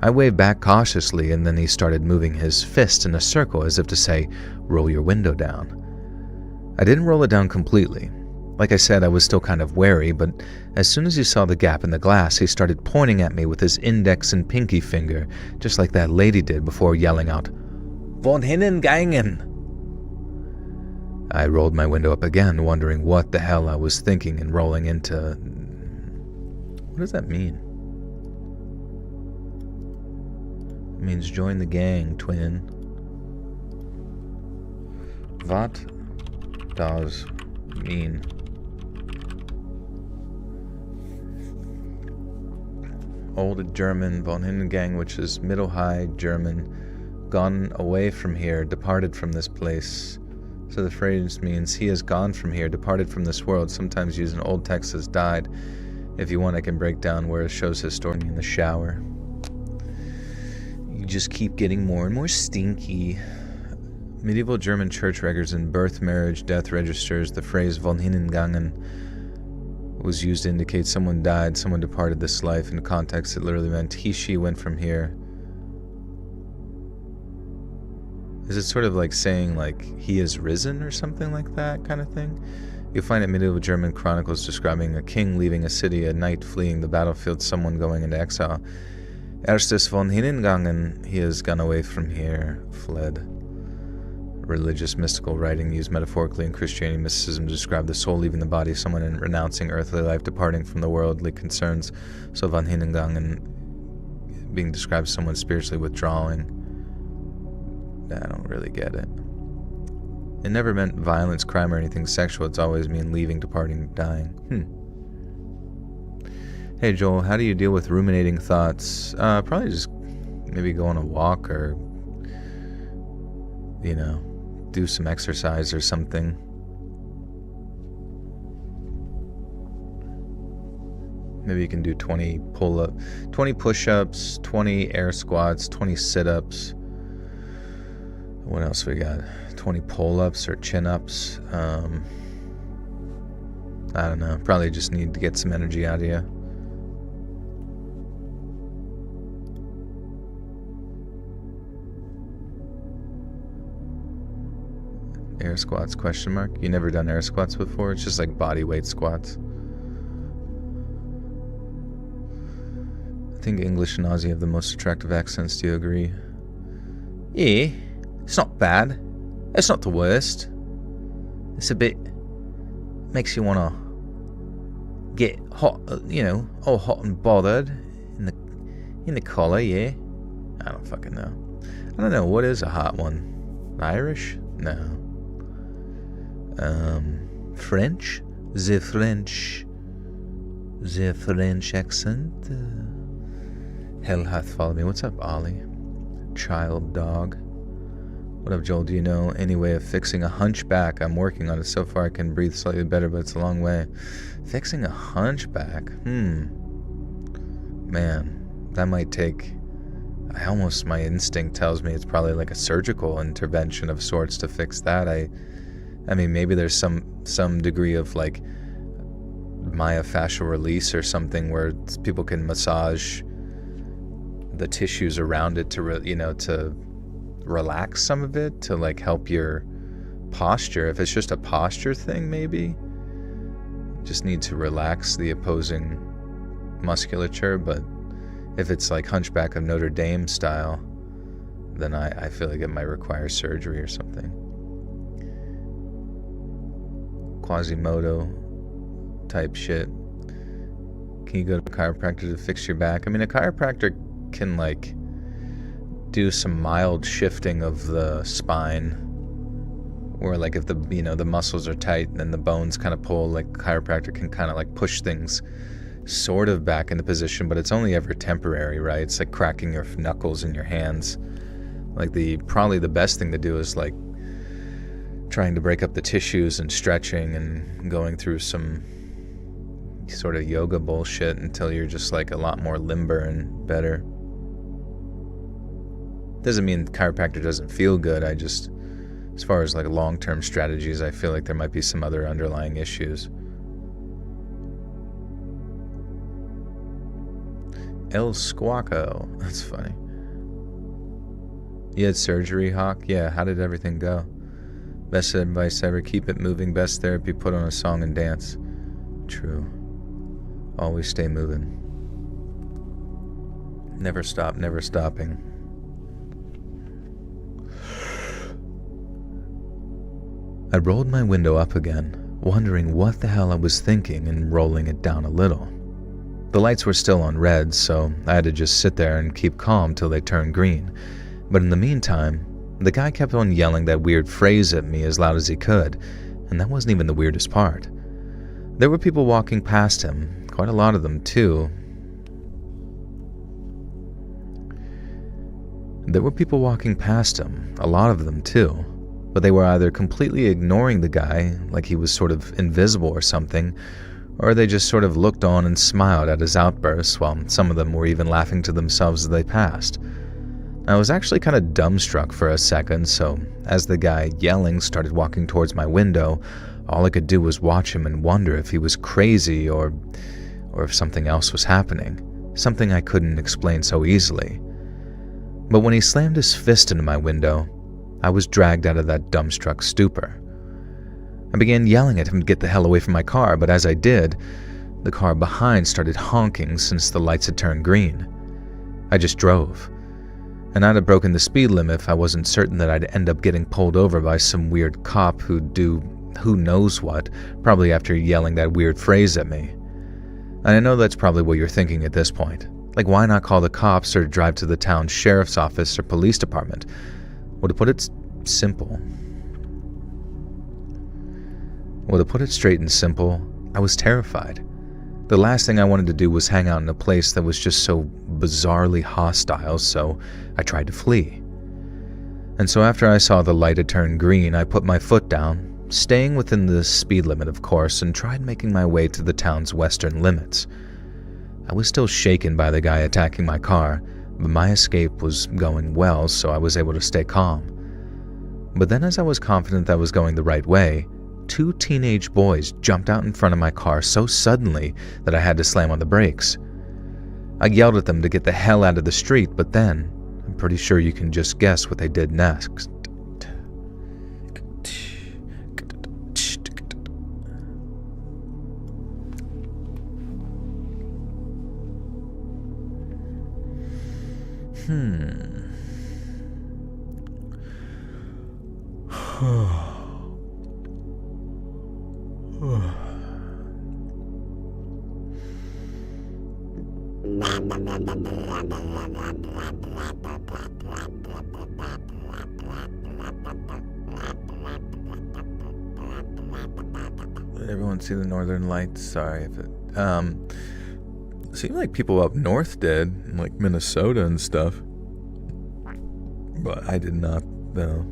I waved back cautiously, and then he started moving his fist in a circle as if to say, "Roll your window down." I didn't roll it down completely. Like I said, I was still kind of wary, but as soon as he saw the gap in the glass, he started pointing at me with his index and pinky finger, just like that lady did before yelling out, "Von hinnen gangen!" I rolled my window up again, wondering what the hell I was thinking and rolling into... What does that mean? It means join the gang, twin. What does mean? Old German, von Hindengang, which is Middle High German, gone away from here, departed from this place. So the phrase means he has gone from here, departed from this world, sometimes used in Old text as died. If you want, I can break down where it shows his story in the shower. You just keep getting more and more stinky. Medieval German church records and birth, marriage, death registers, the phrase von Hindengangen was used to indicate someone died, someone departed this life. In context, it literally meant he, she went from here. Is it sort of like saying, like, he is risen or something like that kind of thing? You'll find it medieval German chronicles describing a king leaving a city, a knight fleeing the battlefield, someone going into exile. Erstes von Hindengangen, he has gone away from here, fled. Religious mystical writing used metaphorically in Christianity mysticism to describe the soul leaving the body, someone in renouncing earthly life, departing from the worldly concerns. So von Hindengangen being described as someone spiritually withdrawing. I don't really get it. It never meant violence, crime, or anything sexual. It's always mean leaving, departing, dying. Hey Joel, how do you deal with ruminating thoughts? Probably just maybe go on a walk or, you know, do some exercise or something. Maybe you can do 20 push-ups, 20 air squats, 20 sit-ups. What else we got? 20 pull-ups or chin-ups. I don't know. Probably just need to get some energy out of you. Air squats, question mark? You never done air squats before? It's just like body weight squats. I think English and Aussie have the most attractive accents. Do you agree? Yeah, it's not bad. It's not the worst. It's a bit... makes you want to get hot, you know, all hot and bothered in the collar, yeah? I don't fucking know. I don't know, what is a hot one? Irish? No. French? The French accent. Hell hath followed me. What's up, Ollie? Child dog. What up, Joel? Do you know any way of fixing a hunchback? I'm working on it. So far I can breathe slightly better, but it's a long way. Fixing a hunchback? Man, that might take... my instinct tells me it's probably like a surgical intervention of sorts to fix that. I mean, maybe there's some degree of like myofascial release or something where people can massage the tissues around it to, to relax some of it, to like help your posture. If it's just a posture thing, maybe just need to relax the opposing musculature. But if it's like Hunchback of Notre Dame style, then I feel like it might require surgery or something. Quasimodo type shit. Can you go to a chiropractor to fix your back? I mean, a chiropractor can like do some mild shifting of the spine, or like if the muscles are tight, then the bones kind of pull. Like chiropractor can kind of like push things sort of back into position, but it's only ever temporary, right? It's like cracking your knuckles in your hands. Like probably the best thing to do is like trying to break up the tissues and stretching and going through some sort of yoga bullshit until you're just like a lot more limber and better. Doesn't mean chiropractor doesn't feel good. I just, as far as like long-term strategies, I feel like there might be some other underlying issues. El Squawko. That's funny. You had surgery, Hawk? Yeah, how did everything go? Best advice ever, keep it moving. Best therapy, put on a song and dance. True. Always stay moving. Never stop, never stopping. I rolled my window up again, wondering what the hell I was thinking and rolling it down a little. The lights were still on red, so I had to just sit there and keep calm till they turned green. But in the meantime, the guy kept on yelling that weird phrase at me as loud as he could, and that wasn't even the weirdest part. There were people walking past him, quite a lot of them too. But they were either completely ignoring the guy, like he was sort of invisible or something, or they just sort of looked on and smiled at his outbursts, while some of them were even laughing to themselves as they passed. I was actually kind of dumbstruck for a second, so as the guy yelling started walking towards my window, all I could do was watch him and wonder if he was crazy or if something else was happening, something I couldn't explain so easily. But when he slammed his fist into my window, I was dragged out of that dumbstruck stupor. I began yelling at him to get the hell away from my car, but as I did, the car behind started honking since the lights had turned green. I just drove, and I'd have broken the speed limit if I wasn't certain that I'd end up getting pulled over by some weird cop who'd do who knows what, probably after yelling that weird phrase at me. And I know that's probably what you're thinking at this point. Like, why not call the cops or drive to the town's sheriff's office or police department? Well, to put it straight and simple, I was terrified. The last thing I wanted to do was hang out in a place that was just so bizarrely hostile, so I tried to flee. And so after I saw the light had turned green, I put my foot down, staying within the speed limit of course, and tried making my way to the town's western limits. I was still shaken by the guy attacking my car, but my escape was going well, so I was able to stay calm. But then as I was confident that I was going the right way, 2 teenage boys jumped out in front of my car so suddenly that I had to slam on the brakes. I yelled at them to get the hell out of the street, but then, I'm pretty sure you can just guess what they did next. Did everyone see the Northern Lights? Sorry if it seemed like people up north did, like Minnesota and stuff. But I did not, though.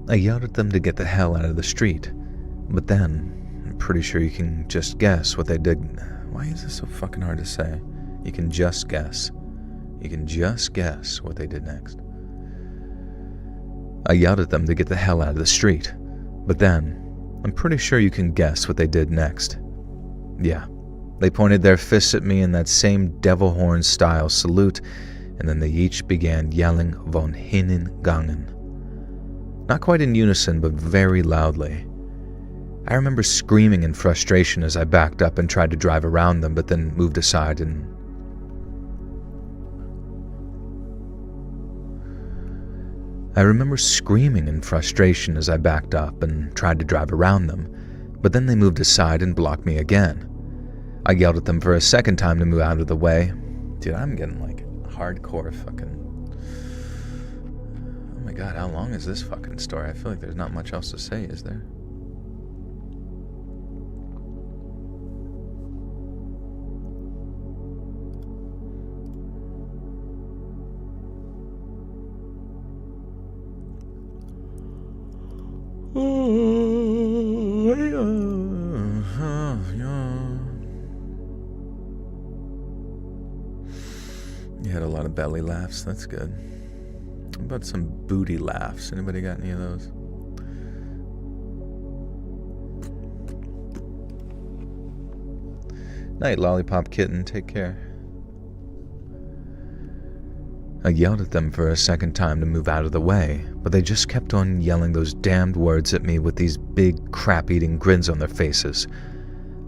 I yelled at them to get the hell out of the street. But then, I'm pretty sure you can just guess what they did. Why is this so fucking hard to say? You can just guess. You can just guess what they did next. I yelled at them to get the hell out of the street. But then, I'm pretty sure you can guess what they did next. Yeah, they pointed their fists at me in that same devil horn style salute, and then they each began yelling von hinnen gangen. Not quite in unison, but very loudly. I remember screaming in frustration as I backed up and tried to drive around them, but then moved aside and... I remember screaming in frustration as I backed up and tried to drive around them, but then they moved aside and blocked me again. I yelled at them for a second time to move out of the way. Dude, I'm getting like hardcore fucking... Oh my god, how long is this fucking story? I feel like there's not much else to say, is there? You had a lot of belly laughs. That's good. What about some booty laughs? Anybody got any of those? Night, Lollipop Kitten. Take care. I yelled at them for a second time to move out of the way, but they just kept on yelling those damned words at me with these big, crap-eating grins on their faces.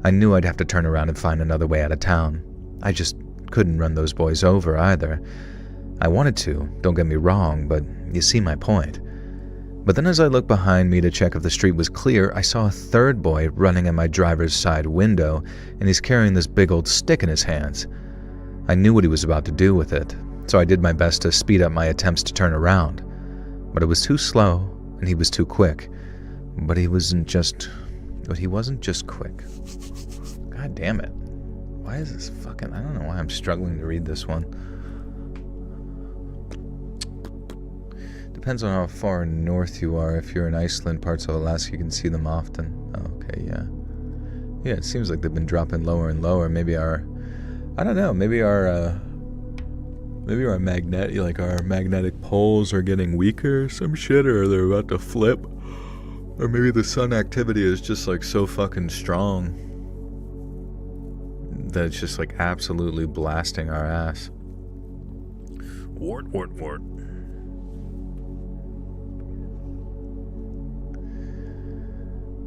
I knew I'd have to turn around and find another way out of town. I just couldn't run those boys over either. I wanted to, don't get me wrong, but you see my point. But then as I looked behind me to check if the street was clear, I saw a third boy running in my driver's side window, and he's carrying this big old stick in his hands. I knew what he was about to do with it, so I did my best to speed up my attempts to turn around. But it was too slow, and he was too quick. But he wasn't just quick. God damn it. Why is this fucking... I don't know why I'm struggling to read this one. Depends on how far north you are. If you're in Iceland, parts of Alaska, you can see them often. Oh, okay, yeah. Yeah, it seems like they've been dropping lower and lower. Maybe our... I don't know, maybe our magnetic poles are getting weaker or some shit, or they're about to flip. Or maybe the sun activity is just like so fucking strong that it's just like absolutely blasting our ass. Wart.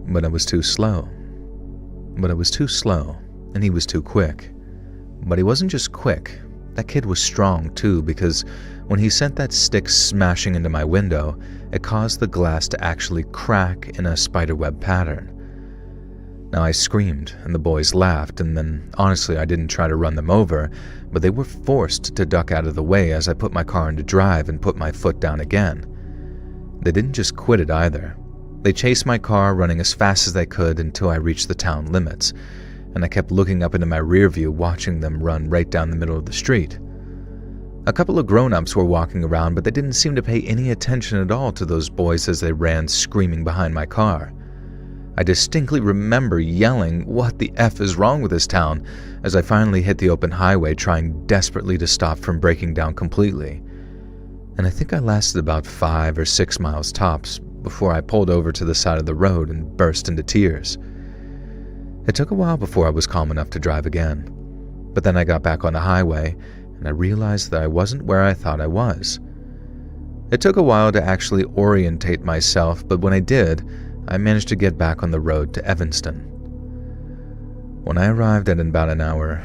But I was too slow. And he was too quick. But he wasn't just quick. That kid was strong too, because when he sent that stick smashing into my window, it caused the glass to actually crack in a spiderweb pattern. Now I screamed, and the boys laughed, and then honestly I didn't try to run them over, but they were forced to duck out of the way as I put my car into drive and put my foot down again. They didn't just quit it either. They chased my car, running as fast as they could until I reached the town limits, and I kept looking up into my rear view, watching them run right down the middle of the street. A couple of grown-ups were walking around, but they didn't seem to pay any attention at all to those boys as they ran screaming behind my car. I distinctly remember yelling, "What the F is wrong with this town?" as I finally hit the open highway, trying desperately to stop from breaking down completely. And I think I lasted about 5 or 6 miles tops before I pulled over to the side of the road and burst into tears. It took a while before I was calm enough to drive again, but then I got back on the highway and I realized that I wasn't where I thought I was. It took a while to actually orientate myself, but when I did, I managed to get back on the road to Evanston. When I arrived at about an hour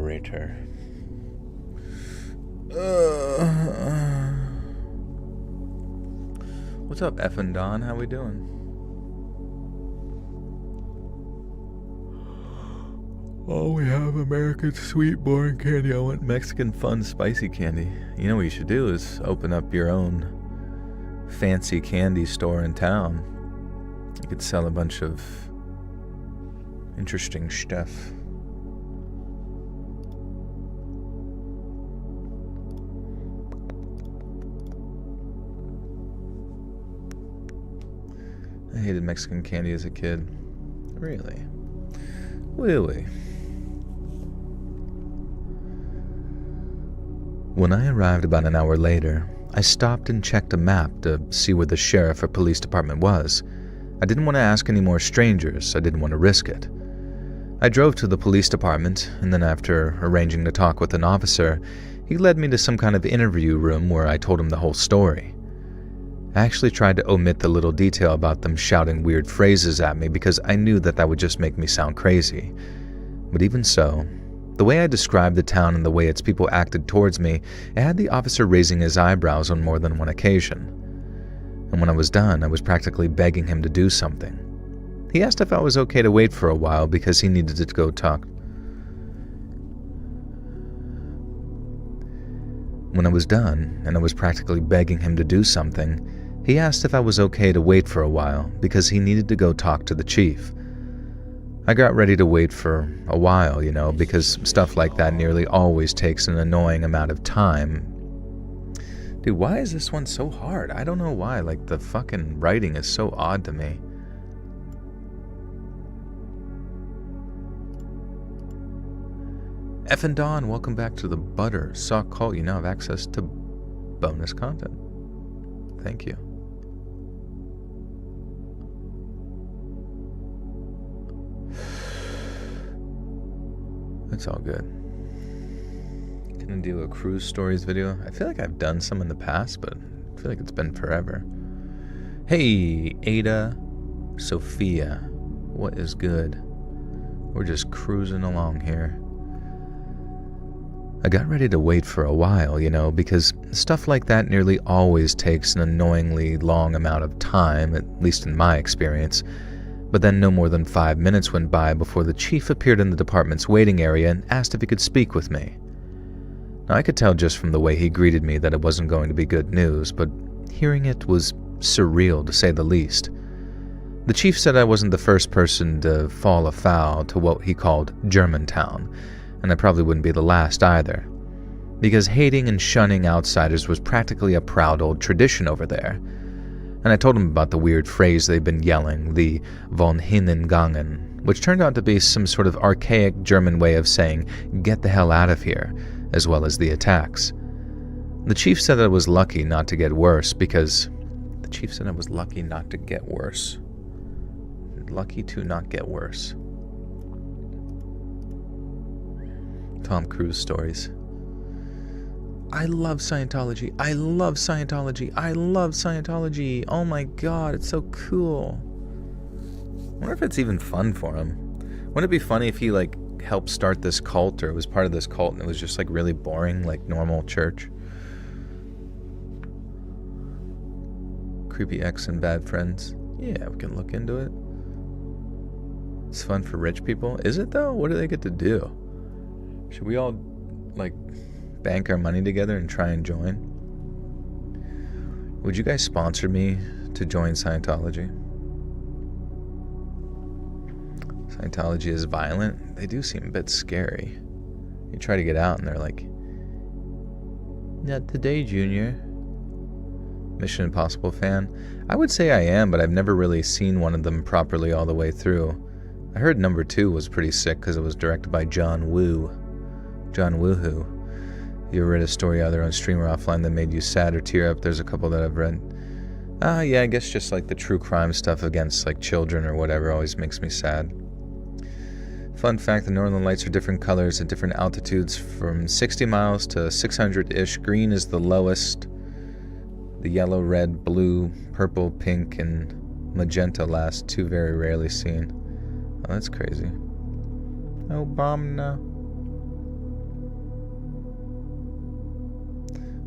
later. What's up, Effin' Don? How we doing? Oh, we have American sweet boring candy. I want Mexican fun spicy candy. You know what you should do is open up your own fancy candy store in town. You could sell a bunch of interesting stuff. I hated Mexican candy as a kid. Really? When I arrived about an hour later, I stopped and checked a map to see where the sheriff or police department was. I didn't want to ask any more strangers. I didn't want to risk it. I drove to the police department, and then after arranging to talk with an officer, he led me to some kind of interview room where I told him the whole story. I actually tried to omit the little detail about them shouting weird phrases at me because I knew that would just make me sound crazy. But even so, the way I described the town and the way its people acted towards me, it had the officer raising his eyebrows on more than one occasion. And when I was done, I was practically begging him to do something. He asked if I was okay to wait for a while because he needed to go talk. When I was done, and I was practically begging him to do something, he asked if I was okay to wait for a while because he needed to go talk to the chief. I got ready to wait for a while, because stuff like that nearly always takes an annoying amount of time. Dude, why is this one so hard? I don't know why, the fucking writing is so odd to me. Effin Dawn, welcome back to the Butter Sock Cult. You now have access to bonus content. Thank you. It's all good. Gonna do a cruise stories video. I feel like I've done some in the past, but I feel like it's been forever. Hey, Ada, Sophia, what is good? We're just cruising along here. I got ready to wait for a while, you know, because stuff like that nearly always takes an annoyingly long amount of time, at least in my experience. But then no more than 5 minutes went by before the chief appeared in the department's waiting area and asked if he could speak with me. Now, I could tell just from the way he greeted me that it wasn't going to be good news, but hearing it was surreal to say the least. The chief said I wasn't the first person to fall afoul to what he called Germantown, and I probably wouldn't be the last either, because hating and shunning outsiders was practically a proud old tradition over there. And I told him about the weird phrase they've been yelling, the von hinnen gangen, which turned out to be some sort of archaic German way of saying, get the hell out of here, as well as the attacks. The chief said I was lucky not to get worse because... The chief said I was lucky not to get worse. Lucky to not get worse. Tom Cruise stories. I love Scientology. I love Scientology. I love Scientology. Oh my god, it's so cool. I wonder if it's even fun for him. Wouldn't it be funny if he, like, helped start this cult, or was part of this cult and it was just, like, really boring, like normal church? Creepy ex and bad friends. Yeah, we can look into it. It's fun for rich people. Is it, though? What do they get to do? Should we all, like, bank our money together and try and join? Would you guys sponsor me to join Scientology? Scientology is violent. They do seem a bit scary. You try to get out and they're like, not today, Junior. Mission Impossible fan? I would say I am, but I've never really seen one of them properly all the way through. I heard number 2 was pretty sick because it was directed by John Woo. John Woohoo. You ever read a story either on stream or offline that made you sad or tear up? There's a couple that I've read. Yeah, I guess just like the true crime stuff against like children or whatever always makes me sad. Fun fact, the northern lights are different colors at different altitudes from 60 miles to 600-ish. Green is the lowest. The yellow, red, blue, purple, pink, and magenta last 2 very rarely seen. Oh, that's crazy. Oh, bomb now.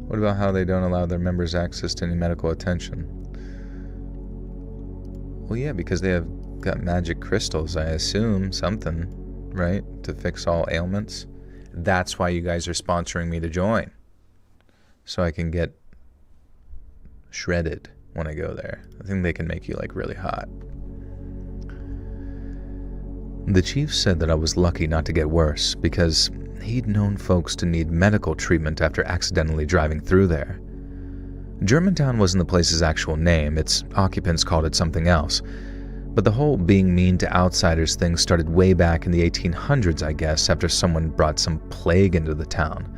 What about how they don't allow their members access to any medical attention? Well, yeah, because they have got magic crystals, I assume, something, right? To fix all ailments. That's why you guys are sponsoring me to join. So I can get shredded when I go there. I think they can make you, like, really hot. The chief said that I was lucky not to get worse because he'd known folks to need medical treatment after accidentally driving through there. Germantown wasn't the place's actual name, its occupants called it something else. But the whole being mean to outsiders thing started way back in the 1800s, I guess, after someone brought some plague into the town.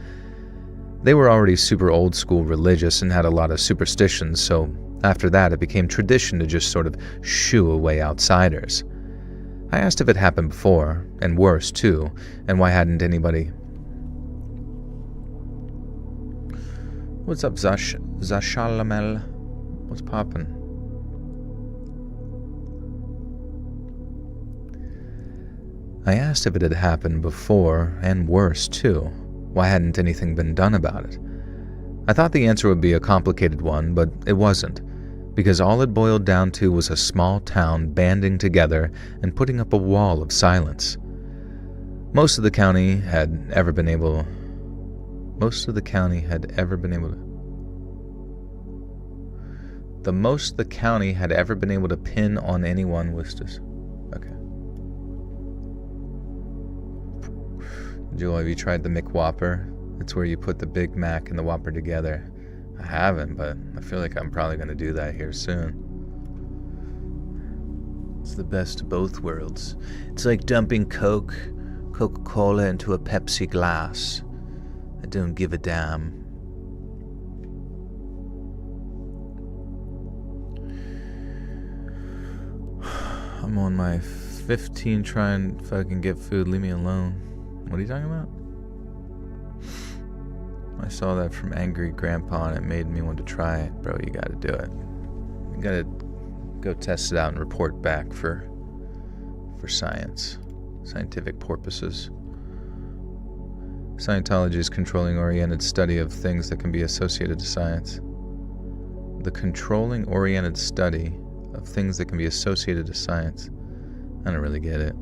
They were already super old school religious and had a lot of superstitions, so after that it became tradition to just sort of shoo away outsiders. I asked if it happened before, and worse too, and why hadn't anybody... What's up, Zashalamel? What's poppin'? I asked if it had happened before, and worse too. Why hadn't anything been done about it? I thought the answer would be a complicated one, but it wasn't. Because all it boiled down to was a small town banding together and putting up a wall of silence. Most of the county had ever been able to pin on anyone was just... Okay. Joel, have you tried the McWhopper? It's where you put the Big Mac and the Whopper together. I haven't, but I feel like I'm probably going to do that here soon. It's the best of both worlds. It's like dumping Coke, Coca-Cola into a Pepsi glass. I don't give a damn. I'm on my 15 trying to fucking get food. Leave me alone. What are you talking about? I saw that from Angry Grandpa and it made me want to try it. Bro, you gotta do it. You gotta go test it out and report back for scientific purposes. Scientology is controlling oriented study of things that can be associated to science. The controlling oriented study of things that can be associated to science. I don't really get it.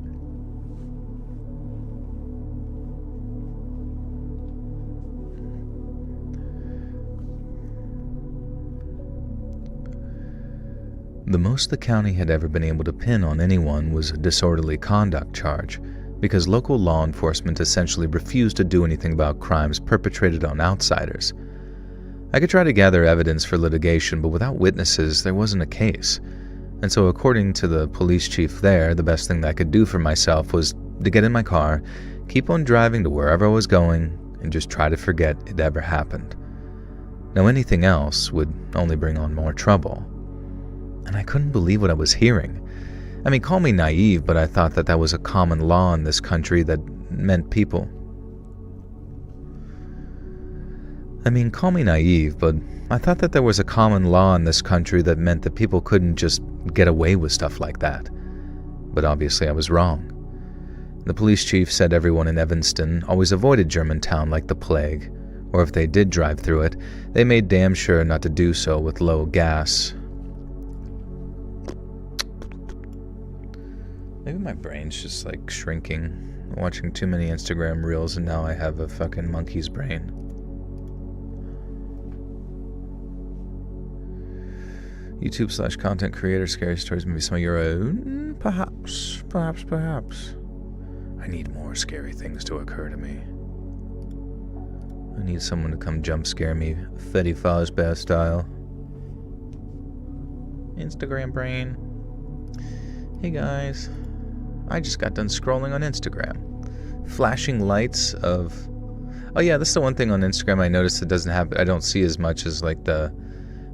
The most the county had ever been able to pin on anyone was a disorderly conduct charge, because local law enforcement essentially refused to do anything about crimes perpetrated on outsiders. I could try to gather evidence for litigation, but without witnesses, there wasn't a case. And so according to the police chief there, the best thing that I could do for myself was to get in my car, keep on driving to wherever I was going, and just try to forget it ever happened. Now anything else would only bring on more trouble. And I couldn't believe what I was hearing. I mean, call me naive, but I thought that that was a common law in this country that meant people... call me naive, but I thought that there was a common law in this country that meant that people couldn't just get away with stuff like that. But obviously I was wrong. The police chief said everyone in Evanston always avoided Germantown like the plague, or if they did drive through it, they made damn sure not to do so with low gas. Maybe my brain's just like shrinking. I'm watching too many Instagram reels and now I have a fucking monkey's brain. YouTube/content creator, scary stories, maybe some of your own? Perhaps. I need more scary things to occur to me. I need someone to come jump scare me, Freddy Fazbear style. Instagram brain. Hey guys. I just got done scrolling on Instagram. Flashing lights of... Oh yeah, that's the one thing on Instagram I noticed that doesn't happen. I don't see as much as like the...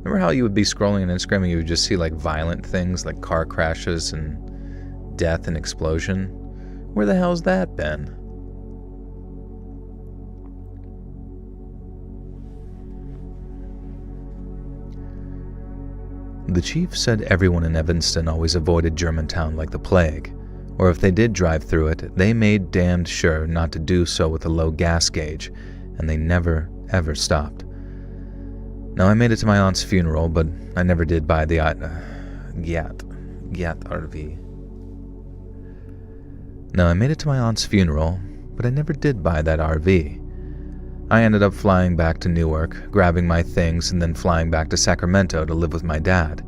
Remember how you would be scrolling on Instagram and you would just see like violent things like car crashes and death and explosion? Where the hell's that been? The chief said everyone in Evanston always avoided Germantown like the plague, or if they did drive through it, they made damned sure not to do so with a low gas gauge, and they never, ever stopped. Now, I made it to my aunt's funeral, but I never did buy the Gyat RV. Now, I made it to my aunt's funeral, but I never did buy that RV. I ended up flying back to Newark, grabbing my things, and then flying back to Sacramento to live with my dad.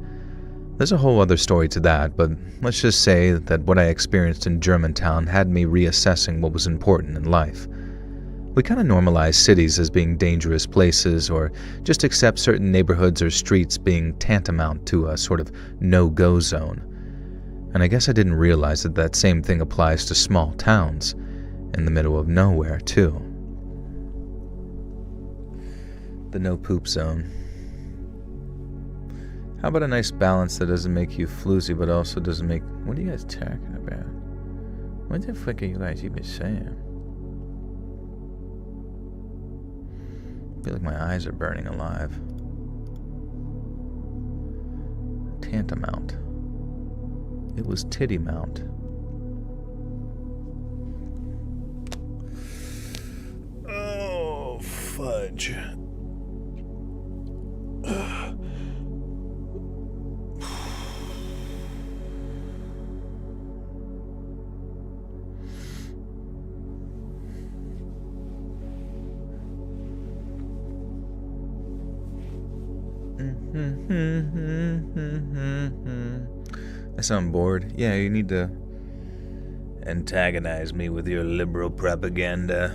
There's a whole other story to that, but let's just say that what I experienced in Germantown had me reassessing what was important in life. We kind of normalize cities as being dangerous places, or just accept certain neighborhoods or streets being tantamount to a sort of no-go zone. And I guess I didn't realize that that same thing applies to small towns, in the middle of nowhere, too. The no-poop zone. How about a nice balance that doesn't make you floozy, but also doesn't make... What are you guys talking about? What the fuck are you guys even saying? I feel like my eyes are burning alive. Tantamount. It was titty mount. Oh, fudge. I sound bored. Yeah, you need to antagonize me with your liberal propaganda.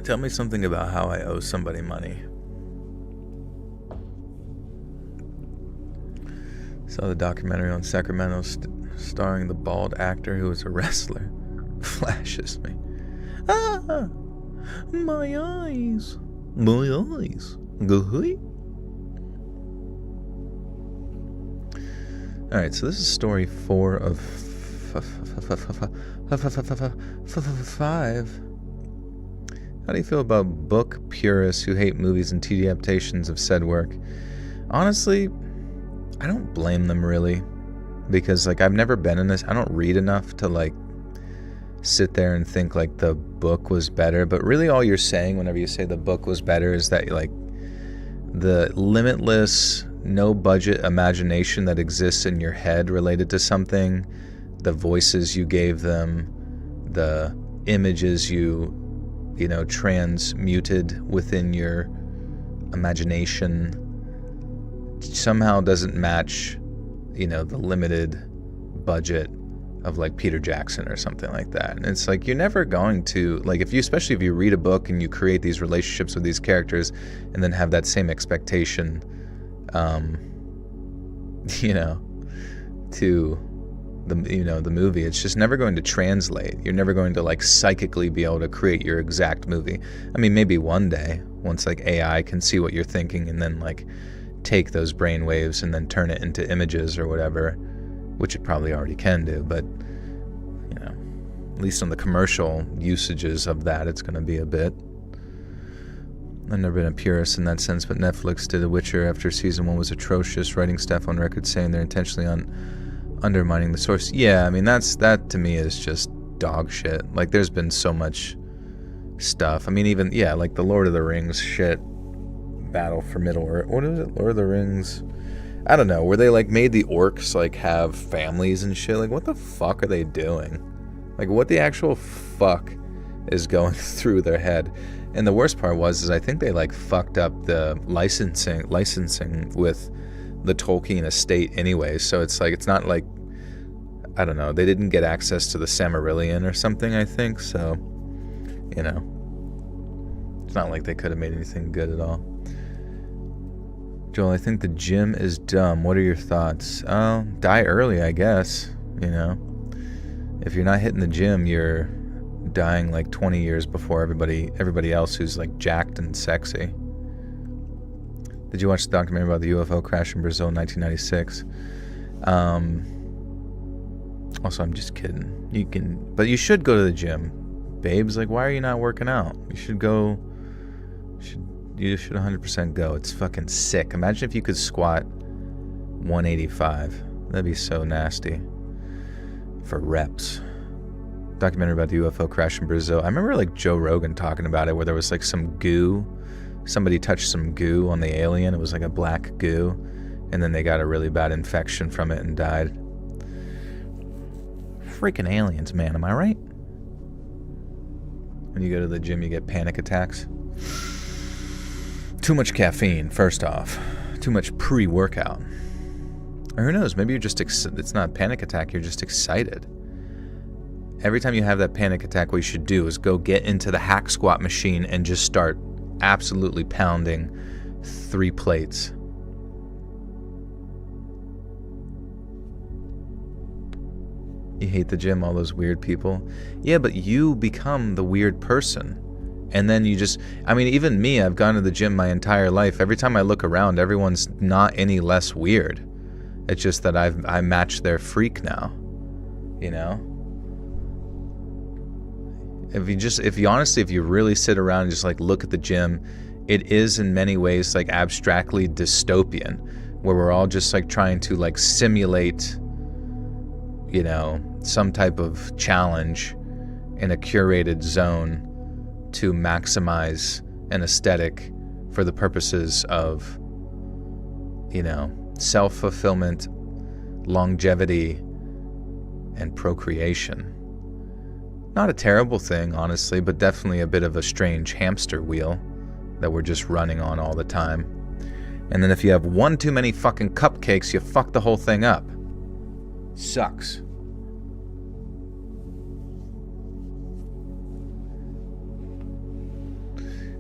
Tell me something about how I owe somebody money. Saw the documentary on Sacramento starring the bald actor who was a wrestler, flashes me. Ah, my eyes. My eyes. Go-hoo. Alright, so this is story 4 of 5. How do you feel about book purists who hate movies and TV adaptations of said work? Honestly, I don't blame them really, because like I've never been in this. I don't read enough to like sit there and think like the book was better, but really all you're saying whenever you say the book was better is that like the limitless, no budget imagination that exists in your head related to something, the voices you gave them, the images you transmuted within your imagination somehow doesn't match, the limited budget of like Peter Jackson or something like that. And it's like, you're never going to, like, especially if you read a book and you create these relationships with these characters and then have that same expectation, to the movie, it's just never going to translate. You're never going to like psychically be able to create your exact movie. I mean, maybe one day once like AI can see what you're thinking and then like take those brain waves and then turn it into images or whatever, which it probably already can do, but at least on the commercial usages of that, it's going to be a bit. I've never been a purist in that sense, but Netflix did The Witcher after season 1 was atrocious, writing staff on record saying they're intentionally undermining the source. Yeah, I mean, that to me is just dog shit. Like, there's been so much stuff. I mean, even, like the Lord of the Rings shit, Battle for Middle-earth. What is it? Lord of the Rings? I don't know, where they like made the orcs like have families and shit. Like, what the fuck are they doing? Like, what the actual fuck is going through their head? And the worst part is I think they like fucked up the licensing with the Tolkien estate anyway. So it's like, it's not like, I don't know, they didn't get access to the Silmarillion or something, I think. So, it's not like they could have made anything good at all. Joel, I think the gym is dumb. What are your thoughts? Oh, die early, I guess. If you're not hitting the gym, you're dying like 20 years before everybody else who's like jacked and sexy. Did you watch the documentary about the UFO crash in Brazil in 1996? Also, I'm just kidding. But you should go to the gym, babes. Like, why are you not working out? You should go. You should 100% go. It's fucking sick. Imagine if you could squat 185. That'd be so nasty. For reps. Documentary about the UFO crash in Brazil. I remember like Joe Rogan talking about it, where there was like some goo. Somebody touched some goo on the alien. It was like a black goo. And then they got a really bad infection from it and died. Freaking aliens, man. Am I right? When you go to the gym, you get panic attacks. Too much caffeine, first off. Too much pre-workout. Or who knows, maybe you're just, it's not a panic attack, you're just excited. Every time you have that panic attack, what you should do is go get into the hack squat machine and just start absolutely pounding 3 plates. You hate the gym, all those weird people. Yeah, but you become the weird person. And then you just, I mean, even me, I've gone to the gym my entire life. Every time I look around, everyone's not any less weird. It's just that I match their freak now, If you really sit around and just like look at the gym, it is in many ways like abstractly dystopian, where we're all just like trying to like simulate, some type of challenge in a curated zone to maximize an aesthetic for the purposes of, self-fulfillment, longevity, and procreation. Not a terrible thing, honestly, but definitely a bit of a strange hamster wheel that we're just running on all the time. And then if you have one too many fucking cupcakes, you fuck the whole thing up. Sucks.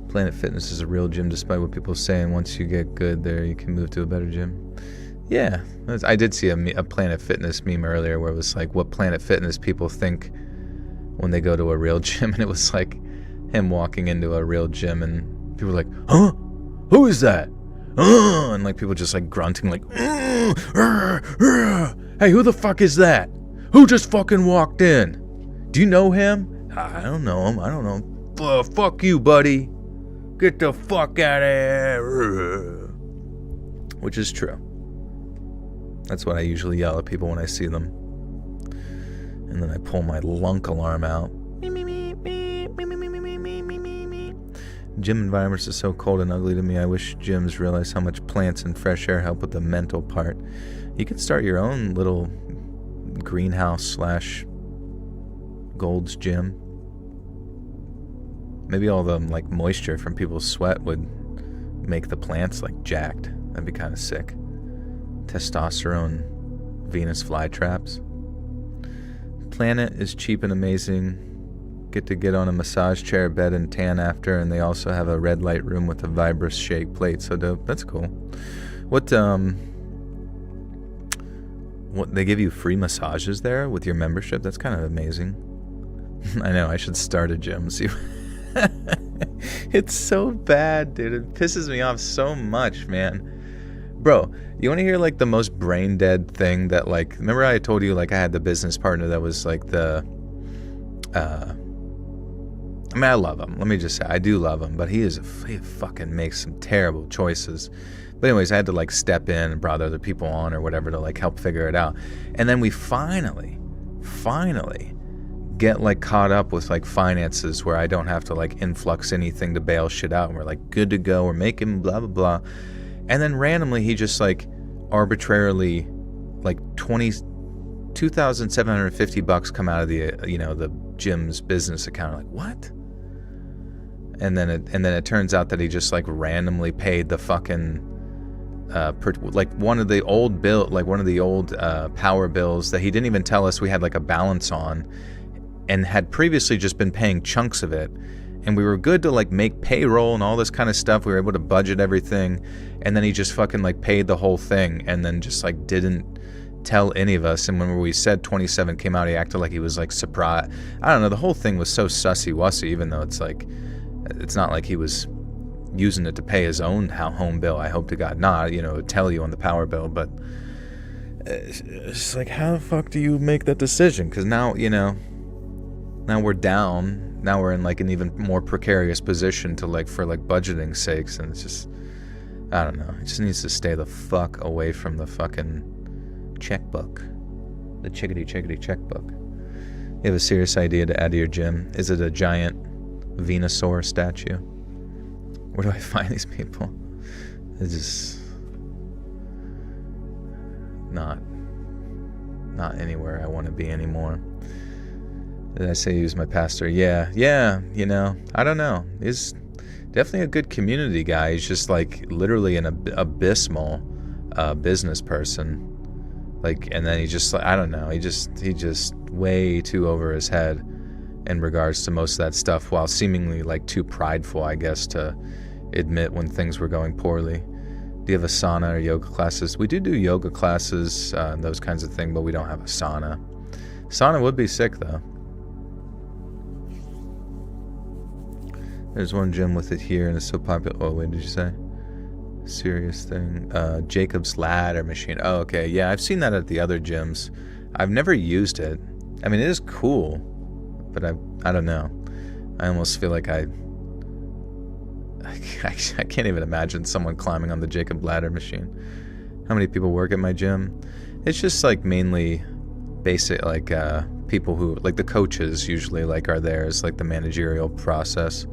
Planet Fitness is a real gym despite what people say, and once you get good there, you can move to a better gym. Yeah, I did see a Planet Fitness meme earlier where it was like what Planet Fitness people think when they go to a real gym, and it was like him walking into a real gym and people were like, huh? Who is that? And like people just like grunting like, hey, who the fuck is that? Who just fucking walked in? Do you know him? I don't know him. I don't know. Fuck you, buddy. Get the fuck out of here. Which is true. That's what I usually yell at people when I see them. And then I pull my lunk alarm out. Gym environments are so cold and ugly to me. I wish gyms realize how much plants and fresh air help with the mental part. You can start your own little greenhouse / Gold's Gym. Maybe all the like moisture from people's sweat would make the plants like jacked. That'd be kind of sick. Testosterone Venus flytraps. Planet is cheap and amazing. Get on a massage chair, bed, and tan after, and they also have a red light room with a Vibrous shake plate. So dope. That's cool. What they give you free massages there with your membership? That's kind of amazing. I know, I should start a gym. See, it's so bad, dude. It pisses me off so much, man. Bro, you want to hear like the most brain dead thing that like, remember I told you like I had the business partner that was like the I mean, I love him. Let me just say, I do love him, but he fucking makes some terrible choices. But anyways, I had to like step in and brought other people on or whatever to like help figure it out. And then we finally get like caught up with like finances where I don't have to like influx anything to bail shit out. And we're like good to go. We're making blah, blah, blah. And then randomly he just like arbitrarily like $2,750 come out of the, the gym's business account. I'm like, what? And then it turns out that he just like randomly paid the fucking one of the old power bills that he didn't even tell us we had like a balance on, and had previously just been paying chunks of it, and we were good to like make payroll and all this kind of stuff. We were able to budget everything, and then he just fucking like paid the whole thing and then just like didn't tell any of us. And when we said 27 came out, he acted like he was like surprised. I don't know, the whole thing was so sussy-wussy, even though it's like, it's not like he was using it to pay his own home bill. I hope to God not, it would tell you on the power bill. But it's like, how the fuck do you make that decision? Because now, now we're down. Now we're in like an even more precarious position to like, for like budgeting sakes. And it's just, I don't know. It just needs to stay the fuck away from the fucking checkbook. The chickadee checkbook. You have a serious idea to add to your gym. Is it a giant Venusaur statue? Where do I find these people? It's just not anywhere I want to be anymore. Did I say he was my pastor? Yeah, I don't know. He's definitely a good community guy. He's just like literally an abysmal business person. Like, and then he just, I don't know, he just way too over his head in regards to most of that stuff, while seemingly like too prideful, I guess, to admit when things were going poorly. Do you have a sauna or yoga classes? We do yoga classes, those kinds of things, but we don't have a sauna. Sauna would be sick though. There's one gym with it here and it's so popular. Oh, wait, did you say? Serious thing. Jacob's ladder machine. Oh, okay. Yeah, I've seen that at the other gyms. I've never used it. I mean, it is cool, but I don't know. I almost feel like I can't even imagine someone climbing on the Jacob ladder machine. How many people work at my gym? It's just like mainly basic, like people who, like the coaches usually like are there as like the managerial process.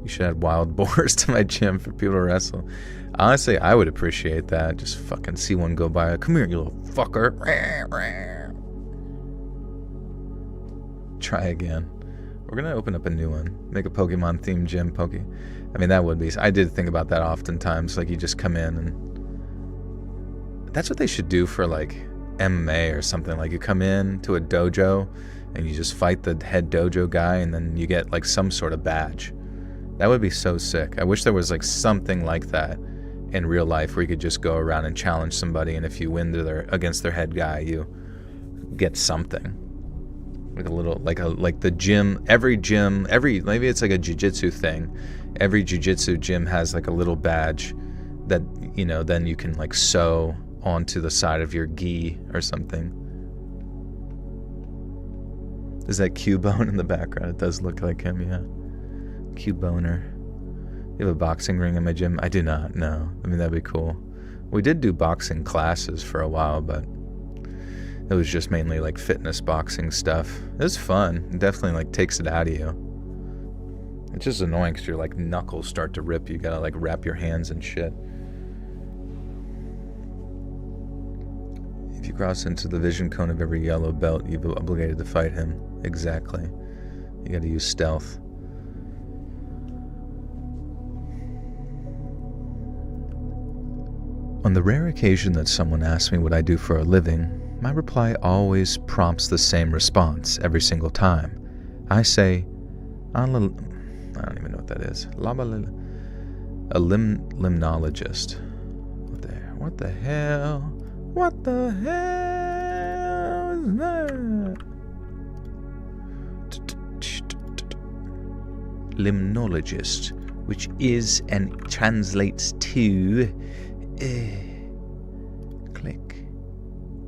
You should add wild boars to my gym for people to wrestle. Honestly, I would appreciate that. Just fucking see one go by. Come here, you little fucker. Try again. We're gonna open up a new one. Make a Pokemon themed gym. I mean, that would be. I did think about that oftentimes. Like, you just come in and that's what they should do for like MMA or something. Like, you come in to a dojo and you just fight the head dojo guy, and then you get like some sort of badge. That would be so sick. I wish there was like something like that in real life where you could just go around and challenge somebody, and if you win against their head guy, you get something. Like a little, like the gym, maybe it's like a jiu-jitsu thing. Every jiu-jitsu gym has like a little badge that, you know, then you can like sew onto the side of your gi or something. Is that Q-Bone in the background? It does look like him, yeah. Q-Boner. You have a boxing ring in my gym? I do not, no. I mean, that'd be cool. We did do boxing classes for a while, but it was just mainly like fitness boxing stuff. It was fun. It definitely like takes it out of you. It's just annoying because your like knuckles start to rip. You gotta like wrap your hands and shit. If you cross into the vision cone of every yellow belt, you've obligated to fight him. Exactly. You gotta use stealth. On the rare occasion that someone asks me what I do for a living, my reply always prompts the same response every single time. I say, I don't even know what that is. A limnologist. What the hell? What the hell is that? Limnologist, which is and translates to click,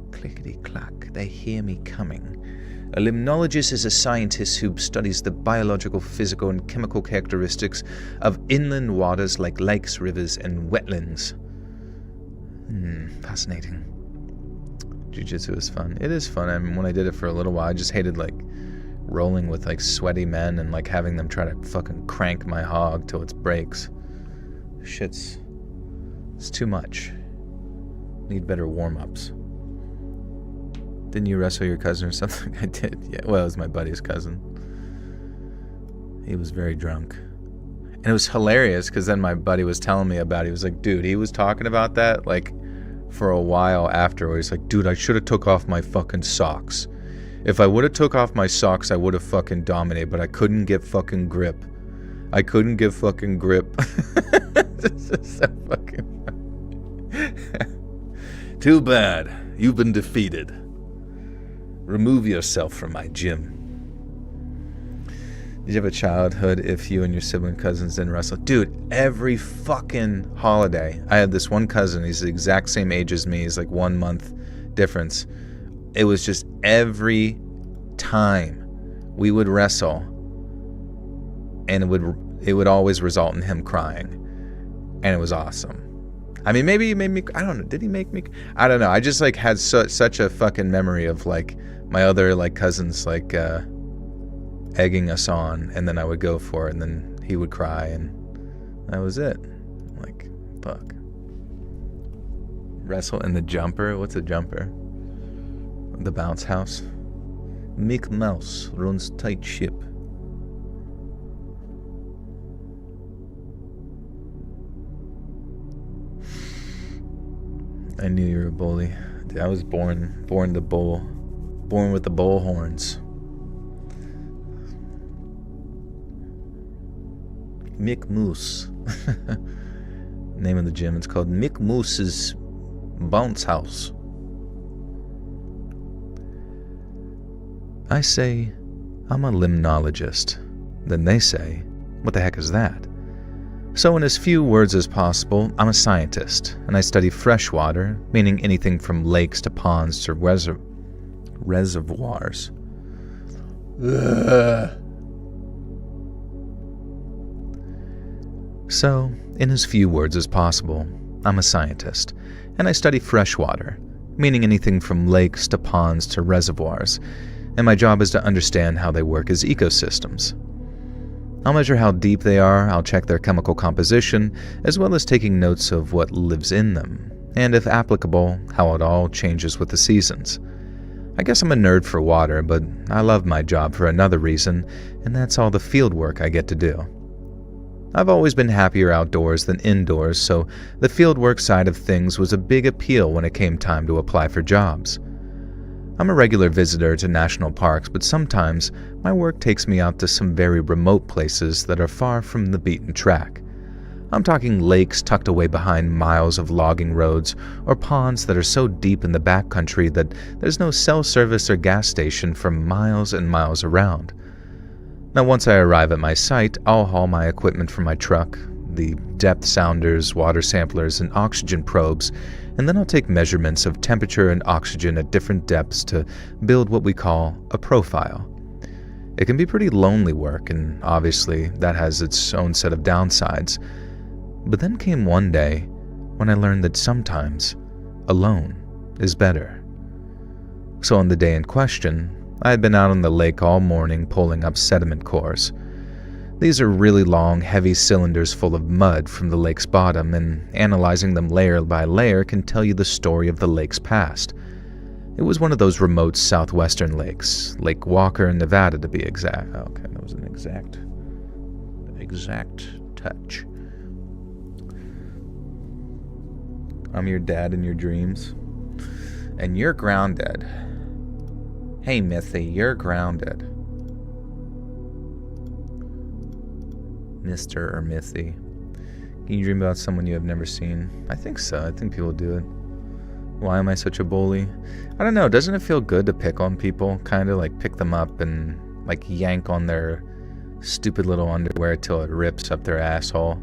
clickety-clack, they hear me coming. A limnologist is a scientist who studies the biological, physical, and chemical characteristics of inland waters like lakes, rivers, and wetlands. Fascinating. Jiu-jitsu is fun. It is fun. I mean, when I did it for a little while, I just hated like rolling with like sweaty men and like having them try to fucking crank my hog till it breaks. It's too much. Need better warm-ups. Didn't you wrestle your cousin or something? I did, yeah. Well, it was my buddy's cousin. He was very drunk. And it was hilarious because then my buddy was telling me about it. He was like, dude, he was talking about that like for a while afterwards. He's like, dude, I should have took off my fucking socks. If I would have took off my socks, I would have fucking dominated, but I couldn't get fucking grip. I couldn't get fucking grip. This is so fucking Too bad. You've been defeated. Remove yourself from my gym. Did you have a childhood if you and your sibling cousins didn't wrestle? Dude, every fucking holiday. I had this one cousin. He's the exact same age as me. He's like 1 month difference. It was just every time we would wrestle, and it would always result in him crying. And it was awesome. I mean, maybe he made me, I don't know, did he make me? I don't know. I just like had such a fucking memory of like my other like cousins like egging us on, and then I would go for it, and then he would cry, and that was it. Like, fuck. Wrestle in the jumper? What's a jumper? The bounce house. Mick Mouse runs tight ship. I knew you were a bully. I was born the bull. Born with the bull horns. Mick Moose. Name of the gym. It's called Mick Moose's Bounce House. I say, I'm a limnologist. Then they say, what the heck is that? So in as few words as possible, I'm a scientist, and I study freshwater, meaning anything from lakes to ponds to reservoirs. Ugh. So, in as few words as possible, I'm a scientist, and I study freshwater, meaning anything from lakes to ponds to reservoirs, and my job is to understand how they work as ecosystems. I'll measure how deep they are, I'll check their chemical composition, as well as taking notes of what lives in them, and if applicable, how it all changes with the seasons. I guess I'm a nerd for water, but I love my job for another reason, and that's all the field work I get to do. I've always been happier outdoors than indoors, so the fieldwork side of things was a big appeal when it came time to apply for jobs. I'm a regular visitor to national parks, but sometimes my work takes me out to some very remote places that are far from the beaten track. I'm talking lakes tucked away behind miles of logging roads, or ponds that are so deep in the backcountry that there's no cell service or gas station for miles and miles around. Now, once I arrive at my site, I'll haul my equipment from my truck, the depth sounders, water samplers, and oxygen probes, and then I'll take measurements of temperature and oxygen at different depths to build what we call a profile. It can be pretty lonely work, and obviously that has its own set of downsides. But then came one day when I learned that sometimes alone is better. So on the day in question, I had been out on the lake all morning pulling up sediment cores. These are really long, heavy cylinders full of mud from the lake's bottom, and analyzing them layer by layer can tell you the story of the lake's past. It was one of those remote southwestern lakes, Lake Walker in Nevada to be exact. Okay, that was an exact touch. I'm your dad in your dreams. And you're grounded. Hey, Mithy, you're grounded. Mr. or Mithy. Can you dream about someone you have never seen? I think so. I think people do it. Why am I such a bully? I don't know. Doesn't it feel good to pick on people? Kind of like pick them up and like yank on their stupid little underwear till it rips up their asshole.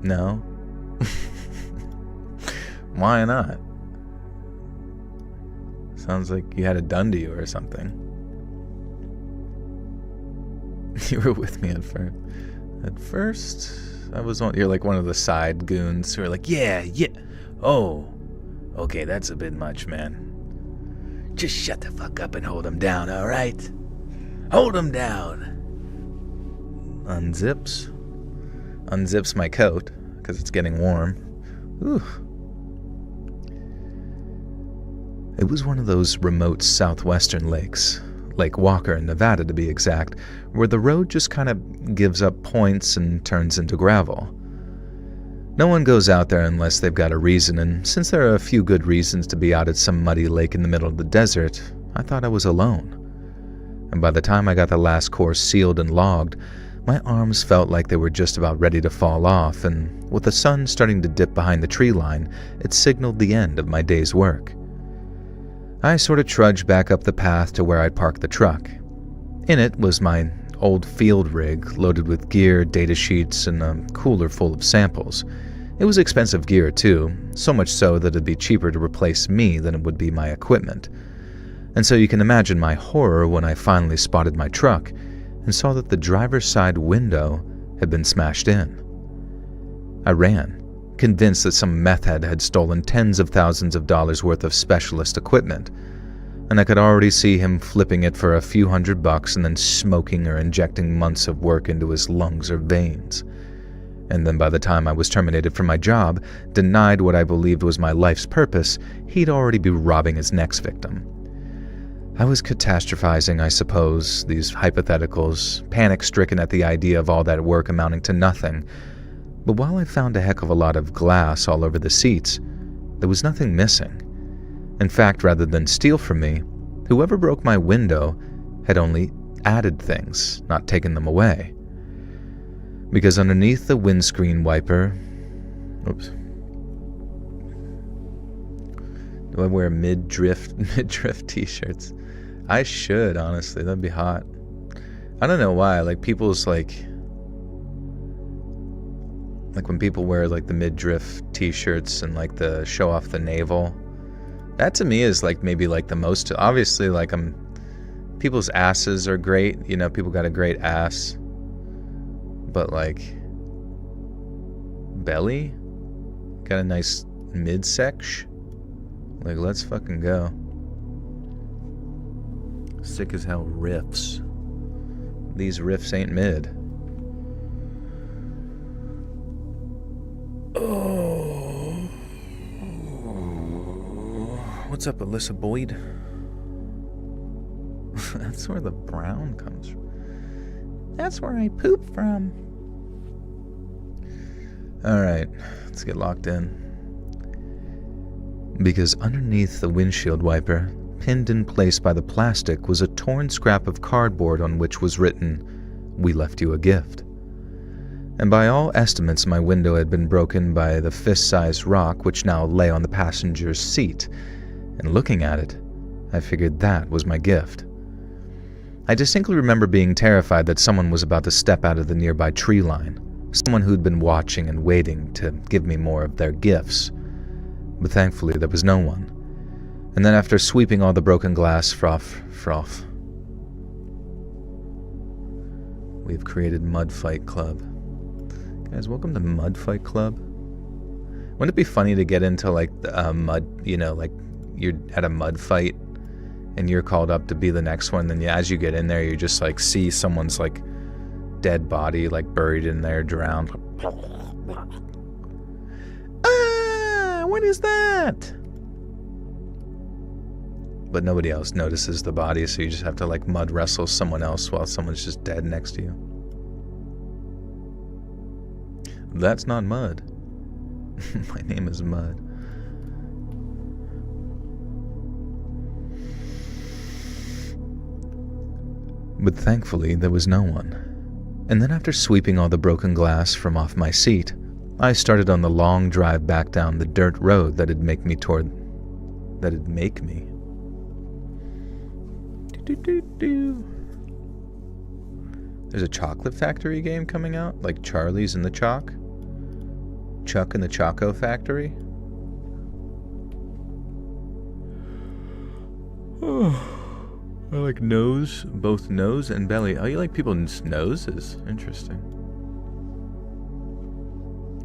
No? Why not? Sounds like you had it done to you or something. You were with me at first. At first, you're like one of the side goons who are like, yeah. Oh, okay, that's a bit much, man. Just shut the fuck up and hold him down, all right? Hold him down. Unzips my coat because it's getting warm. Ooh. It was one of those remote southwestern lakes, Lake Walker in Nevada to be exact, where the road just kind of gives up points and turns into gravel. No one goes out there unless they've got a reason, and since there are a few good reasons to be out at some muddy lake in the middle of the desert, I thought I was alone. And by the time I got the last course sealed and logged, my arms felt like they were just about ready to fall off, and with the sun starting to dip behind the tree line, it signaled the end of my day's work. I sort of trudged back up the path to where I'd parked the truck. In it was my old field rig loaded with gear, data sheets, and a cooler full of samples. It was expensive gear too, so much so that it'd be cheaper to replace me than it would be my equipment. And so you can imagine my horror when I finally spotted my truck and saw that the driver's side window had been smashed in. I ran, convinced that some meth head had stolen tens of thousands of dollars worth of specialist equipment, and I could already see him flipping it for a few $100 and then smoking or injecting months of work into his lungs or veins. And then by the time I was terminated from my job, denied what I believed was my life's purpose, he'd already be robbing his next victim. I was catastrophizing, I suppose, these hypotheticals, panic-stricken at the idea of all that work amounting to nothing. But while I found a heck of a lot of glass all over the seats, there was nothing missing. In fact, rather than steal from me, whoever broke my window had only added things, not taken them away. Because underneath the windscreen wiper... Oops. Do I wear mid-drift t-shirts? I should, honestly. That'd be hot. I don't know why. Like, people's, like when people wear, like, the mid-drift t-shirts and, like, the show off the navel. That, to me, is, like, maybe, like, the most... Obviously, like, people's asses are great. You know, people got a great ass. But, like... belly? Got a nice midsection? Like, let's fucking go. Sick as hell riffs. These riffs ain't mid. Oh. What's up, Alyssa Boyd? That's where the brown comes from. That's where I poop from. Alright, let's get locked in. Because underneath the windshield wiper, pinned in place by the plastic, was a torn scrap of cardboard on which was written, we left you a gift. And by all estimates, my window had been broken by the fist-sized rock which now lay on the passenger's seat, and looking at it, I figured that was my gift. I distinctly remember being terrified that someone was about to step out of the nearby tree line, someone who'd been watching and waiting to give me more of their gifts. But thankfully there was no one. And then after sweeping all the broken glass froth, we've created Mud Fight Club. Guys, welcome to Mud Fight Club. Wouldn't it be funny to get into like mud, like you're at a mud fight and you're called up to be the next one, then as you get in there you just like see someone's like dead body like buried in there, drowned. Ah, what is that? But nobody else notices the body, so you just have to like mud wrestle someone else while someone's just dead next to you. That's not Mud. My name is Mud. But thankfully, there was no one. And then after sweeping all the broken glass from off my seat, I started on the long drive back down the dirt road that'd make me. There's a chocolate factory game coming out, like Charlie's in the Chalk. Chuck in the Choco Factory. Oh, I like nose, both nose and belly. Oh, you like people's noses? Interesting.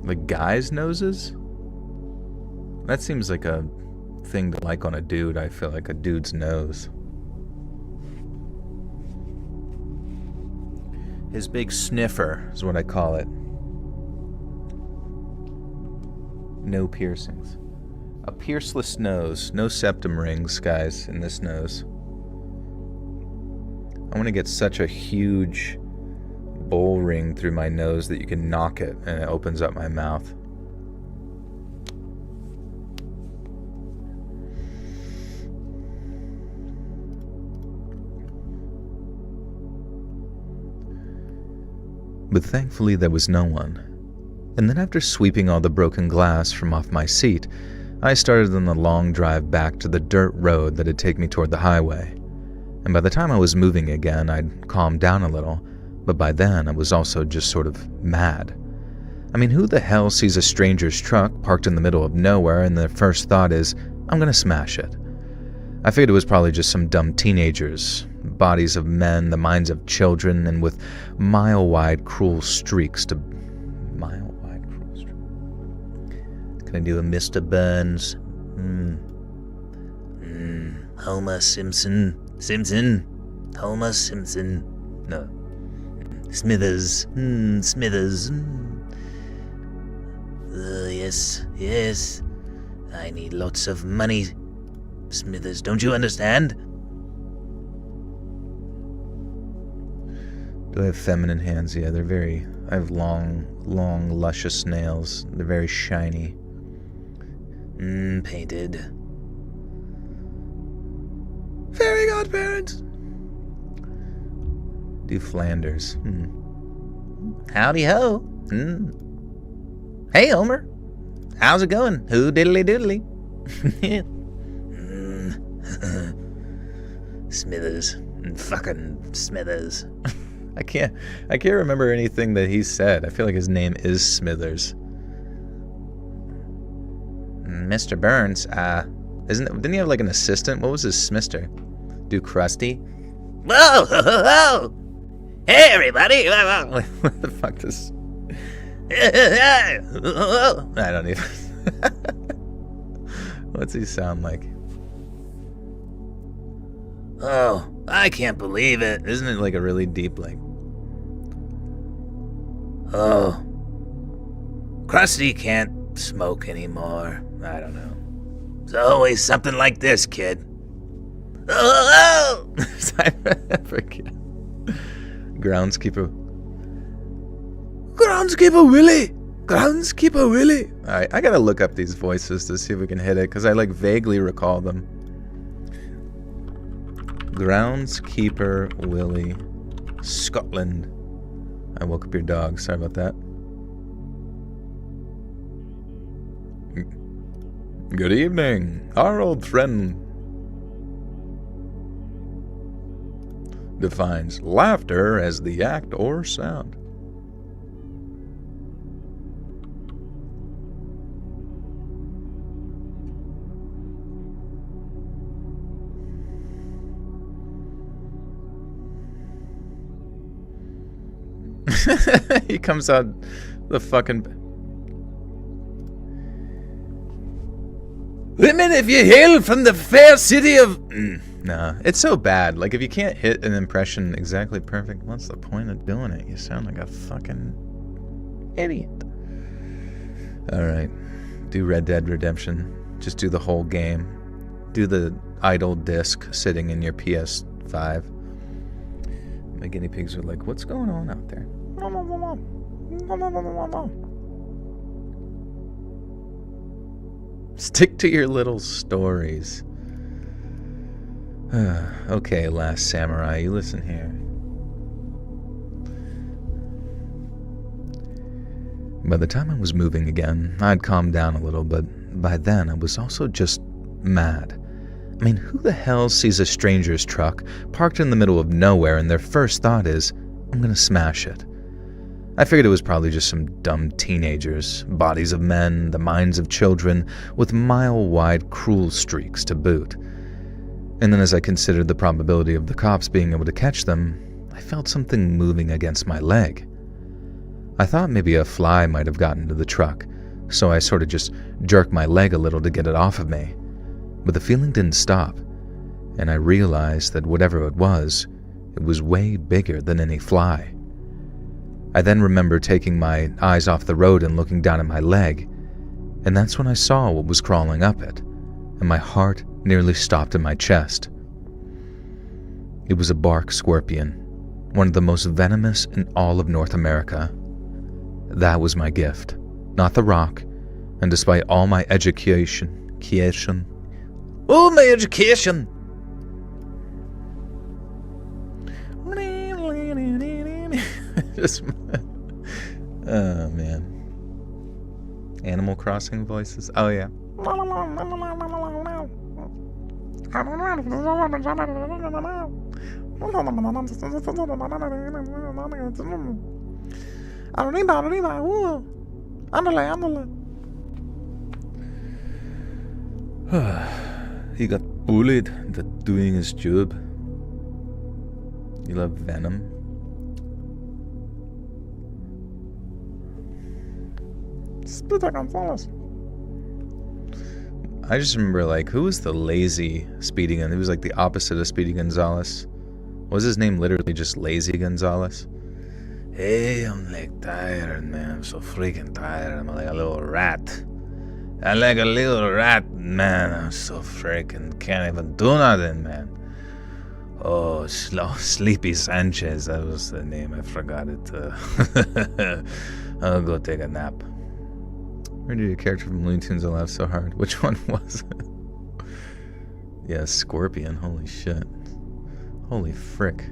Like guys' noses? That seems like a thing to like on a dude. I feel like a dude's nose. His big sniffer is what I call it. No piercings. A pierceless nose. No septum rings, guys, in this nose. I want to get such a huge bull ring through my nose that you can knock it and it opens up my mouth. But thankfully there was no one. And then after sweeping all the broken glass from off my seat, I started on the long drive back to the dirt road that'd take me toward the highway. And by the time I was moving again, I'd calmed down a little, but by then I was also just sort of mad. I mean, who the hell sees a stranger's truck parked in the middle of nowhere and their first thought is, I'm gonna smash it? I figured it was probably just some dumb teenagers, bodies of men, the minds of children, and with mile-wide cruel streaks to... Can I do a Mr. Burns? Homer Simpson. Homer Simpson. No. Smithers. Smithers. Yes. I need lots of money. Smithers, don't you understand? Do I have feminine hands? Yeah, they're very... I have long, luscious nails. They're very shiny. Painted. Fairy godparents. Do Flanders. Howdy ho. Hey Homer. How's it going? Who diddly diddly? Smithers. Fucking Smithers. I can't remember anything that he said. I feel like his name is Smithers. Mr. Burns, didn't he have like an assistant? What was his Smister? Do Krusty? Whoa! Hey everybody! What the fuck does... I don't even... What's he sound like? Oh, I can't believe it. Isn't it like a really deep like... Oh. Krusty can't smoke anymore. I don't know. It's always something like this, kid. Oh! I forget. Groundskeeper Willie. Alright, I gotta look up these voices to see if we can hit it, because I like vaguely recall them. Groundskeeper Willie, Scotland. I woke up your dog. Sorry about that. Good evening. Our old friend defines laughter as the act or sound. He comes out the fucking... Women, if you hail from the fair city of... Nah, it's so bad. Like, if you can't hit an impression exactly perfect, what's the point of doing it? You sound like a fucking idiot. Alright. Do Red Dead Redemption. Just do the whole game. Do the idle disc sitting in your PS5. My guinea pigs are like, what's going on out there? Stick to your little stories. Okay, Last Samurai, you listen here. By the time I was moving again, I'd calmed down a little, but by then I was also just mad. I mean, who the hell sees a stranger's truck parked in the middle of nowhere and their first thought is, I'm gonna smash it? I figured it was probably just some dumb teenagers, bodies of men, the minds of children, with mile-wide cruel streaks to boot. And then as I considered the probability of the cops being able to catch them, I felt something moving against my leg. I thought maybe a fly might have gotten to the truck, so I sort of just jerked my leg a little to get it off of me. But the feeling didn't stop, and I realized that whatever it was way bigger than any fly. I then remember taking my eyes off the road and looking down at my leg, and that's when I saw what was crawling up it, and my heart nearly stopped in my chest. It was a bark scorpion, one of the most venomous in all of North America. That was my gift, not the rock, and despite all my education... Oh, my education! Just, oh man. Animal Crossing voices? Oh yeah. He got bullied into doing his job. You love Venom? Speedy Gonzalez. I just remember, like, who was the lazy Speedy Gonzalez? He was like the opposite of Speedy Gonzalez. Was his name literally just Lazy Gonzalez? Hey, I'm like tired, man. I'm so freaking tired. I'm like a little rat. I'm like a little rat, man. I'm so freaking can't even do nothing, man. Oh, Sleepy Sanchez. That was the name. I forgot it. I'll go take a nap. Where did your character from Looney Tunes laugh so hard? Which one was it? Yeah, Scorpion. Holy shit. Holy frick.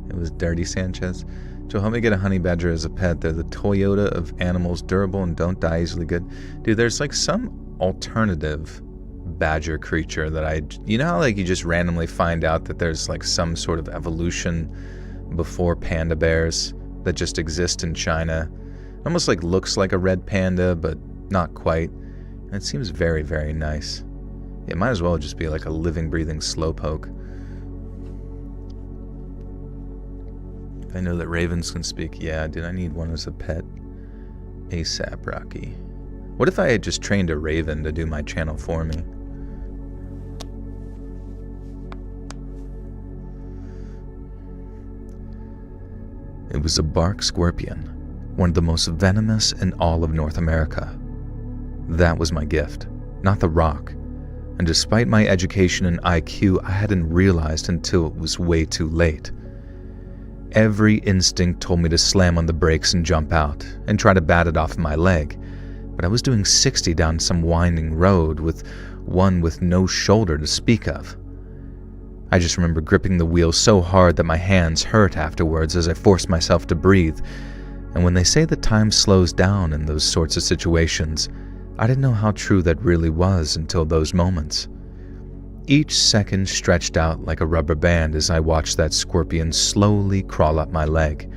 It was Dirty Sanchez. Joe, help me get a honey badger as a pet. They're the Toyota of animals, durable and don't die easily. Good. Dude, there's like some alternative badger creature that you know how like you just randomly find out that there's like some sort of evolution before panda bears that just exist in China? It almost like looks like a red panda, but not quite. And it seems very, very nice. It might as well just be like a living, breathing slowpoke. I know that ravens can speak. Yeah, dude, I need one as a pet. ASAP, Rocky. What if I had just trained a raven to do my channel for me? It was a bark scorpion, one of the most venomous in all of North America. That was my gift, not the rock. And despite my education and IQ, I hadn't realized until it was way too late. Every instinct told me to slam on the brakes and jump out, and try to bat it off my leg, but I was doing 60 down some winding road with one with no shoulder to speak of. I just remember gripping the wheel so hard that my hands hurt afterwards as I forced myself to breathe. And when they say that time slows down in those sorts of situations, I didn't know how true that really was until those moments. Each second stretched out like a rubber band as I watched that scorpion slowly crawl up my leg,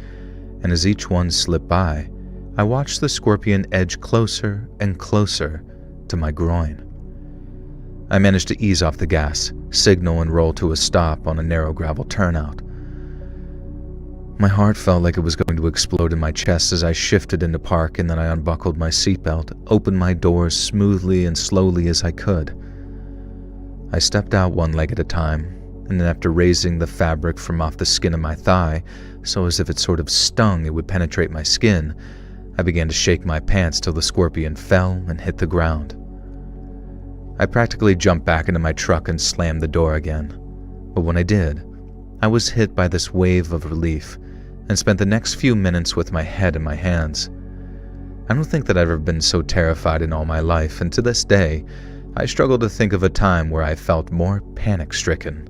and as each one slipped by, I watched the scorpion edge closer and closer to my groin. I managed to ease off the gas, signal and roll to a stop on a narrow gravel turnout. My heart felt like it was going to explode in my chest as I shifted into park, and then I unbuckled my seatbelt, opened my doors smoothly and slowly as I could. I stepped out one leg at a time, and then after raising the fabric from off the skin of my thigh, so as if it sort of stung it would penetrate my skin, I began to shake my pants till the scorpion fell and hit the ground. I practically jumped back into my truck and slammed the door again, but when I did, I was hit by this wave of relief and spent the next few minutes with my head in my hands. I don't think that I've ever been so terrified in all my life, and to this day, I struggle to think of a time where I felt more panic-stricken.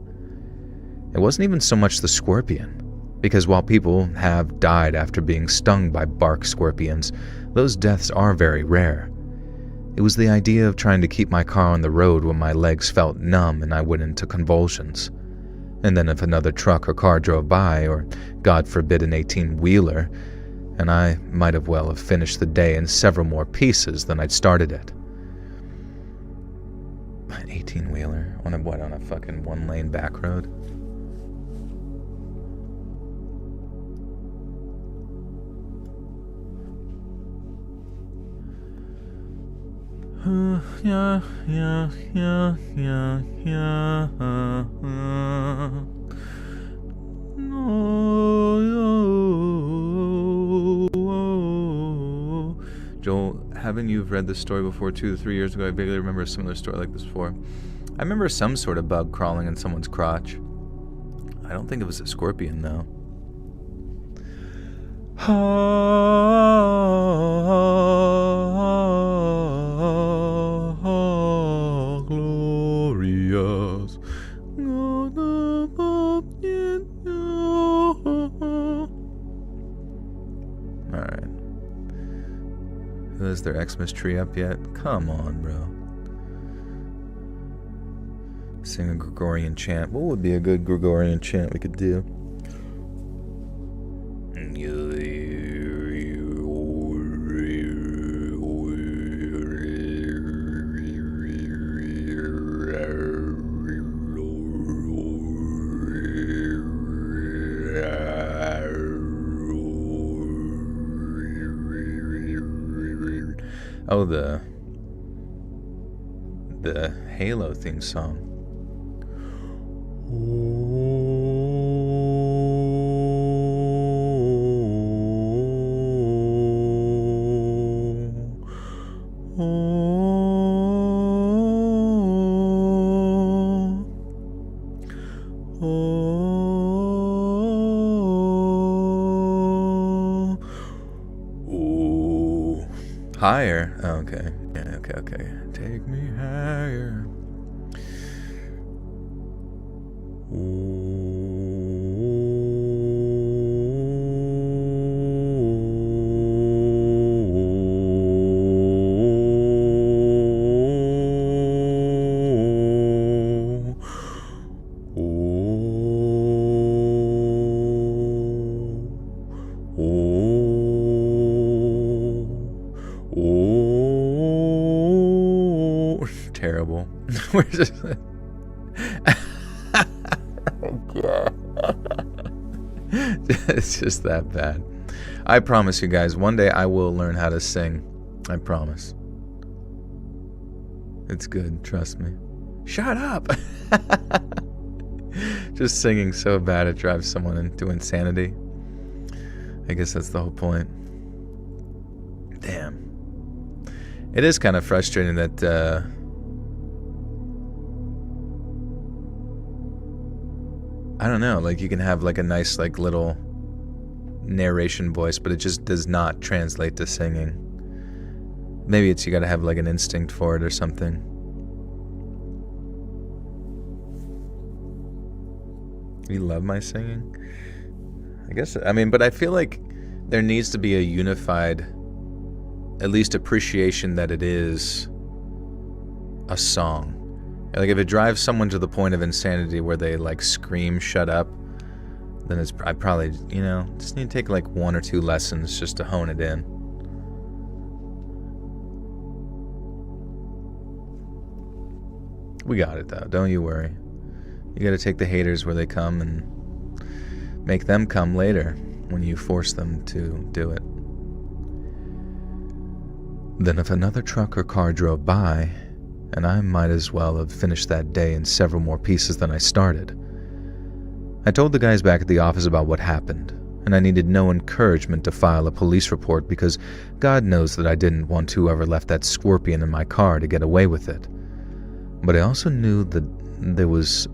It wasn't even so much the scorpion, because while people have died after being stung by bark scorpions, those deaths are very rare. It was the idea of trying to keep my car on the road when my legs felt numb and I went into convulsions. And then if another truck or car drove by, or God forbid an 18-wheeler, and I might have well have finished the day in several more pieces than I'd started it. An 18-wheeler? On a fucking one-lane back road? Yeah. Joel, haven't you read this story before? 2 to 3 years ago, I vaguely remember a similar story like this before. I remember some sort of bug crawling in someone's crotch. I don't think it was a scorpion, though. Glorious. Alright. Is their Xmas tree up yet? Come on, bro. Sing a Gregorian chant. What would be a good Gregorian chant we could do? Oh, the Halo theme song. Higher? Oh, okay. Yeah, okay. Take me higher. Terrible. We're just it's just that bad. I promise you guys, one day I will learn how to sing. I promise. It's good, trust me. Shut up. Just singing so bad it drives someone into insanity. I guess that's the whole point. Damn. It is kind of frustrating that I don't know, like you can have like a nice like little narration voice, but it just does not translate to singing. Maybe it's you gotta have like an instinct for it or something. You love my singing? I guess, but I feel like there needs to be a unified, at least appreciation that it is a song. Like, if it drives someone to the point of insanity where they, like, scream, shut up, then I probably, just need to take, like, 1 or 2 lessons just to hone it in. We got it, though. Don't you worry. You gotta take the haters where they come and make them come later when you force them to do it. Then if another truck or car drove by, and I might as well have finished that day in several more pieces than I started. I told the guys back at the office about what happened, and I needed no encouragement to file a police report because God knows that I didn't want whoever left that scorpion in my car to get away with it. But I also knew that there was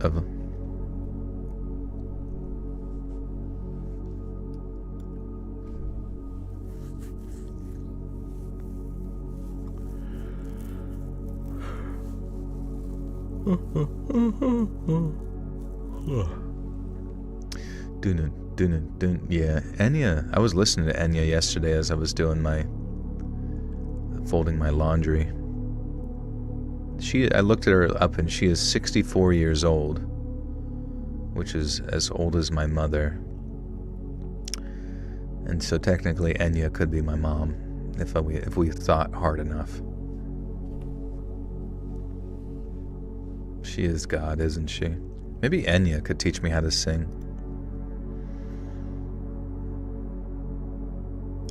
Yeah, Enya. I was listening to Enya yesterday as I was doing folding my laundry. I looked at her up and she is 64 years old, which is as old as my mother. And so technically Enya could be my mom if we thought hard enough. She is God, isn't she? Maybe Enya could teach me how to sing.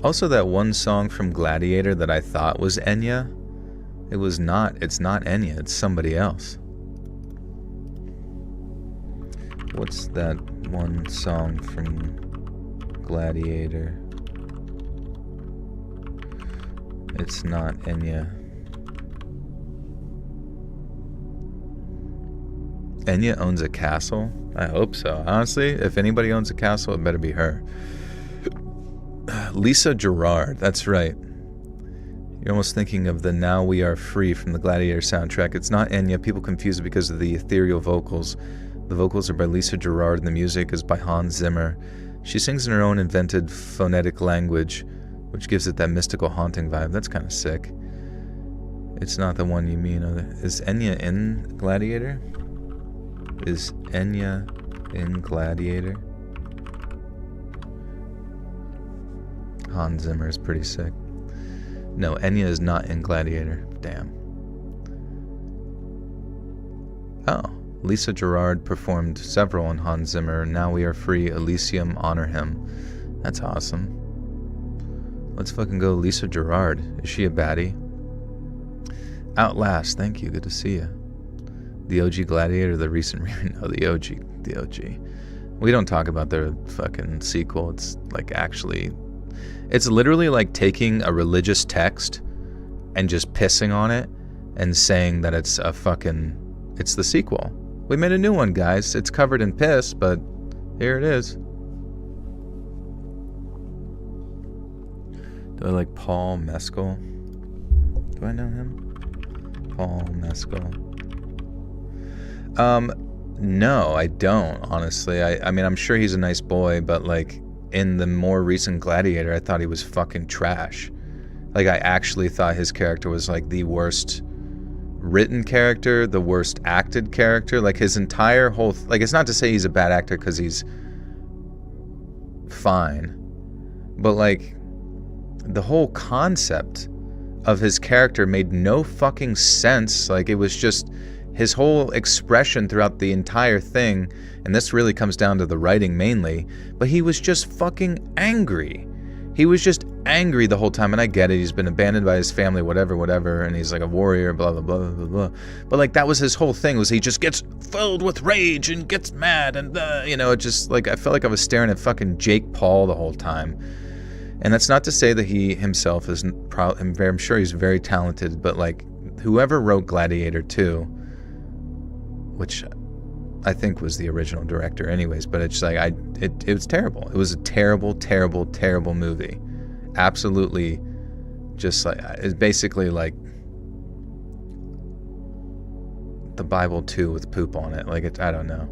Also, that one song from Gladiator that I thought was Enya, it's not Enya, it's somebody else. What's that one song from Gladiator? It's not Enya. Enya owns a castle? I hope so. Honestly, if anybody owns a castle, it better be her. Lisa Gerrard, that's right. You're almost thinking of the Now We Are Free from the Gladiator soundtrack. It's not Enya. People confuse it because of the ethereal vocals. The vocals are by Lisa Gerrard and the music is by Hans Zimmer. She sings in her own invented phonetic language, which gives it that mystical haunting vibe. That's kind of sick. It's not the one you mean. Is Enya in Gladiator? Is Enya in Gladiator? Hans Zimmer is pretty sick. No, Enya is not in Gladiator. Damn. Oh, Lisa Gerrard performed several on Hans Zimmer. Now We Are Free, Elysium, Honor Him. That's awesome. Let's fucking go Lisa Gerrard. Is she a baddie? Outlast, thank you. Good to see you. The OG Gladiator, the recent remake. No, the OG. We don't talk about the fucking sequel. It's like actually... It's literally like taking a religious text and just pissing on it and saying that it's the sequel. We made a new one, guys. It's covered in piss, but here it is. Do I like Paul Mescal? Do I know him? Paul Mescal. No, I don't, honestly. I mean, I'm sure he's a nice boy, but like, in the more recent Gladiator, I thought he was fucking trash. Like, I actually thought his character was like the worst written character, the worst acted character. Like, his entire whole... like, it's not to say he's a bad actor because he's fine. But, like, the whole concept of his character made no fucking sense. Like, it was just... his whole expression throughout the entire thing, and this really comes down to the writing mainly, but he was just fucking angry. He was just angry the whole time, and I get it, he's been abandoned by his family, whatever, and he's like a warrior, blah, blah, blah, blah, blah. But like, that was his whole thing, was he just gets filled with rage and gets mad, and it just, like, I felt like I was staring at fucking Jake Paul the whole time. And that's not to say that he himself isn't, I'm sure he's very talented, but like, whoever wrote Gladiator 2, which I think was the original director anyways, but it's like, it was terrible. It was a terrible movie. Absolutely, just like, it's basically like the Bible 2 with poop on it. Like, I don't know.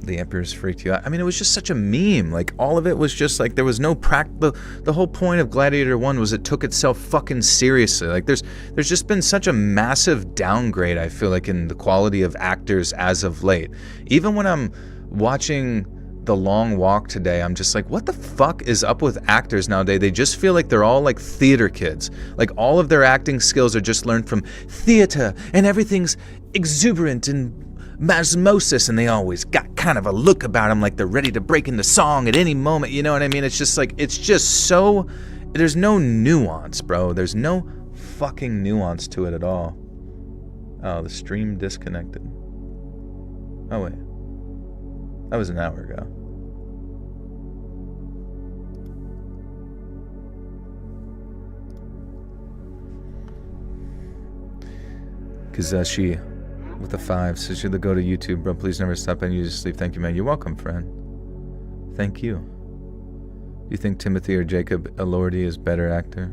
The Emperor's freaked you out. I mean, it was just such a meme. Like, all of it was just like, there was no the whole point of Gladiator 1 was it took itself fucking seriously. Like, there's just been such a massive downgrade, I feel like, in the quality of actors as of late. Even when I'm watching The Long Walk today, I'm just like, what the fuck is up with actors nowadays? They just feel like they're all like theater kids. Like, all of their acting skills are just learned from theater, and everything's exuberant and masmosis, and they always got kind of a look about them like they're ready to break into song at any moment, you know what I mean? It's just like, it's just so, there's no nuance, bro. There's no fucking nuance to it at all. Oh, the stream disconnected. Oh, wait. That was an hour ago. Kazeshi with the 5 says, you're the go to YouTube, bro. Please never stop and you just sleep. Thank you, man. You're welcome, friend. Thank you. Do you think Timothy or Jacob Elordi is better actor?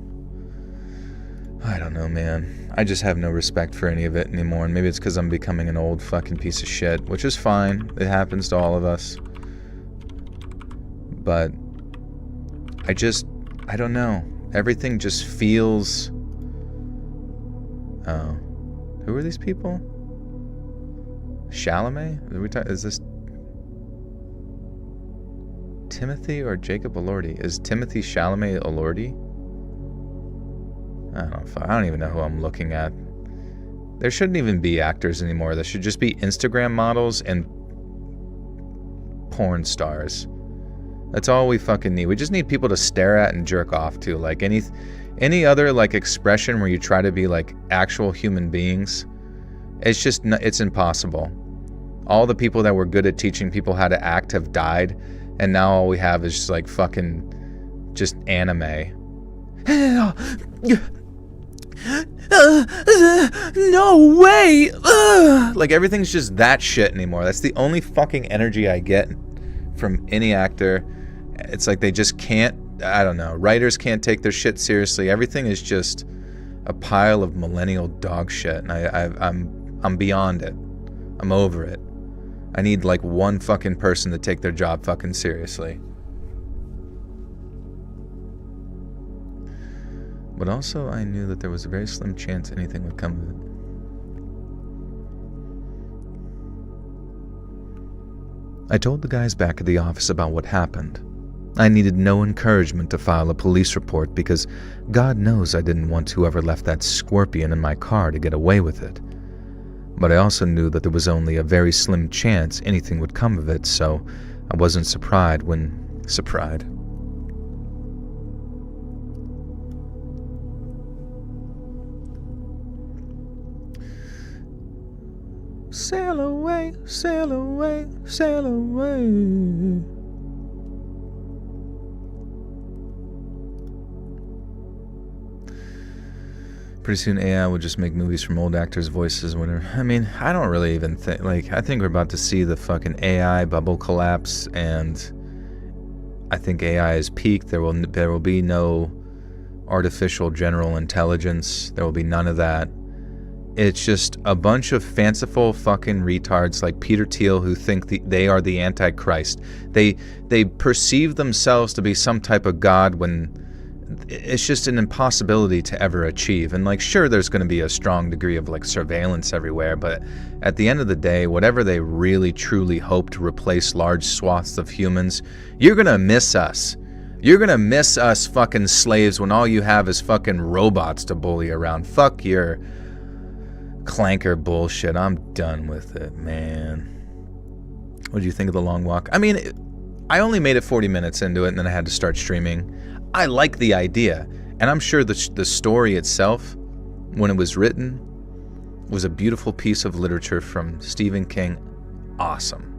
I don't know, man. I just have no respect for any of it anymore, and maybe it's because I'm becoming an old fucking piece of shit, which is fine. It happens to all of us. But I don't know. Everything just feels... Oh. Who are these people? Chalamet? Is this Timothy or Jacob Elordi? Is Timothy Chalamet Elordi? I don't even know who I'm looking at. There shouldn't even be actors anymore. There should just be Instagram models and porn stars. That's all we fucking need. We just need people to stare at and jerk off to. Like any other like expression where you try to be like actual human beings, it's impossible. All the people that were good at teaching people how to act have died, and now all we have is just like fucking just anime. No way! Like, everything's just that shit anymore. That's the only fucking energy I get from any actor. It's like they just can't, I don't know, writers can't take their shit seriously. Everything is just a pile of millennial dog shit, and I'm beyond it. I'm over it. I need like one fucking person to take their job fucking seriously. But also, I knew that there was a very slim chance anything would come of it. I told the guys back at the office about what happened. I needed no encouragement to file a police report because God knows I didn't want whoever left that scorpion in my car to get away with it. But I also knew that there was only a very slim chance anything would come of it, so I wasn't surprised when... Surprised. Sail away, sail away, sail away. Pretty soon AI will just make movies from old actors' voices, whatever. I mean, I don't really even think, like, I think we're about to see the fucking AI bubble collapse, and I think AI is peaked. There will be no artificial general intelligence. There will be none of that. It's just a bunch of fanciful fucking retards like Peter Thiel who think they are the Antichrist. They perceive themselves to be some type of god when it's just an impossibility to ever achieve. And like, sure, there's going to be a strong degree of like surveillance everywhere, but at the end of the day, whatever they really truly hope to replace large swaths of humans, you're going to miss us. You're going to miss us fucking slaves when all you have is fucking robots to bully around. Fuck your clanker bullshit. I'm done with it, man. What do you think of The Long Walk? I mean, I only made it 40 minutes into it, and then I had to start streaming. I like the idea, and I'm sure the story itself, when it was written, was a beautiful piece of literature from Stephen King. Awesome.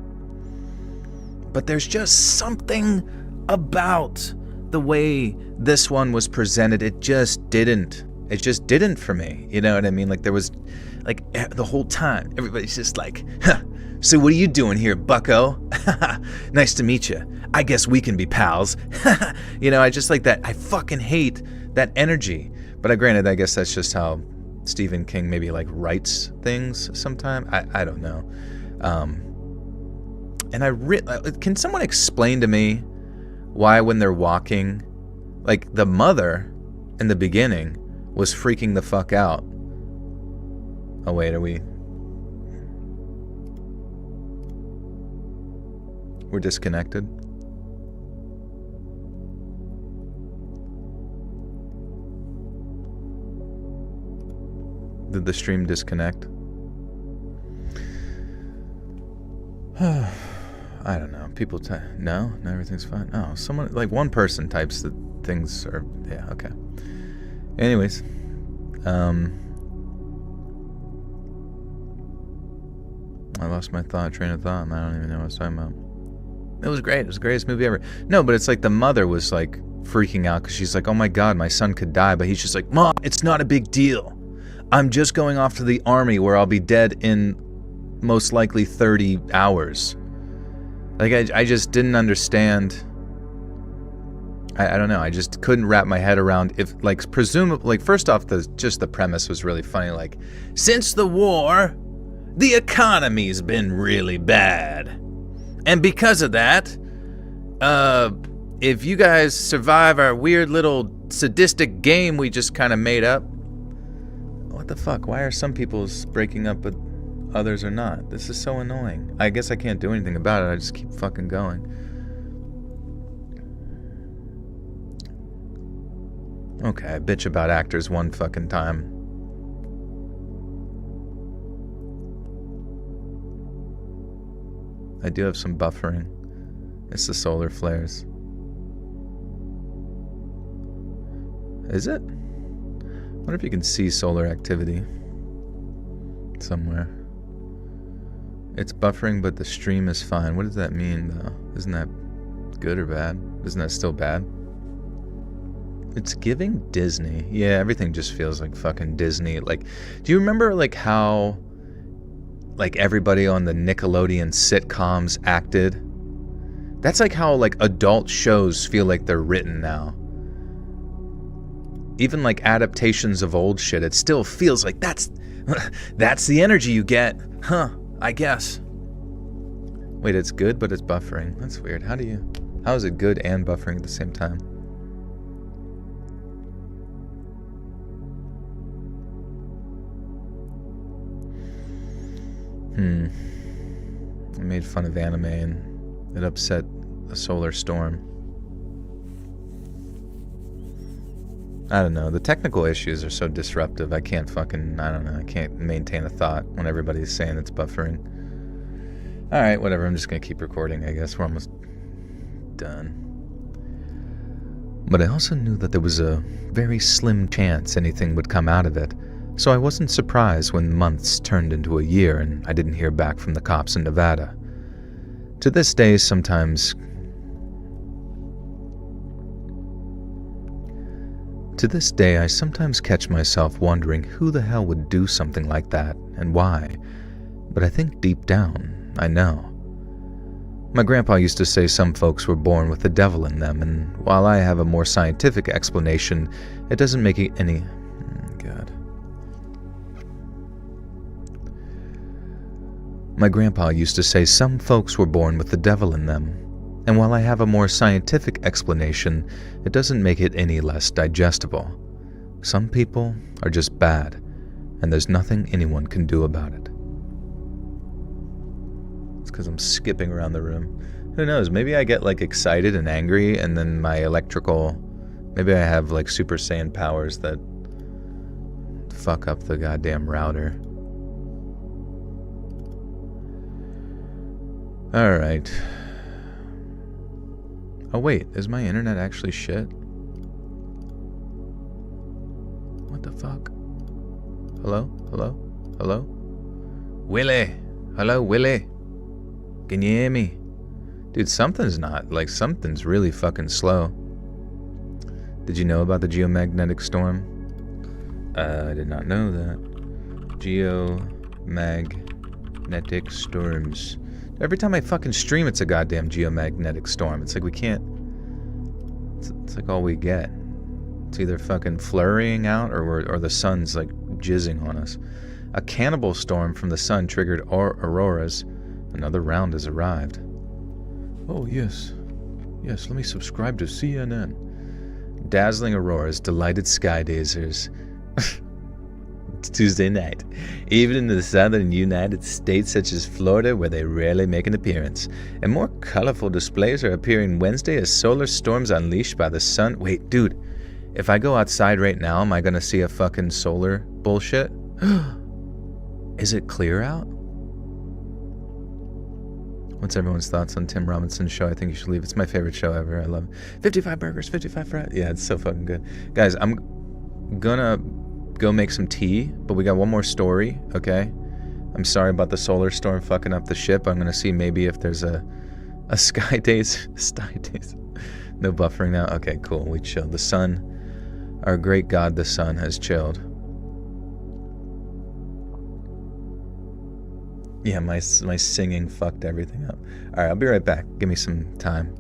But there's just something about the way this one was presented. It just didn't for me. You know what I mean? Like, there was, like, the whole time, everybody's just like, huh, so what are you doing here, bucko? Nice to meet you. I guess we can be pals. You know, I just like that. I fucking hate that energy. But granted, I guess that's just how Stephen King maybe, like, writes things sometimes. I don't know. And can someone explain to me why when they're walking, like the mother in the beginning was freaking the fuck out. Oh wait, we're disconnected? Did the stream disconnect? I don't know. People no, everything's fine. Oh, someone, like one person types that things are, yeah, okay. Anyways, I lost my train of thought, and I don't even know what I was talking about. It was great. It was the greatest movie ever. No, but it's like the mother was like freaking out because she's like, oh my God, my son could die. But he's just like, Mom, it's not a big deal. I'm just going off to the army where I'll be dead in most likely 30 hours. Like, I just didn't understand. I don't know. I just couldn't wrap my head around if, like, presumably, like, first off, the premise was really funny. Like, since the war, the economy's been really bad. And because of that, if you guys survive our weird little sadistic game we just kind of made up, what the fuck? Why are some people's breaking up but others are not? This is so annoying. I guess I can't do anything about it. I just keep fucking going. Okay, I bitch about actors one fucking time. I do have some buffering. It's the solar flares. Is it? I wonder if you can see solar activity somewhere. It's buffering, but the stream is fine. What does that mean, though? Isn't that good or bad? Isn't that still bad? It's giving Disney. Yeah, everything just feels like fucking Disney. Like, do you remember, like, how, like, everybody on the Nickelodeon sitcoms acted? That's like how, like, adult shows feel like they're written now. Even, like, adaptations of old shit, it still feels like that's the energy you get. Huh, I guess. Wait, it's good, but it's buffering. That's weird. How is it good and buffering at the same time? I made fun of anime and it upset a solar storm. I don't know. The technical issues are so disruptive. I can't maintain a thought when everybody's saying it's buffering. Alright, whatever. I'm just going to keep recording, I guess. We're almost done. But I also knew that there was a very slim chance anything would come out of it. So I wasn't surprised when months turned into a year and I didn't hear back from the cops in Nevada. To this day, I sometimes catch myself wondering who the hell would do something like that and why. But I think deep down, I know. My grandpa used to say some folks were born with the devil in them, and while I have a more scientific explanation, it doesn't make it any... God. My grandpa used to say some folks were born with the devil in them, and while I have a more scientific explanation, it doesn't make it any less digestible. Some people are just bad, and there's nothing anyone can do about it. It's because I'm skipping around the room. Who knows, maybe I get like excited and angry, and then maybe I have like Super Saiyan powers that fuck up the goddamn router. Alright. Oh wait, is my internet actually shit? What the fuck? Hello? Hello? Hello? Willie! Hello, Willie? Can you hear me? Dude, something's really fucking slow. Did you know about the geomagnetic storm? I did not know that. Geomagnetic storms. Every time I fucking stream, it's a goddamn geomagnetic storm. It's like we can't... It's like all we get. It's either fucking flurrying out or the sun's like jizzing on us. A cannibal storm from the sun triggered auroras. Another round has arrived. Oh, yes. Yes, let me subscribe to CNN. Dazzling auroras, delighted sky gazers. It's Tuesday night. Even in the southern United States, such as Florida, where they rarely make an appearance. And more colorful displays are appearing Wednesday as solar storms unleashed by the sun. Wait, dude. If I go outside right now, am I gonna see a fucking solar bullshit? Is it clear out? What's everyone's thoughts on Tim Robinson's show? I think you should leave. It's my favorite show ever. I love it. 55 burgers, 55 fries. Yeah, it's so fucking good. Guys, I'm gonna go make some tea, but we got one more story, okay? I'm sorry about the solar storm fucking up the ship. I'm gonna see maybe if there's a sky days. No buffering now? Okay, cool. We chilled. The sun, our great God, the sun has chilled. Yeah, my singing fucked everything up. Alright, I'll be right back. Give me some time.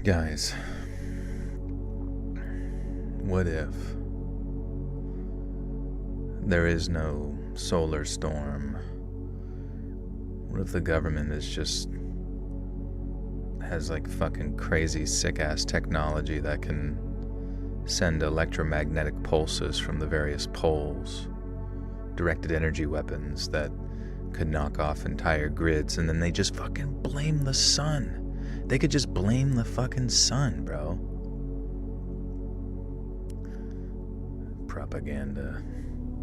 Guys, what if there is no solar storm? What if the government is just has like fucking crazy sick ass technology that can send electromagnetic pulses from the various poles, directed energy weapons that could knock off entire grids, and then they just fucking blame the sun. They could just blame the fucking sun, bro. Propaganda.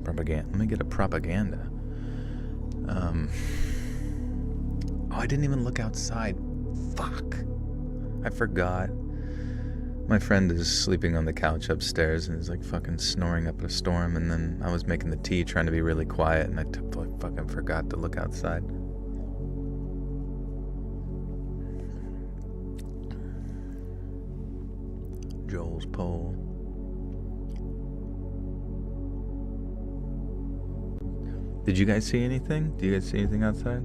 Let me get a propaganda. Oh, I didn't even look outside. Fuck. I forgot. My friend is sleeping on the couch upstairs and is like fucking snoring up a storm, and then I was making the tea trying to be really quiet, and I fucking forgot to look outside. Joel's pole. Did you guys see anything? Do you guys see anything outside?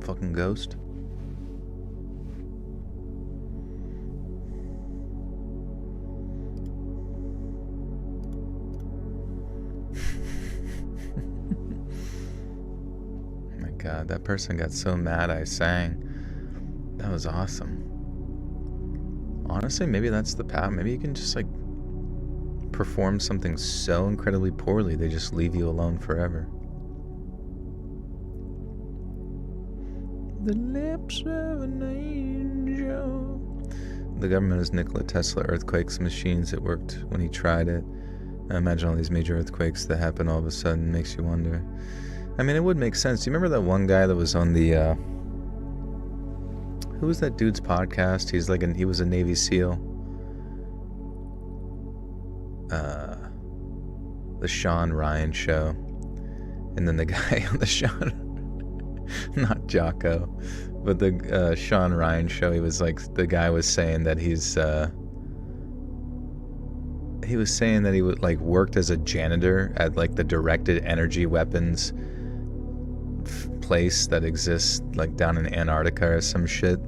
Fucking ghost. My God, that person got so mad I sang. That was awesome. Honestly, maybe that's the path. Maybe you can just like perform something so incredibly poorly they just leave you alone forever. The lips of an angel. The government has Nikola Tesla earthquakes machines. It worked when he tried it. I imagine all these major earthquakes that happen all of a sudden makes you wonder. I mean, it would make sense. Do you remember that one guy that was on the who was that dude's podcast? He was a Navy SEAL. The Sean Ryan show. And then the guy on the Sean not Jocko, but the Sean Ryan show, he was like, the guy was saying that he was saying that he would like worked as a janitor at like the directed energy weapons place that exists like down in Antarctica or some shit.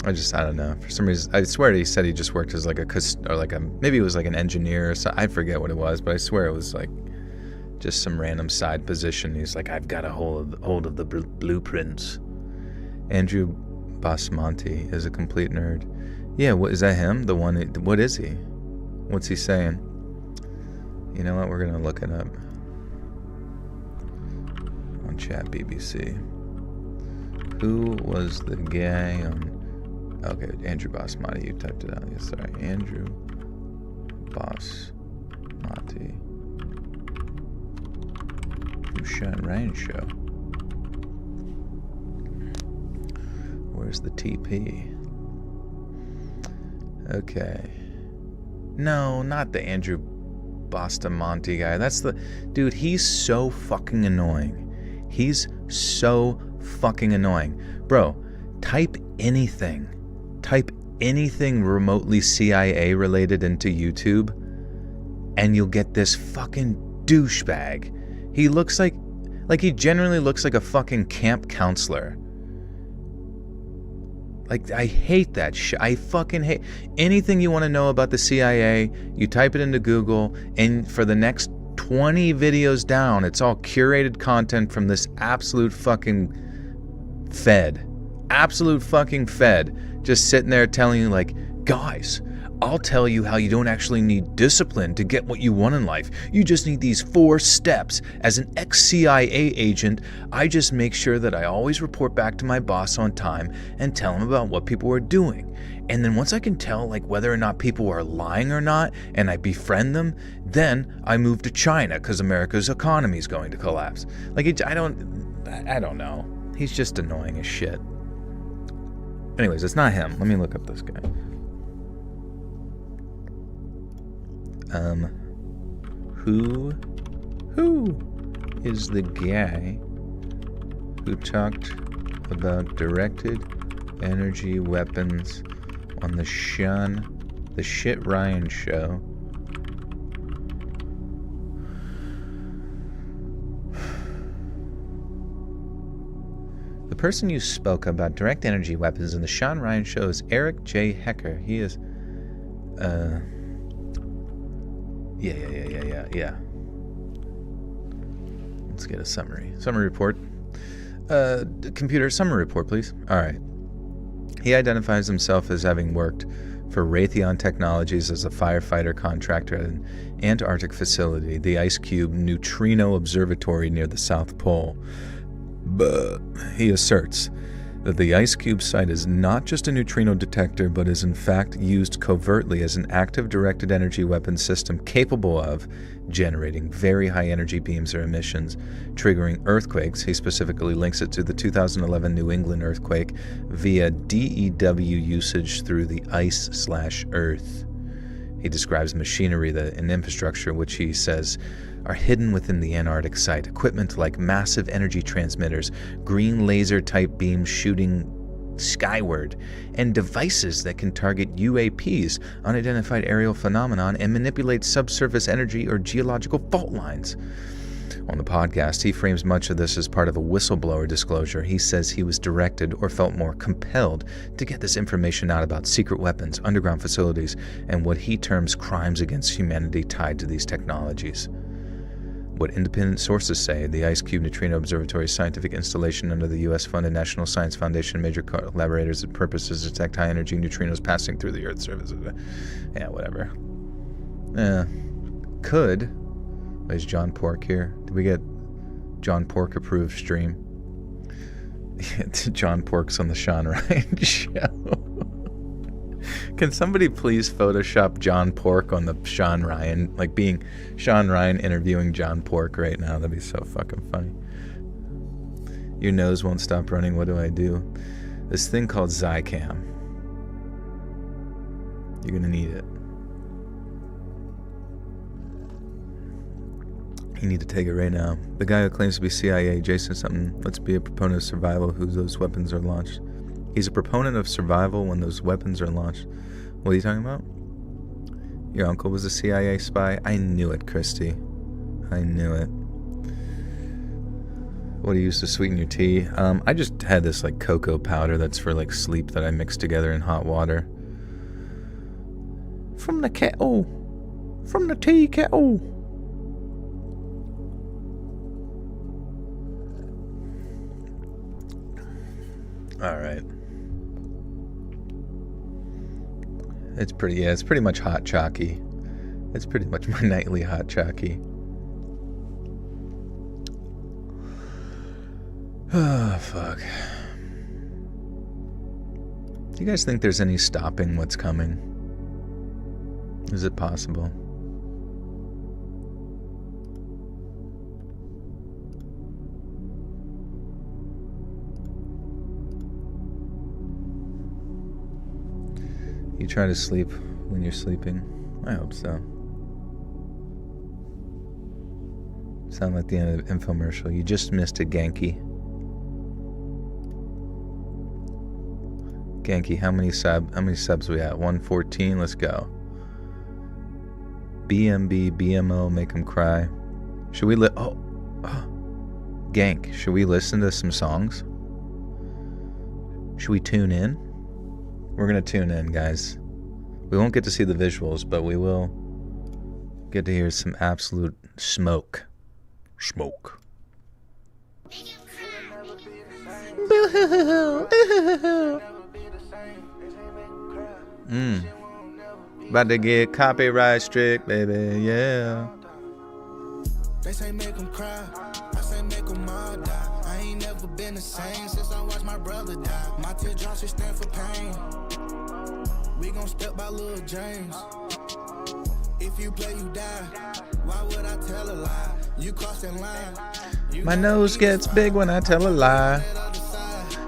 I don't know. For some reason, I swear he said he just worked as like maybe it was like an engineer or something. I forget what it was, but I swear it was like just some random side position. He's like, I've got a hold of the blueprints. Andrew Basmanti is a complete nerd. Yeah, what is that him? The one? What is he? What's he saying? You know what? We're gonna look it up on Chat BBC. Who was the guy on? Okay, Andrew Basmati, you typed it out. Yeah, sorry, Andrew Basmati. Sean Ryan show. Where's the TP? Okay. No, not the Andrew Bastamonte guy. That's the dude. He's so fucking annoying. He's so fucking annoying, bro. Type anything remotely CIA related into YouTube, and you'll get this fucking douchebag. He looks like he genuinely looks like a fucking camp counselor. Like, I hate that shit. I fucking hate anything you want to know about the CIA. You type it into Google, and for the next 20 videos down, it's all curated content from this absolute fucking fed. Absolute fucking fed. Just sitting there telling you like, guys, I'll tell you how you don't actually need discipline to get what you want in life. You just need these 4 steps. As an ex-CIA agent, I just make sure that I always report back to my boss on time and tell him about what people are doing. And then once I can tell like whether or not people are lying or not, and I befriend them, then I move to China because America's economy is going to collapse. Like, I don't know. He's just annoying as shit. Anyways, it's not him. Let me look up this guy. Who is the guy who talked about directed energy weapons on the Shit Ryan show? The person you spoke about direct energy weapons in the Sean Ryan show is Eric J. Hecker. He is... Yeah. Let's get a summary. Summary report. Computer, summary report, please. All right. He identifies himself as having worked for Raytheon Technologies as a firefighter contractor at an Antarctic facility, the Ice Cube Neutrino Observatory near the South Pole. But he asserts that the Ice Cube site is not just a neutrino detector, but is in fact used covertly as an active directed energy weapon system capable of generating very high energy beams or emissions, triggering earthquakes. He specifically links it to the 2011 New England earthquake via DEW usage through the ice/earth. He describes machinery and infrastructure which he says are hidden within the Antarctic site. Equipment like massive energy transmitters, green laser-type beams shooting skyward, and devices that can target UAPs, unidentified aerial phenomenon, and manipulate subsurface energy or geological fault lines. On the podcast, he frames much of this as part of a whistleblower disclosure. He says he was directed or felt more compelled to get this information out about secret weapons, underground facilities, and what he terms crimes against humanity tied to these technologies. What independent sources say, the Ice Cube Neutrino Observatory scientific installation under the U.S.-funded National Science Foundation, major collaborators' purpose is to detect high-energy neutrinos passing through the Earth's surface. Yeah, whatever. Could. Is John Pork here? Did we get John Pork approved stream? John Pork's on the Sean Ryan show. Can somebody please Photoshop John Pork on the Sean Ryan, like being Sean Ryan interviewing John Pork right now? That'd be so fucking funny. Your nose won't stop running. What do I do? This thing called Zycam. You're gonna need it. You need to take it right now. The guy who claims to be CIA, Jason something, let's be a proponent of survival who those weapons are launched. He's a proponent of survival when those weapons are launched. What are you talking about? Your uncle was a CIA spy? I knew it, Christy. I knew it. What do you use to sweeten your tea? I just had this like cocoa powder that's for like sleep that I mix together in hot water. From the kettle. From the tea kettle. All right. It's pretty much hot chalky. It's pretty much my nightly hot chalky. Oh, fuck. Do you guys think there's any stopping what's coming? Is it possible? You try to sleep when you're sleeping? I hope so. Sound like the end of the infomercial. You just missed it, Genki. Genki, how many subs we at? 114. Let's go. BMB, BMO, make them cry. Should we Gank, should we listen to some songs? Should we tune in? We're gonna tune in, guys. We won't get to see the visuals, but we will get to hear some absolute smoke. Smoke. About to get copyright strict, baby, yeah. They say make them cry, I say make them all die. I ain't never been the same since I watched my brother die. My teardrops should stand for pain. We gon' step by Lil James. If you play, you die. Why would I tell a lie? You crossing line. My nose gets big when I tell a lie.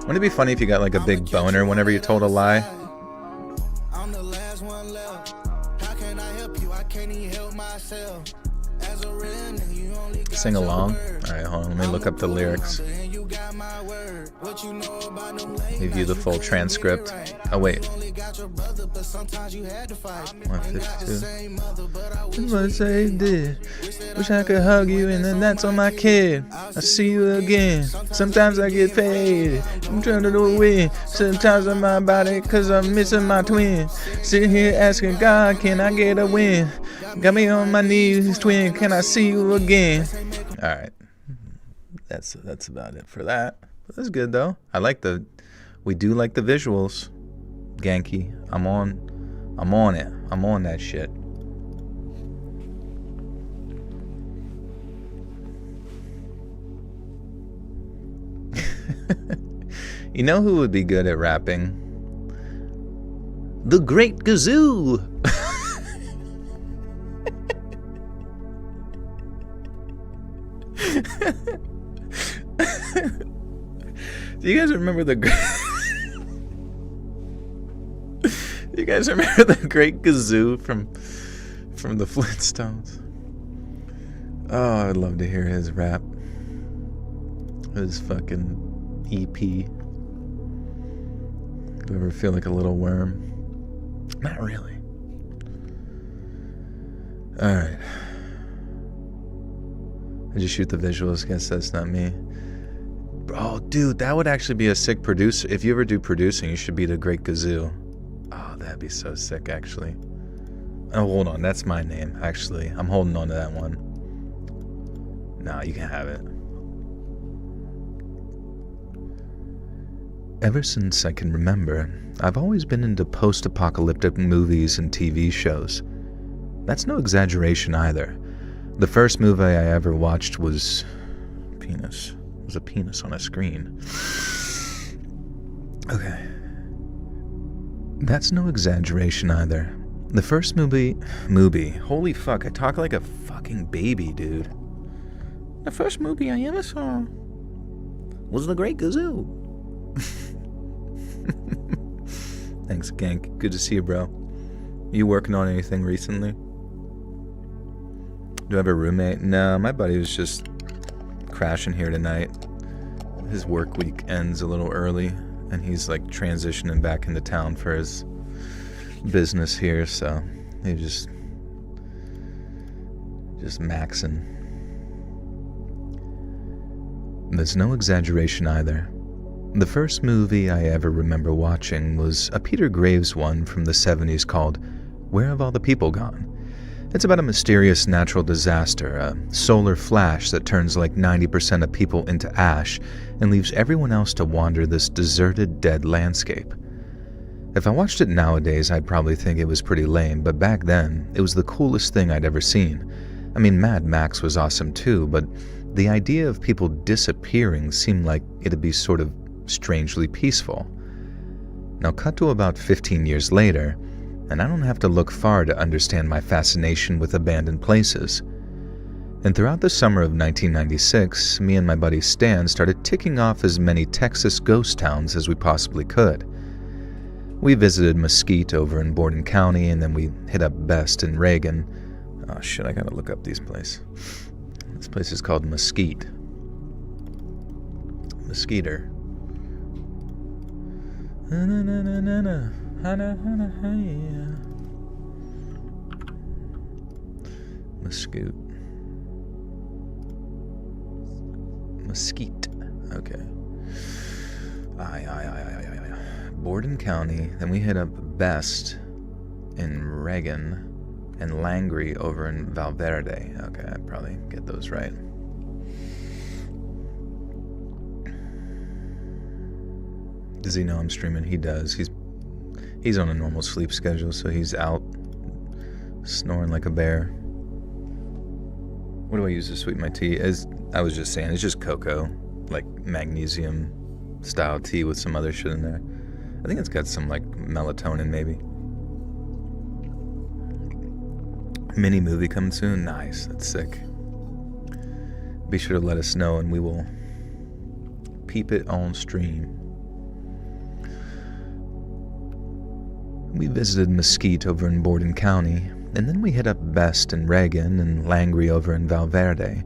Wouldn't it be funny if you got like a big boner whenever you told a lie? I'm the last one left. How can I help you? I can't even help myself. As a real nigga, you only got sing along. Alright, hold on, let me look up the lyrics. Review the full transcript. Oh wait. 152. What I did. Wish I could hug you and then that's on my kid. I see you again. Sometimes I get paid. I'm trying to win. Sometimes I'm my body cause I'm missing my twin. Sitting here asking God, can I get a win? Got me on my knees, twin. Can I see you again? All right. That's about it for that. That's good though. We do like the visuals. Genki, I'm on it. I'm on that shit. You know who would be good at rapping? The Great Gazoo. Do you guys remember the Do you guys remember the Great Gazoo from the Flintstones? Oh, I'd love to hear his rap. His fucking EP. Do you ever feel like a little worm? Not really. Alright. Did you shoot the visuals? Guess that's not me. Oh, dude, that would actually be a sick producer. If you ever do producing, you should be the Great Gazoo. Oh, that'd be so sick, actually. Oh, hold on. That's my name, actually. I'm holding on to that one. Nah, you can have it. Ever since I can remember, I've always been into post-apocalyptic movies and TV shows. That's no exaggeration either. The first movie I ever watched was Penis. It was a penis on a screen. Okay. That's no exaggeration either. The first movie, holy fuck, I talk like a fucking baby, dude. The first movie I ever saw was The Great Gazoo. Thanks, Gank. Good to see you, bro. You working on anything recently? Do I have a roommate? No, my buddy was just crashing here tonight. His work week ends a little early, and he's like transitioning back into town for his business here, so he just maxing. There's no exaggeration either. The first movie I ever remember watching was a Peter Graves one from the 70s called Where Have All the People Gone? It's about a mysterious natural disaster, a solar flash that turns like 90% of people into ash and leaves everyone else to wander this deserted, dead landscape. If I watched it nowadays, I'd probably think it was pretty lame, but back then, it was the coolest thing I'd ever seen. I mean, Mad Max was awesome too, but the idea of people disappearing seemed like it'd be sort of strangely peaceful. Now cut to about 15 years later, and I don't have to look far to understand my fascination with abandoned places. And throughout the summer of 1996, me and my buddy Stan started ticking off as many Texas ghost towns as we possibly could. We visited Mesquite over in Borden County, and then we hit up Best in Reagan. Oh shit, I gotta look up these places. This place is called Mesquite. Mesquiter. Mesquite. Mesquite. Okay. Borden County. Then we hit up Best in Reagan and Langley over in Valverde. Okay, I probably get those right. Does he know I'm streaming? He does. He's on a normal sleep schedule, so he's out snoring like a bear. What do I use to sweeten my tea? As I was just saying, it's just cocoa, like magnesium style tea with some other shit in there. I think it's got some like melatonin maybe. Mini movie coming soon? Nice, that's sick. Be sure to let us know and we will peep it on stream. We visited Mesquite over in Borden County, and then we hit up Best in Reagan and Langley over in Valverde.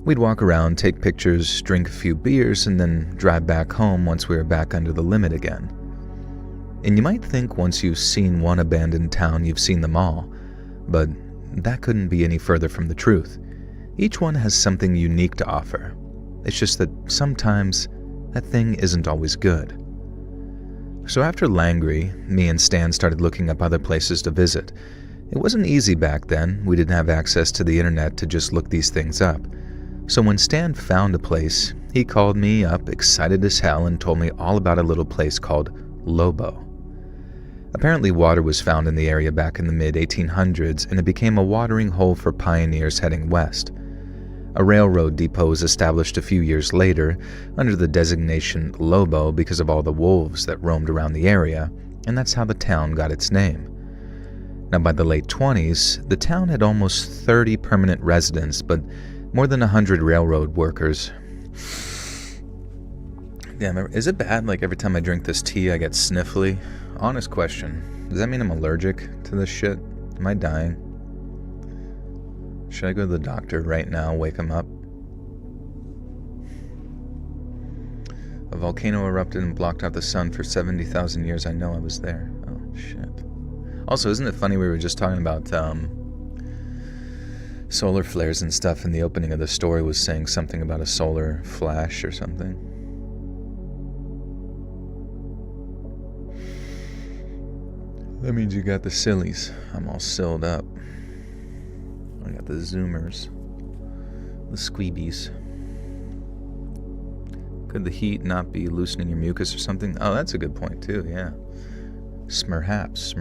We'd walk around, take pictures, drink a few beers, and then drive back home once we were back under the limit again. And you might think once you've seen one abandoned town, you've seen them all, but that couldn't be any further from the truth. Each one has something unique to offer. It's just that sometimes that thing isn't always good. So after Langrye, me and Stan started looking up other places to visit. It wasn't easy back then. We didn't have access to the internet to just look these things up. So when Stan found a place, he called me up, excited as hell, and told me all about a little place called Lobo. Apparently water was found in the area back in the mid-1800s, and it became a watering hole for pioneers heading west. A railroad depot was established a few years later under the designation Lobo because of all the wolves that roamed around the area, and that's how the town got its name. Now by the late 20s, the town had almost 30 permanent residents, but more than 100 railroad workers. Damn, is it bad like every time I drink this tea I get sniffly? Honest question. Does that mean I'm allergic to this shit? Am I dying? Should I go to the doctor right now, wake him up? A volcano erupted and blocked out the sun for 70,000 years. I know I was there. Oh, shit. Also, isn't it funny we were just talking about solar flares and stuff, and the opening of the story was saying something about a solar flash or something. That means you got the sillies. I'm all silled up. I got the zoomers. The squeebies. Could the heat not be loosening your mucus or something? Oh, that's a good point too, yeah. Smerhaps.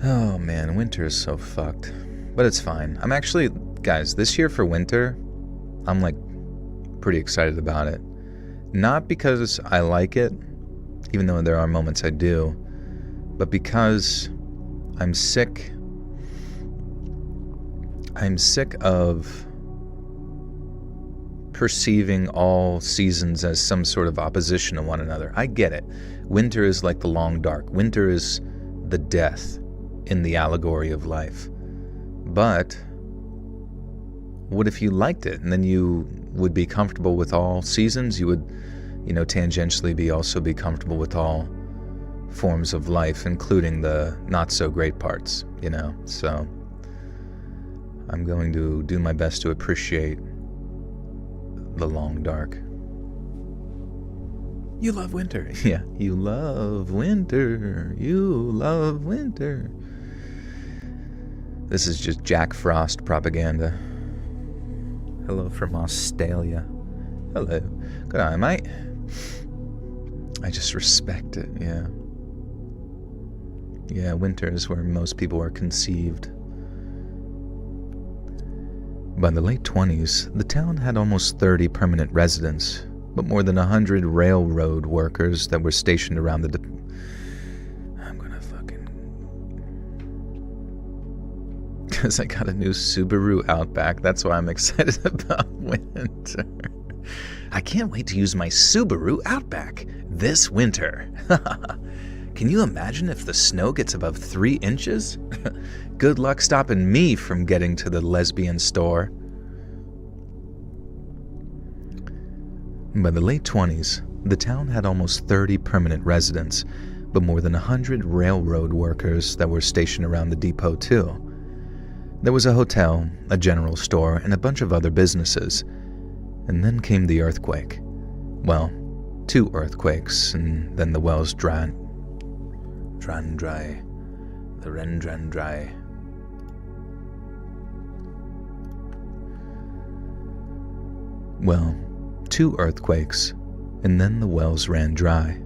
Oh man, winter is so fucked. But it's fine. I'm actually, guys, this year for winter, I'm like pretty excited about it. Not because I like it, even though there are moments I do, but because I'm sick of perceiving all seasons as some sort of opposition to one another. I get it. Winter is like the long dark. Winter is the death in the allegory of life. But what if you liked it and then you would be comfortable with all seasons? You would, tangentially be comfortable with all forms of life, including the not so great parts, So I'm going to do my best to appreciate the long dark. You love winter. Yeah, you love winter. You love winter. This is just Jack Frost propaganda. Hello from Australia. Hello. Good eye, mate. I just respect it, yeah. Yeah, winter is where most people are conceived. By the late 20s, the town had almost 30 permanent residents, but more than 100 railroad workers that were stationed around the because I got a new Subaru Outback. That's why I'm excited about winter. I can't wait to use my Subaru Outback this winter. Can you imagine if the snow gets above 3 inches? Good luck stopping me from getting to the lesbian store. By the late 20s, the town had almost 30 permanent residents, but more than 100 railroad workers that were stationed around the depot too. There was a hotel, a general store, and a bunch of other businesses. And then came the earthquake. Well, 2 earthquakes, and then the wells ran dry. The Ren ran dry. Well, 2 earthquakes, and then the wells ran dry.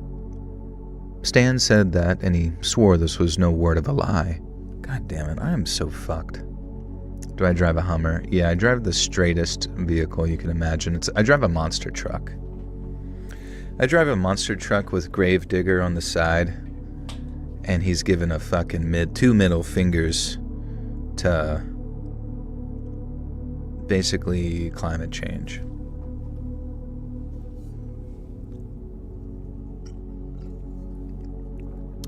Stan said that, and he swore this was no word of a lie. God damn it, I am so fucked. Do I drive a Hummer? Yeah, I drive the straightest vehicle you can imagine. I drive a monster truck. I drive a monster truck with Gravedigger on the side, and he's given a fucking 2 middle fingers to basically climate change.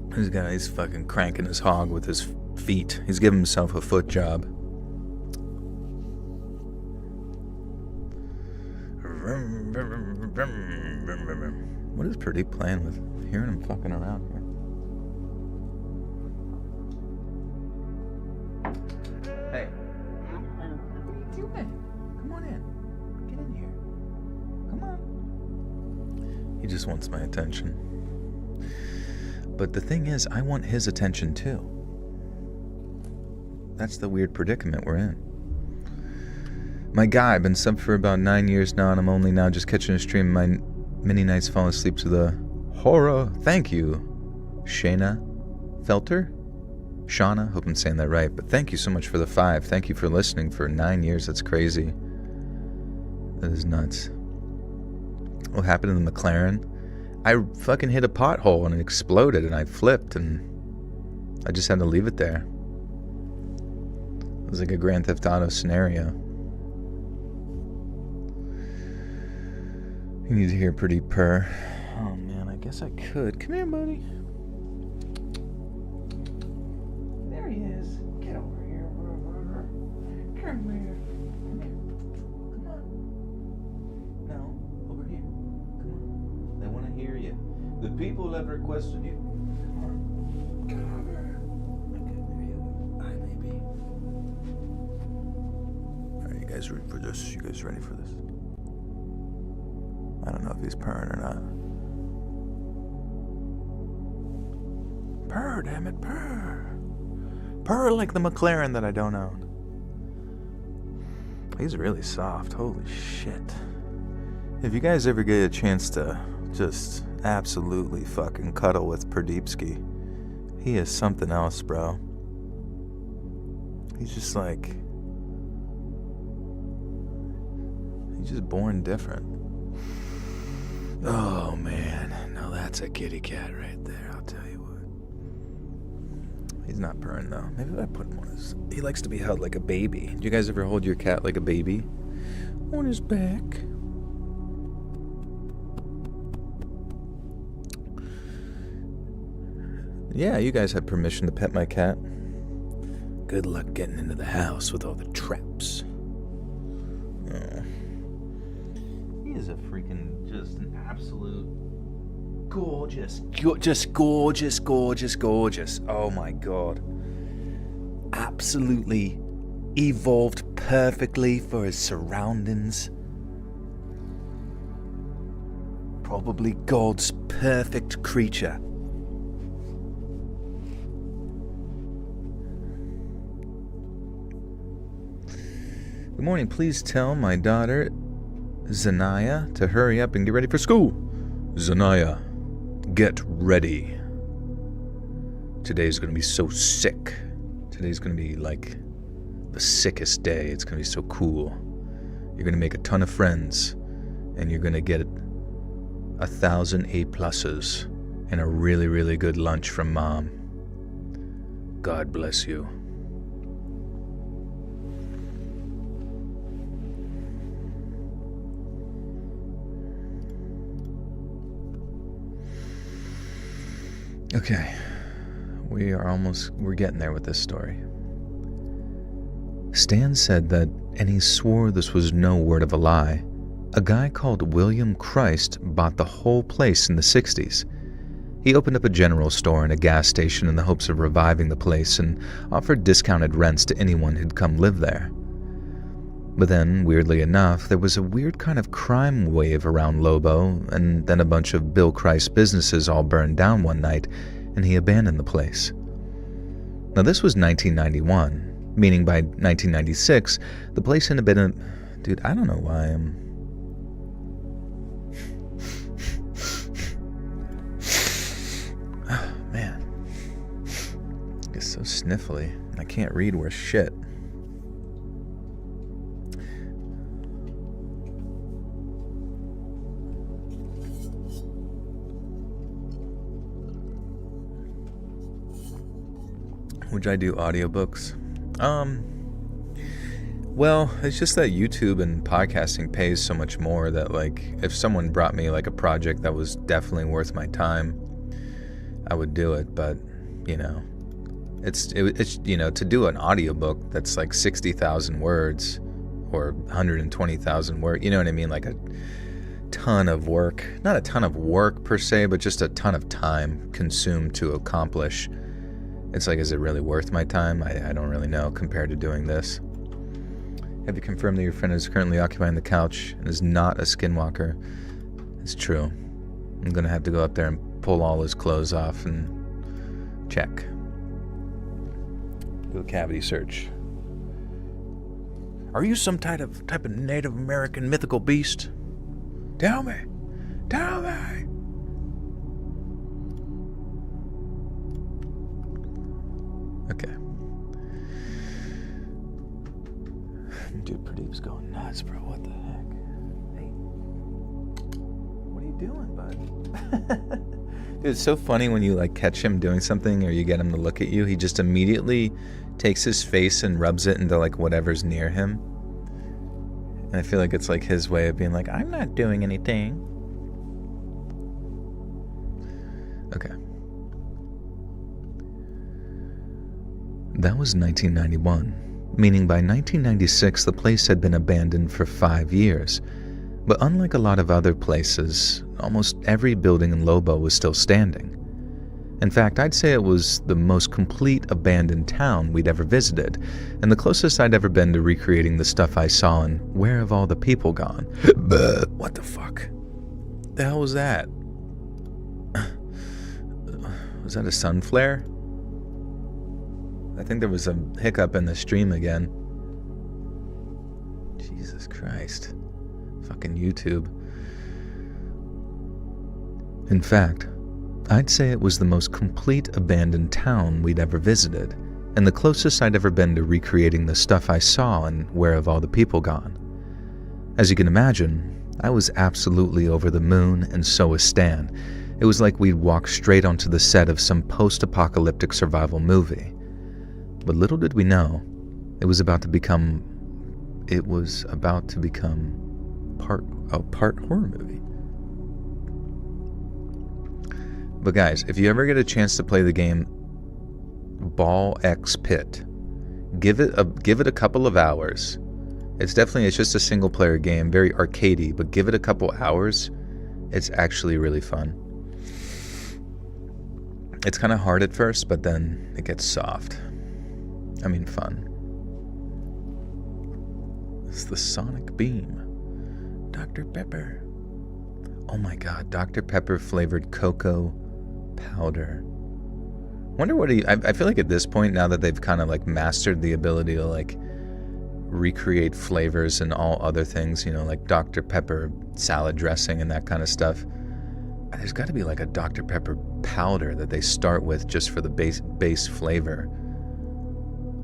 This guy's fucking cranking his hog with his feet. He's giving himself a foot job. What is Pradeep playing with? I'm hearing him fucking around here. Hey. What are you doing? Come on in. Get in here. Come on. He just wants my attention. But the thing is, I want his attention too. That's the weird predicament we're in. My guy, I've been sub for about 9 years now, and I'm only now just catching a stream of my many nights falling asleep to the horror. Thank you, Shayna Felter? Shauna, hope I'm saying that right, but thank you so much for the 5. Thank you for listening for 9 years. That's crazy. That is nuts. What happened to the McLaren? I fucking hit a pothole and it exploded and I flipped and I just had to leave it there. It was like a Grand Theft Auto scenario. You need to hear pretty purr. Oh man, I guess I could. Come here, buddy. There he is. Get over here. Come here. Come here. Come on. No, over here. Come on. They want to hear you. The people have requested you. Come on. Come over. Okay, there you go. Hi, baby. Alright, you guys ready for this? You guys ready for this? I don't know if he's purring or not. Purr, damn it, purr. Purr like the McLaren that I don't own. He's really soft, holy shit. If you guys ever get a chance to just absolutely fucking cuddle with Pradeepski, he is something else, bro. He's just like... he's just born different. Oh man, now that's a kitty cat right there, I'll tell you what. He's not purring though. Maybe if I put him on his... he likes to be held like a baby. Do you guys ever hold your cat like a baby? On his back. Yeah, you guys have permission to pet my cat. Good luck getting into the house with all the traps. Oh. He is a freaking, just an absolute gorgeous, just gorgeous, gorgeous, gorgeous. Oh my god. Absolutely evolved perfectly for his surroundings. Probably God's perfect creature. Good morning, please tell my daughter Zanaya to hurry up and get ready for school. Zanaya, get ready. Today's gonna be so sick. Today's gonna be like the sickest day. It's gonna be so cool. You're gonna make a ton of friends, and you're gonna get 1,000 A+s and a really, really good lunch from Mom. God bless you. Okay, we're getting there with this story. Stan said that, and he swore this was no word of a lie, a guy called William Christ bought the whole place in the 60s. He opened up a general store and a gas station in the hopes of reviving the place and offered discounted rents to anyone who'd come live there. But then, weirdly enough, there was a weird kind of crime wave around Lobo, and then a bunch of Bill Christ businesses all burned down one night, and he abandoned the place. Now this was 1991, meaning by 1996, the place had been Dude, I don't know why I'm... oh, man. It's so sniffly. I can't read worth shit. Would I do audiobooks? Well, it's just that YouTube and podcasting pays so much more that, like, if someone brought me, like, a project that was definitely worth my time, I would do it. But, you know, it's you know, to do an audiobook that's like 60,000 words or 120,000 work. You know what I mean? Like a ton of work. Not a ton of work per se, but just a ton of time consumed to accomplish. It's like, is it really worth my time? I don't really know compared to doing this. Have you confirmed that your friend is currently occupying the couch and is not a skinwalker? It's true. I'm going to have to go up there and pull all his clothes off and check. Do a cavity search. Are you some type of Native American mythical beast? Tell me. Tell me. Okay. Dude, Pradeep's going nuts, bro. What the heck? Hey. What are you doing, bud? Dude, it's so funny when you like catch him doing something or you get him to look at you. He just immediately takes his face and rubs it into like whatever's near him. And I feel like it's like his way of being like, I'm not doing anything. Okay. That was 1991, meaning by 1996 the place had been abandoned for 5 years. But unlike a lot of other places, almost every building in Lobo was still standing. In fact, I'd say it was the most complete abandoned town we'd ever visited, and the closest I'd ever been to recreating the stuff I saw in Where Have All the People Gone? What the fuck? The hell was that? Was that a sun flare? I think there was a hiccup in the stream again. Jesus Christ. Fucking YouTube. In fact, I'd say it was the most complete abandoned town we'd ever visited, and the closest I'd ever been to recreating the stuff I saw in Where Have All the People Gone? As you can imagine, I was absolutely over the moon, and so was Stan. It was like we'd walked straight onto the set of some post-apocalyptic survival movie. But little did we know, it was about to become part horror movie. But guys, if you ever get a chance to play the game Ball X Pit, give it a couple of hours. It's just a single player game, very arcadey, but give it a couple hours. It's actually really fun. It's kind of hard at first, but then it gets soft. I mean fun. It's the Sonic Beam. Dr. Pepper. Oh my god, Dr. Pepper flavored cocoa powder. Wonder what I feel like at this point, now that they've kind of like mastered the ability to like recreate flavors and all other things, you know, like Dr. Pepper salad dressing and that kind of stuff, there's got to be like a Dr. Pepper powder that they start with just for the base flavor.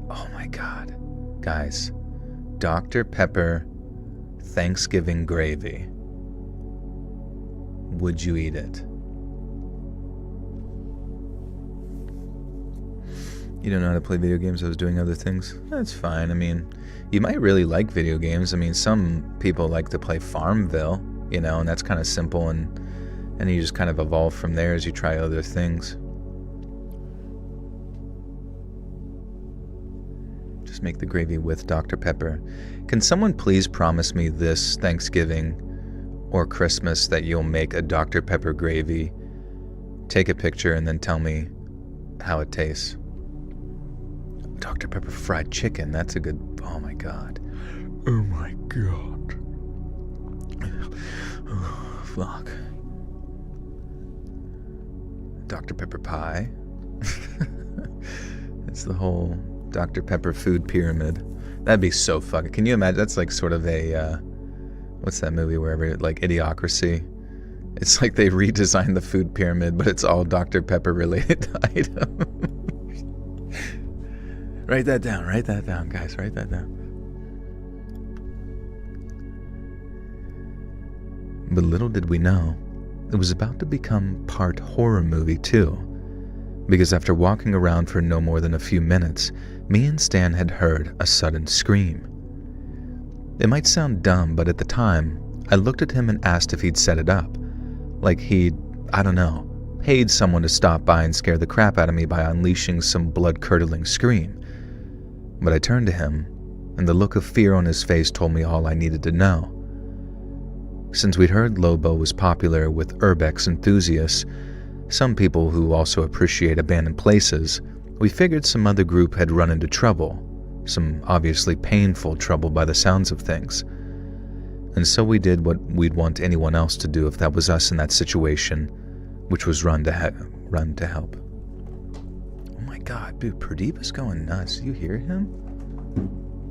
Oh my god. Guys, Dr. Pepper Thanksgiving gravy. Would you eat it? You don't know how to play video games, I was doing other things? That's fine. I mean, you might really like video games. I mean, some people like to play Farmville, you know, and that's kind of simple, and you just kind of evolve from there as you try other things. Just make the gravy with Dr. Pepper. Can someone please promise me this Thanksgiving or Christmas that you'll make a Dr. Pepper gravy, take a picture, and then tell me how it tastes? Dr. Pepper fried chicken, that's a good... Oh my god. Oh my god. Oh, fuck. Dr. Pepper pie. It's the whole Dr. Pepper food pyramid. That'd be so fucking... Can you imagine? That's like sort of a... what's that movie where like Idiocracy? It's like they redesigned the food pyramid, but it's all Dr. Pepper related items. Write that down, guys, write that down. But little did we know, it was about to become part horror movie too. Because after walking around for no more than a few minutes, me and Stan had heard a sudden scream. It might sound dumb, but at the time, I looked at him and asked if he'd set it up. Like he'd, I don't know, paid someone to stop by and scare the crap out of me by unleashing some blood-curdling scream. But I turned to him, and the look of fear on his face told me all I needed to know. Since we'd heard Lobo was popular with urbex enthusiasts, some people who also appreciate abandoned places, we figured some other group had run into trouble, some obviously painful trouble by the sounds of things. And so we did what we'd want anyone else to do if that was us in that situation, which was run to help. Oh my god, dude, Pradeep is going nuts. You hear him?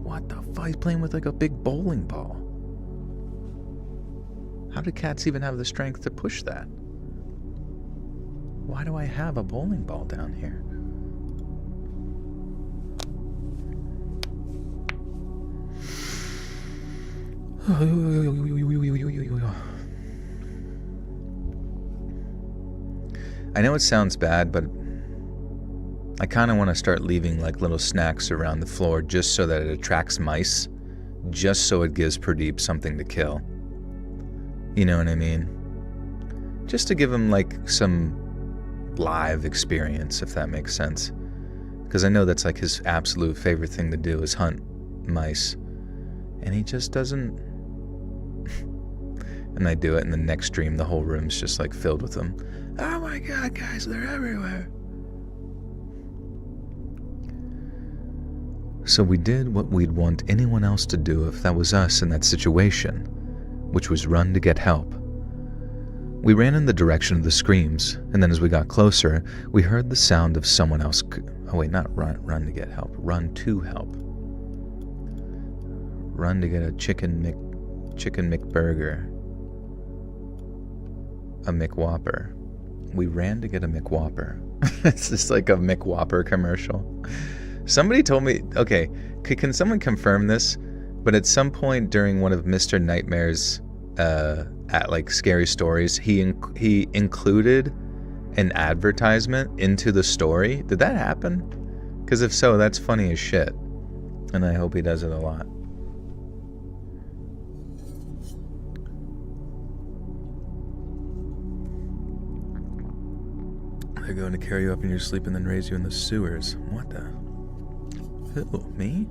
What the fuck? He's playing with like a big bowling ball. How do cats even have the strength to push that? Why do I have a bowling ball down here? I know it sounds bad, but I kind of want to start leaving like little snacks around the floor just so that it attracts mice, just so it gives Pradeep something to kill. You know what I mean? Just to give him like some live experience, if that makes sense. Because I know that's like his absolute favorite thing to do is hunt mice. And he just doesn't. And I do it, and the next stream, the whole room's just like filled with them. Oh my god, guys, they're everywhere. So we did what we'd want anyone else to do if that was us in that situation, which was run to get help. We ran in the direction of the screams, and then as we got closer, we heard the sound of someone else. Oh wait, not run to get help. Run to help. Run to get a chicken McBurger. A McWhopper. We ran to get a McWhopper. It's just like a McWhopper commercial. Somebody told me, okay, can someone confirm this? But at some point during one of Mr. Nightmare's at like scary stories, he included an advertisement into the story. Did that happen? Because if so, that's funny as shit. And I hope he does it a lot. They're going to carry you up in your sleep and then raise you in the sewers. What the? Who? Me?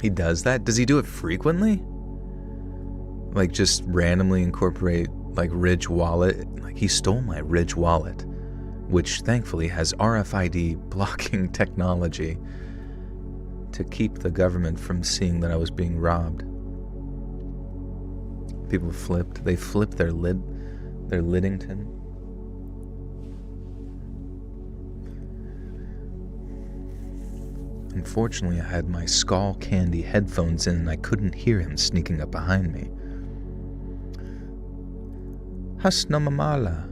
He does that? Does he do it frequently? Like just randomly incorporate like Ridge wallet? Like he stole my Ridge wallet, which thankfully has RFID blocking technology to keep the government from seeing that I was being robbed. People flipped. They flipped their Liddington. Unfortunately, I had my Skull Candy headphones in and I couldn't hear him sneaking up behind me. Hasnomamala.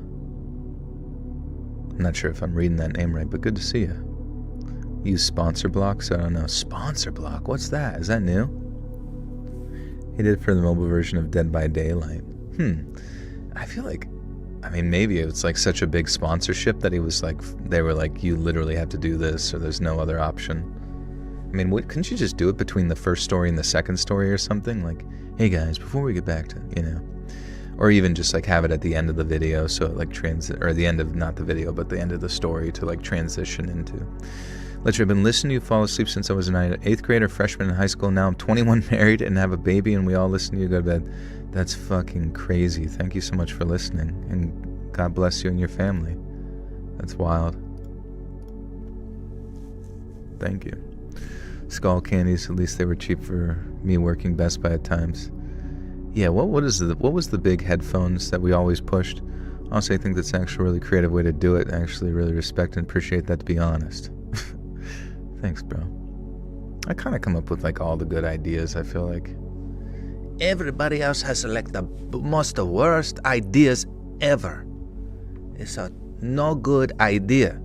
I'm not sure if I'm reading that name right, but good to see you. Use sponsor blocks? I don't know. Sponsor block? What's that? Is that new? He did it for the mobile version of Dead by Daylight. I feel like, I mean, maybe it's like such a big sponsorship that he was like, they were like, you literally have to do this or there's no other option. I mean, couldn't you just do it between the first story and the second story or something? Like, hey guys, before we get back to, you know. Or even just like have it at the end of the video so it like or the end of, not the video, but the end of the story to like transition into. Literally, I've been listening to you fall asleep since I was an 8th grader, freshman in high school. Now I'm 21, married, and have a baby, and we all listen to you go to bed. That's fucking crazy. Thank you so much for listening, and God bless you and your family. That's wild. Thank you. Skull candies, at least they were cheap for me working Best Buy at times. Yeah, what was the big headphones that we always pushed? Honestly, I think that's actually a really creative way to do it. I actually really respect and appreciate that, to be honest. Thanks, bro. I kind of come up with like all the good ideas, I feel like. Everybody else has like the worst ideas ever. It's a no good idea.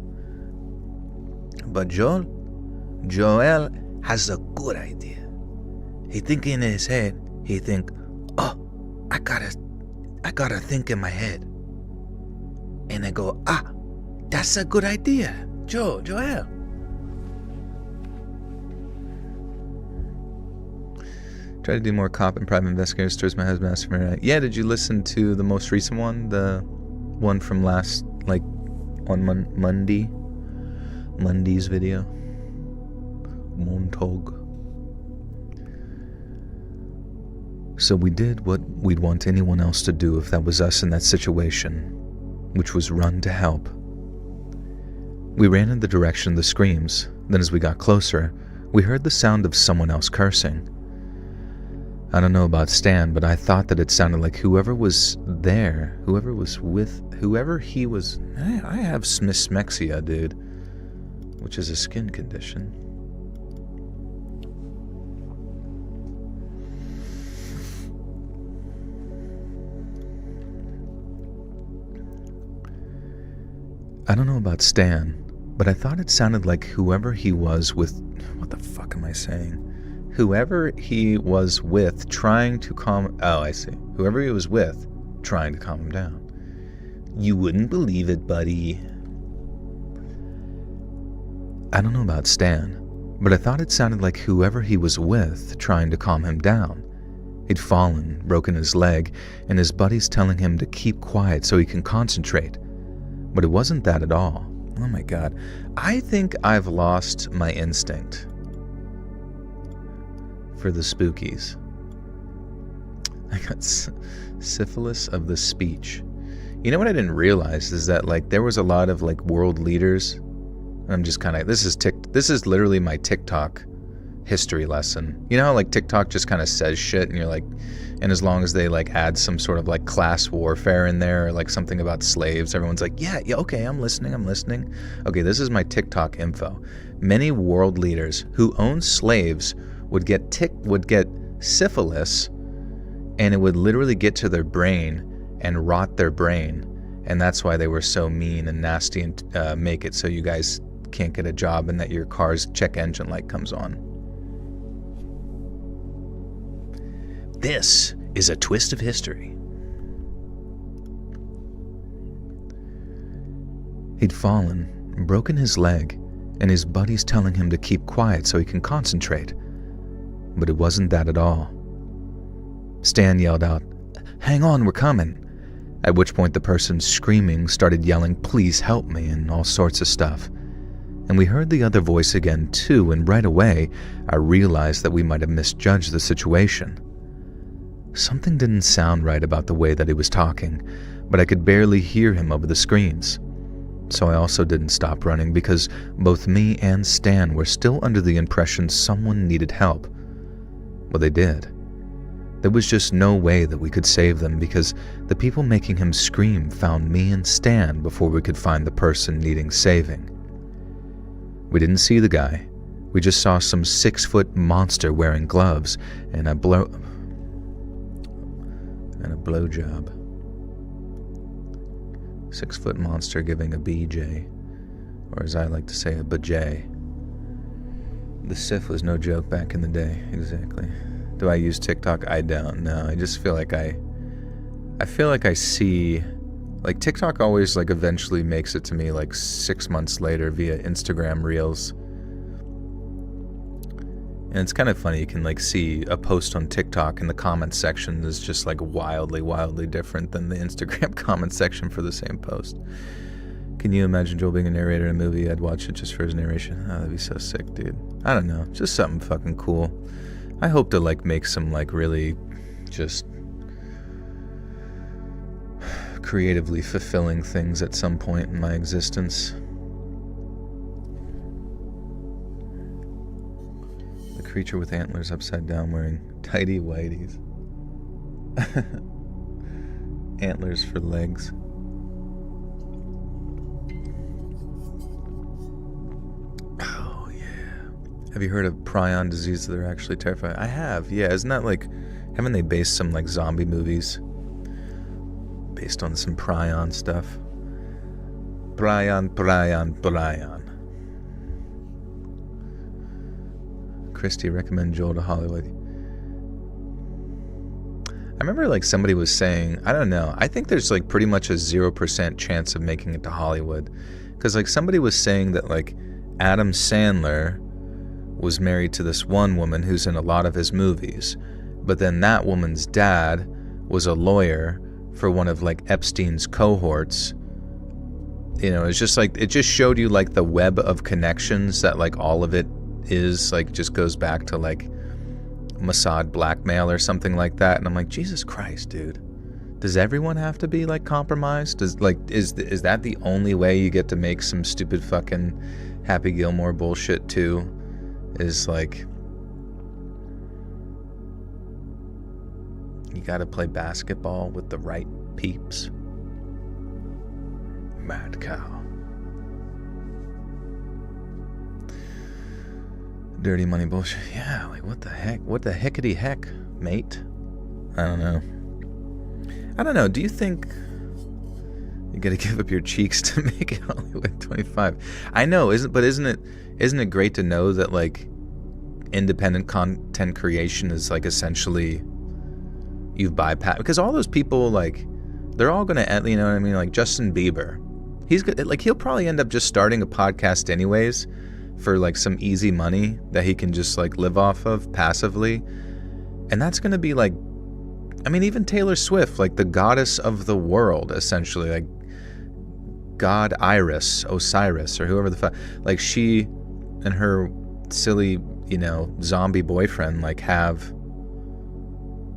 But Joel has a good idea. He think in his head, he think, oh, I gotta think in my head. And I go, that's a good idea, Joel. Try to do more cop and private investigator stories. My husband asked for me. Yeah, did you listen to the most recent one? The one from last, like, on Monday's video? Montag. So we did what we'd want anyone else to do if that was us in that situation, which was run to help. We ran in the direction of the screams. Then as we got closer, we heard the sound of someone else cursing. I don't know about Stan, but I thought that it sounded like whoever was there, whoever he was... I have smexia, dude, which is a skin condition. I don't know about Stan, but I thought it sounded like whoever he was with... What the fuck am I saying? Whoever he was with trying to calm... Oh, I see. Whoever he was with trying to calm him down. You wouldn't believe it, buddy. I don't know about Stan, but I thought it sounded like whoever he was with trying to calm him down. He'd fallen, broken his leg, and his buddies telling him to keep quiet so he can concentrate. But it wasn't that at all. Oh my god. I think I've lost my instinct for the spookies. I got syphilis of the speech. You know what I didn't realize is that like there was a lot of like world leaders. I'm just kind of, this is literally my TikTok history lesson. You know how like TikTok just kind of says shit and you're like, and as long as they like add some sort of like class warfare in there or like something about slaves, everyone's like, yeah, okay, I'm listening. Okay, this is my TikTok info. Many world leaders who owned slaves would get syphilis, and it would literally get to their brain and rot their brain, and that's why they were so mean and nasty and make it so you guys can't get a job and that your car's check engine light comes on. This is a twist of history. He'd fallen, broken his leg, and his buddies telling him to keep quiet so he can concentrate. But it wasn't that at all. Stan yelled out, "Hang on, we're coming." At which point the person screaming started yelling, "Please help me," and all sorts of stuff. And we heard the other voice again too, and right away I realized that we might have misjudged the situation. Something didn't sound right about the way that he was talking, but I could barely hear him over the screams. So I also didn't stop running because both me and Stan were still under the impression someone needed help. Well, they did. There was just no way that we could save them because the people making him scream found me and Stan before we could find the person needing saving. We didn't see the guy. We just saw some 6-foot monster wearing gloves and a blowjob. blowjob. 6-foot monster giving a BJ, or as I like to say, a bajay. The Sif was no joke back in the day, exactly. Do I use TikTok? I don't know. I just feel like I see, like TikTok always like eventually makes it to me like 6 months later via Instagram Reels. And it's kind of funny, you can like see a post on TikTok and the comment section is just like wildly different than the Instagram comment section for the same post. Can you imagine Joel being a narrator in a movie? I'd watch it just for his narration. Oh, that'd be so sick, dude. I don't know, just something fucking cool. I hope to like make some like really just creatively fulfilling things at some point in my existence. The creature with antlers upside down wearing tidy whities. Antlers for legs. Oh yeah. Have you heard of prion disease? They're actually terrifying. I have, yeah. Isn't that like, haven't they based some like zombie movies based on some prion stuff? Prion. Christy, recommend Joel to Hollywood. I remember like somebody was saying, I don't know, I think there's like pretty much a 0% chance of making it to Hollywood. Because like somebody was saying that like Adam Sandler was married to this one woman who's in a lot of his movies. But then that woman's dad was a lawyer for one of like Epstein's cohorts. You know, it's just like, it just showed you like the web of connections that like all of it is like, just goes back to like Mossad blackmail or something like that. And I'm like, Jesus Christ, dude. Does everyone have to be like compromised? Is that the only way you get to make some stupid fucking Happy Gilmore bullshit too? Is like you gotta play basketball with the right peeps. Mad cow. Dirty money bullshit. Yeah, like what the heck? What the heckity heck, mate? I don't know. Do you think you gotta give up your cheeks to make it Hollywood 25? I know, isn't it great to know that like independent content creation is like essentially you've bypassed, because all those people, like, they're all gonna end, you know what I mean? Like Justin Bieber, he'll probably end up just starting a podcast anyways for like some easy money that he can just like live off of passively, and that's gonna be like, I mean, even Taylor Swift, like the goddess of the world, essentially, like God Osiris, or whoever the fuck, like she and her silly, you know, zombie boyfriend, like have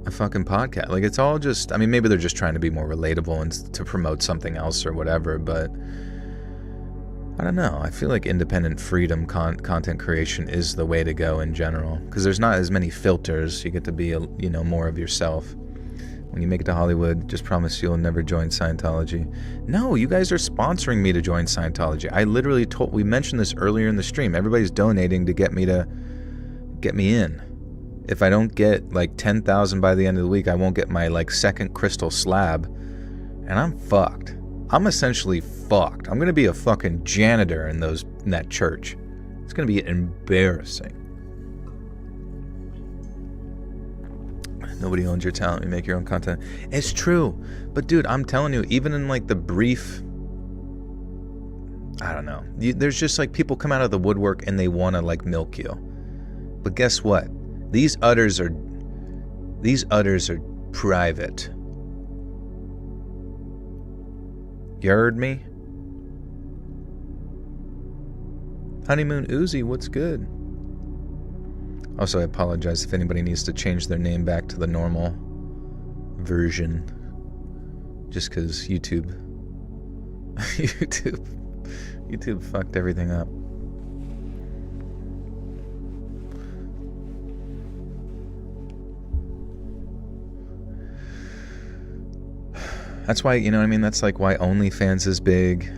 a fucking podcast. Like it's all just, I mean, maybe they're just trying to be more relatable and to promote something else or whatever, but I don't know. I feel like independent freedom content creation is the way to go in general, because there's not as many filters. You get to be, you know, more of yourself. When you make it to Hollywood, just promise you'll never join Scientology. No, you guys are sponsoring me to join Scientology. I literally we mentioned this earlier in the stream. Everybody's donating to get me in. If I don't get like 10,000 by the end of the week, I won't get my like second crystal slab, and I'm fucked. I'm essentially fucked. I'm gonna be a fucking janitor in that church. It's gonna be embarrassing. Nobody owns your talent. You make your own content. It's true. But dude, I'm telling you, even in like the brief, I don't know, there's just like people come out of the woodwork and they want to like milk you. But guess what? These udders are private. You heard me? Honeymoon Uzi, what's good? Also, I apologize if anybody needs to change their name back to the normal version, just because YouTube fucked everything up. That's why, you know what I mean? That's like why OnlyFans is big.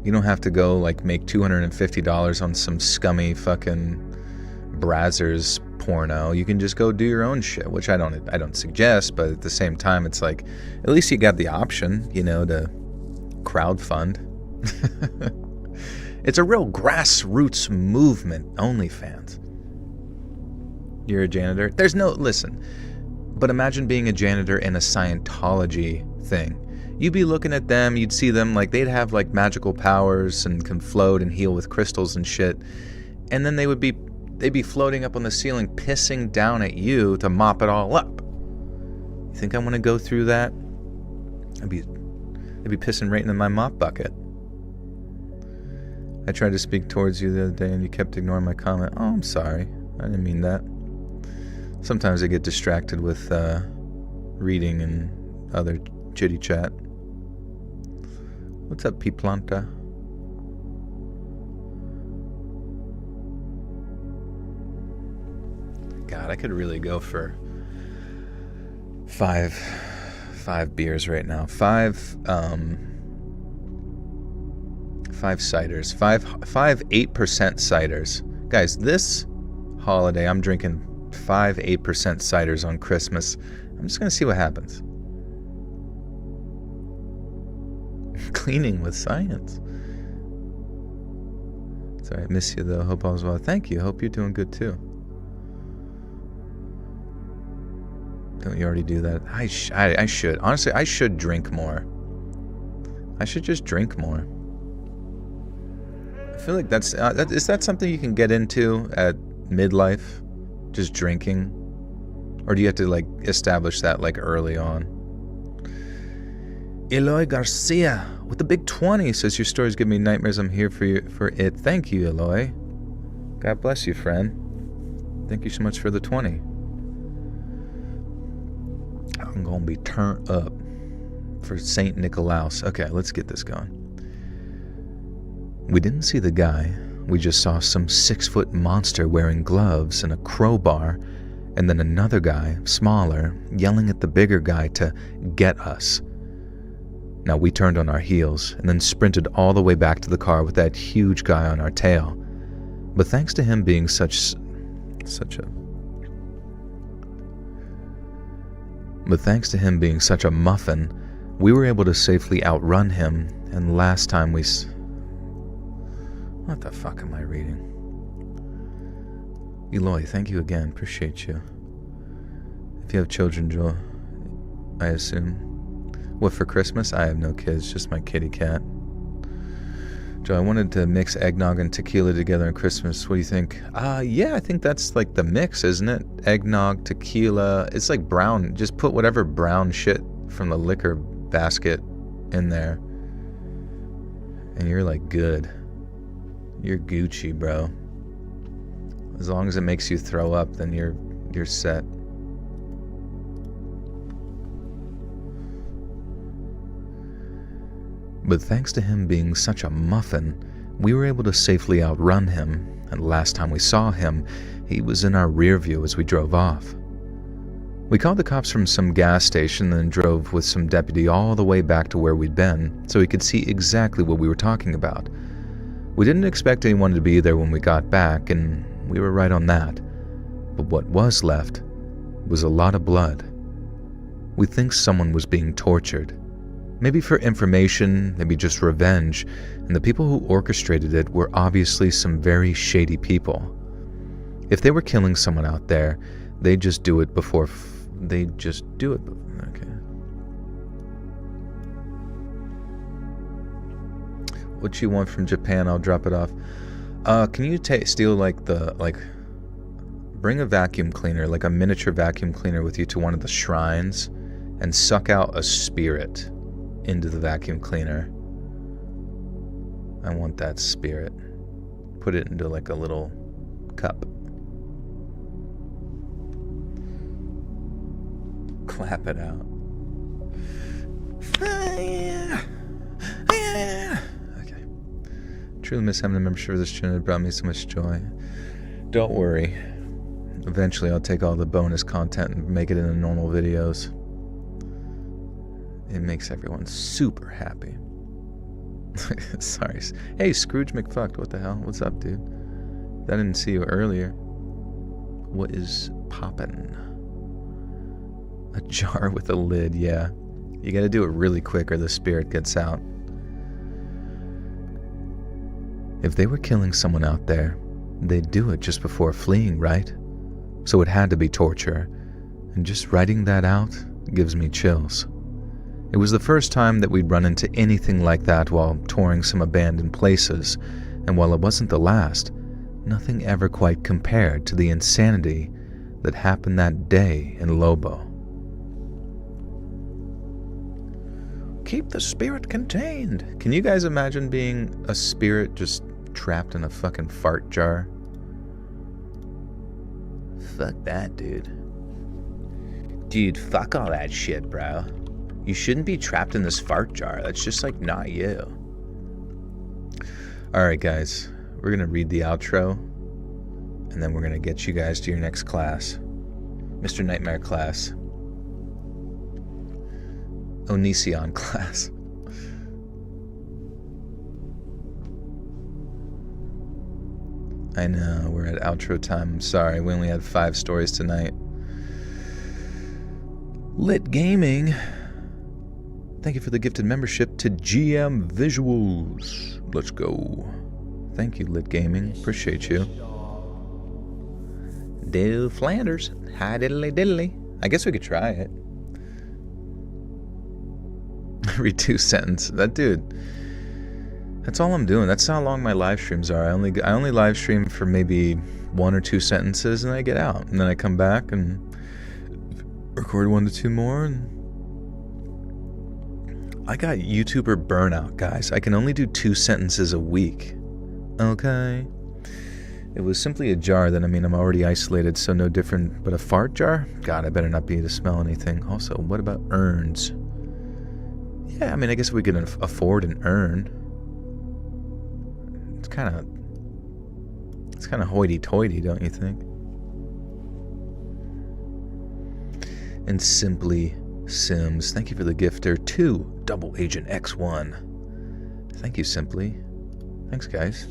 You don't have to go like make $250 on some scummy fucking Brazzers porno. You can just go do your own shit, which I don't suggest, but at the same time, it's like, at least you got the option, you know, to crowdfund. It's a real grassroots movement, OnlyFans. You're a janitor? Listen, but imagine being a janitor in a Scientology thing. You'd be looking at them, you'd see them, like, they'd have, like, magical powers and can float and heal with crystals and shit. And then they'd be floating up on the ceiling, pissing down at you to mop it all up. You think I want to go through that? They'd be pissing right into my mop bucket. I tried to speak towards you the other day and you kept ignoring my comment. Oh, I'm sorry. I didn't mean that. Sometimes I get distracted with reading and other chitty chat. What's up, P. Planta? God, I could really go for five beers right now. Five ciders. Five 8% ciders. Guys, this holiday I'm drinking 8% ciders on Christmas. I'm just gonna see what happens. Cleaning with science. Sorry, I miss you though. Hope all is well. Thank you. Hope you're doing good too. Don't you already do that? I should. Honestly, I should drink more. I should just drink more. I feel like is that something you can get into at midlife? Just drinking? Or do you have to like establish that like early on? Eloy Garcia with the big 20 says, your stories give me nightmares. I'm here for you for it. Thank you, Eloy. God bless you, friend. Thank you so much for the 20. fucking gonna be turned up for St. Nicolaus. Okay, let's get this going. We didn't see the guy. We just saw some 6-foot monster wearing gloves and a crowbar, and then another guy, smaller, yelling at the bigger guy to get us. Now we turned on our heels and then sprinted all the way back to the car with that huge guy on our tail. But thanks to him being such a muffin, we were able to safely outrun him, and last time we What the fuck am I reading? Eloy, thank you again. Appreciate you. If you have children, Joel, I assume. What, for Christmas? I have no kids, just my kitty cat. Joe, I wanted to mix eggnog and tequila together on Christmas. What do you think? Yeah, I think that's like the mix, isn't it? Eggnog, tequila. It's like brown. Just put whatever brown shit from the liquor basket in there. And you're like good. You're Gucci, bro. As long as it makes you throw up, then you're set. But thanks to him being such a muffin, we were able to safely outrun him, and last time we saw him, he was in our rear view as we drove off. We called the cops from some gas station and then drove with some deputy all the way back to where we'd been, so he could see exactly what we were talking about. We didn't expect anyone to be there when we got back, and we were right on that. But what was left was a lot of blood. We think someone was being tortured. Maybe for information, maybe just revenge, and the people who orchestrated it were obviously some very shady people. If they were killing someone out there, they'd just do it before... Okay. What you want from Japan, I'll drop it off. Can you steal bring a vacuum cleaner, like a miniature vacuum cleaner with you to one of the shrines and suck out a spirit into the vacuum cleaner. I want that spirit. Put it into like a little cup. Clap it out. Okay. Truly miss having a membership of this channel. It brought me so much joy. Don't worry. Eventually I'll take all the bonus content and make it into normal videos. It makes everyone super happy. Sorry. Hey, Scrooge McFucked. What the hell? What's up, dude? I didn't see you earlier. What is poppin'? A jar with a lid, yeah. You gotta do it really quick or the spirit gets out. If they were killing someone out there, they'd do it just before fleeing, right? So it had to be torture. And just writing that out gives me chills. It was the first time that we'd run into anything like that while touring some abandoned places, and while it wasn't the last, nothing ever quite compared to the insanity that happened that day in Lobo. Keep the spirit contained. Can you guys imagine being a spirit just trapped in a fucking fart jar? Fuck that, dude. Dude, fuck all that shit, bro. You shouldn't be trapped in this fart jar. That's just like not you. Alright guys, we're gonna read the outro and then we're gonna get you guys to your next class. Mr. Nightmare class. Onision class. I know, we're at outro time. I'm sorry, we only had 5 stories tonight. Lit Gaming. Thank you for the gifted membership to GM Visuals. Let's go. Thank you, Lit Gaming. Appreciate you. Dill Flanders. Hi diddly diddly. I guess we could try it. Read 2 sentences. That dude. That's all I'm doing. That's how long my live streams are. I only live stream for maybe 1 or 2 sentences and I get out. And then I come back and record 1 to 2 more and I got YouTuber burnout, guys. I can only do 2 sentences a week. Okay? It was simply a jar, then I'm already isolated, so no different. But a fart jar? God, I better not be to smell anything. Also, what about urns? Yeah, I guess we could afford an urn. It's kind of hoity-toity, don't you think? And Simply Sims, thank you for the gifter. 2 Double Agent X1. Thank you, Simply. Thanks, guys.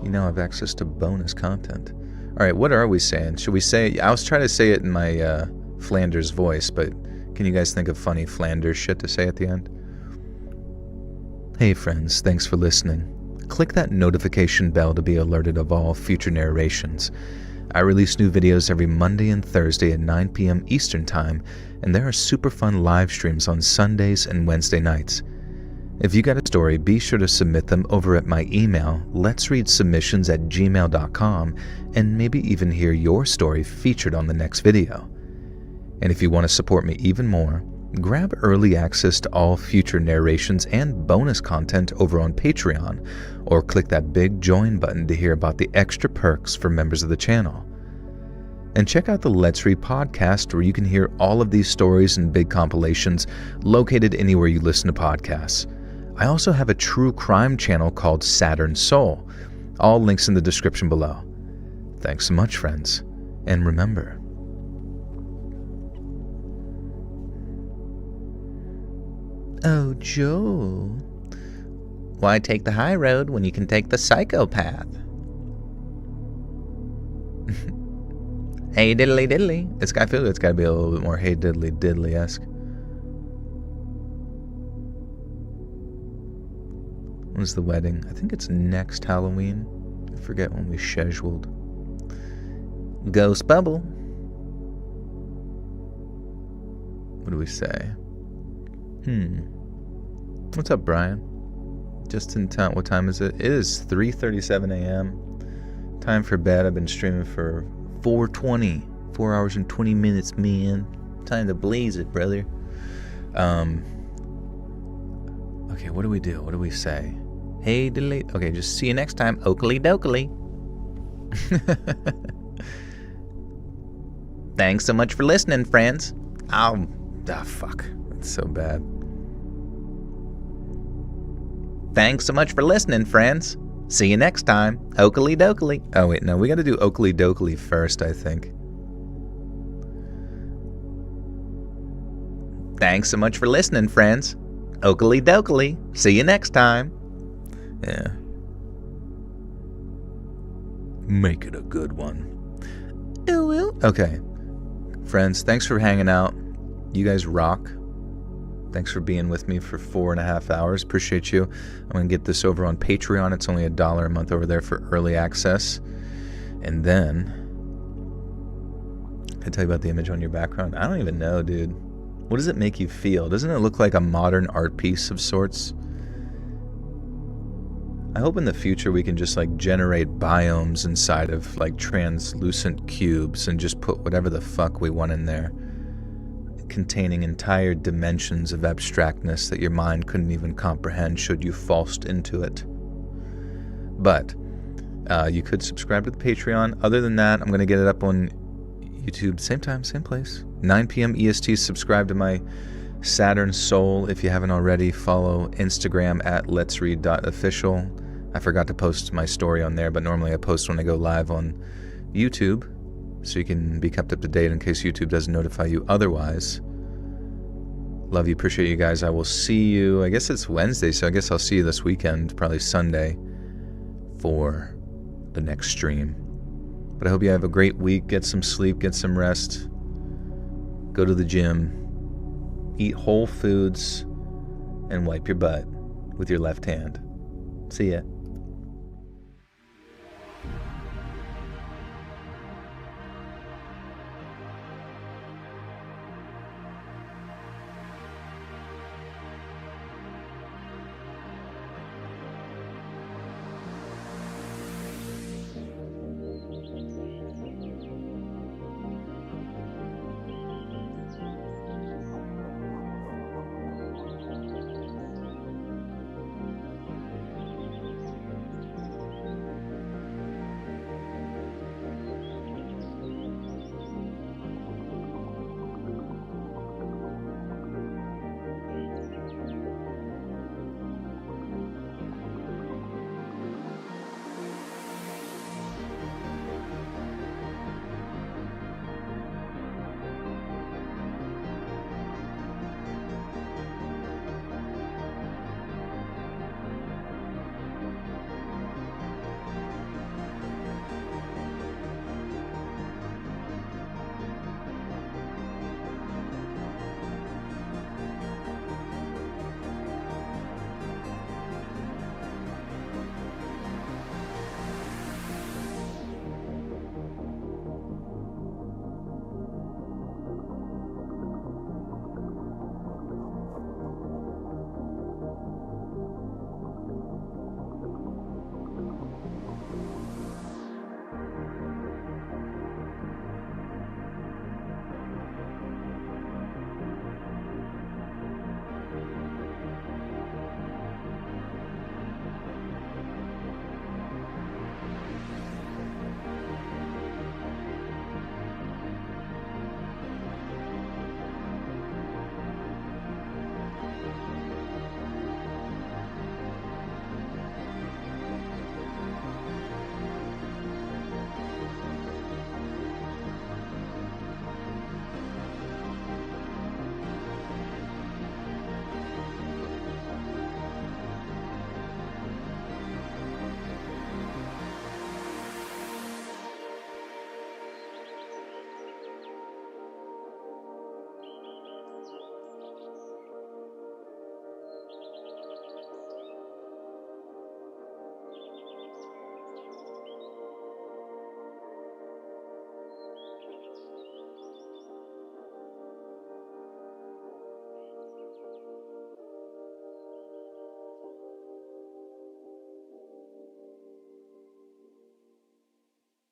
You now have access to bonus content. All right, what are we saying? Should we say... I was trying to say it in my Flanders voice, but can you guys think of funny Flanders shit to say at the end? Hey, friends, thanks for listening. Click that notification bell to be alerted of all future narrations. I release new videos every Monday and Thursday at 9 p.m. Eastern Time, and there are super fun live streams on Sundays and Wednesday nights. If you got a story, be sure to submit them over at my email, letsreadsubmissions@gmail.com, and maybe even hear your story featured on the next video. And if you want to support me even more, grab early access to all future narrations and bonus content over on Patreon, or click that big join button to hear about the extra perks for members of the channel. And check out the Let's Read podcast, where you can hear all of these stories and big compilations located anywhere you listen to podcasts. I also have a true crime channel called Saturn Soul. All links in the description below. Thanks so much, friends. And remember... Oh, Joe. Why take the high road when you can take the psychopath? Hey diddly diddly. I feel it's got to be a little bit more hey diddly diddly-esque. When's the wedding? I think it's next Halloween. I forget when we scheduled. Ghost Bubble. What do we say? What's up, Brian? Just in time. What time is it? It is 3:37 a.m. Time for bed. I've been streaming for 4 hours and 20 minutes, man. Time to blaze it, brother. Okay, what do we do? What do we say? Hey, delete. Okay, just see you next time. Oakley dokley. Thanks so much for listening, friends. Fuck. That's so bad. Thanks so much for listening, friends. See you next time. Oakley dokley. Oh, wait, no. We gotta do Oakley dokley first, I think. Thanks so much for listening, friends. Oakley dokley. See you next time. Yeah. Make it a good one. Ooh. Okay. Friends, thanks for hanging out. You guys rock. Thanks for being with me for 4.5 hours. Appreciate you. I'm going to get this over on Patreon. It's only $1 a month over there for early access. And then, can I tell you about the image on your background? I don't even know, dude. What does it make you feel? Doesn't it look like a modern art piece of sorts? I hope in the future we can just generate biomes inside of translucent cubes and just put whatever the fuck we want in there, containing entire dimensions of abstractness that your mind couldn't even comprehend should you falsed into it. But you could subscribe to the Patreon. Other than that, I'm going to get it up on YouTube, same time, same place. 9 p.m. EST. Subscribe to my Saturn Soul if you haven't already. Follow Instagram at letsread.official. I forgot to post my story on there, but normally I post when I go live on YouTube, so you can be kept up to date in case YouTube doesn't notify you otherwise. Love you, appreciate you guys. I will see you, I guess it's Wednesday, so I guess I'll see you this weekend, probably Sunday, for the next stream. But I hope you have a great week. Get some sleep, get some rest. Go to the gym. Eat whole foods. And wipe your butt with your left hand. See ya.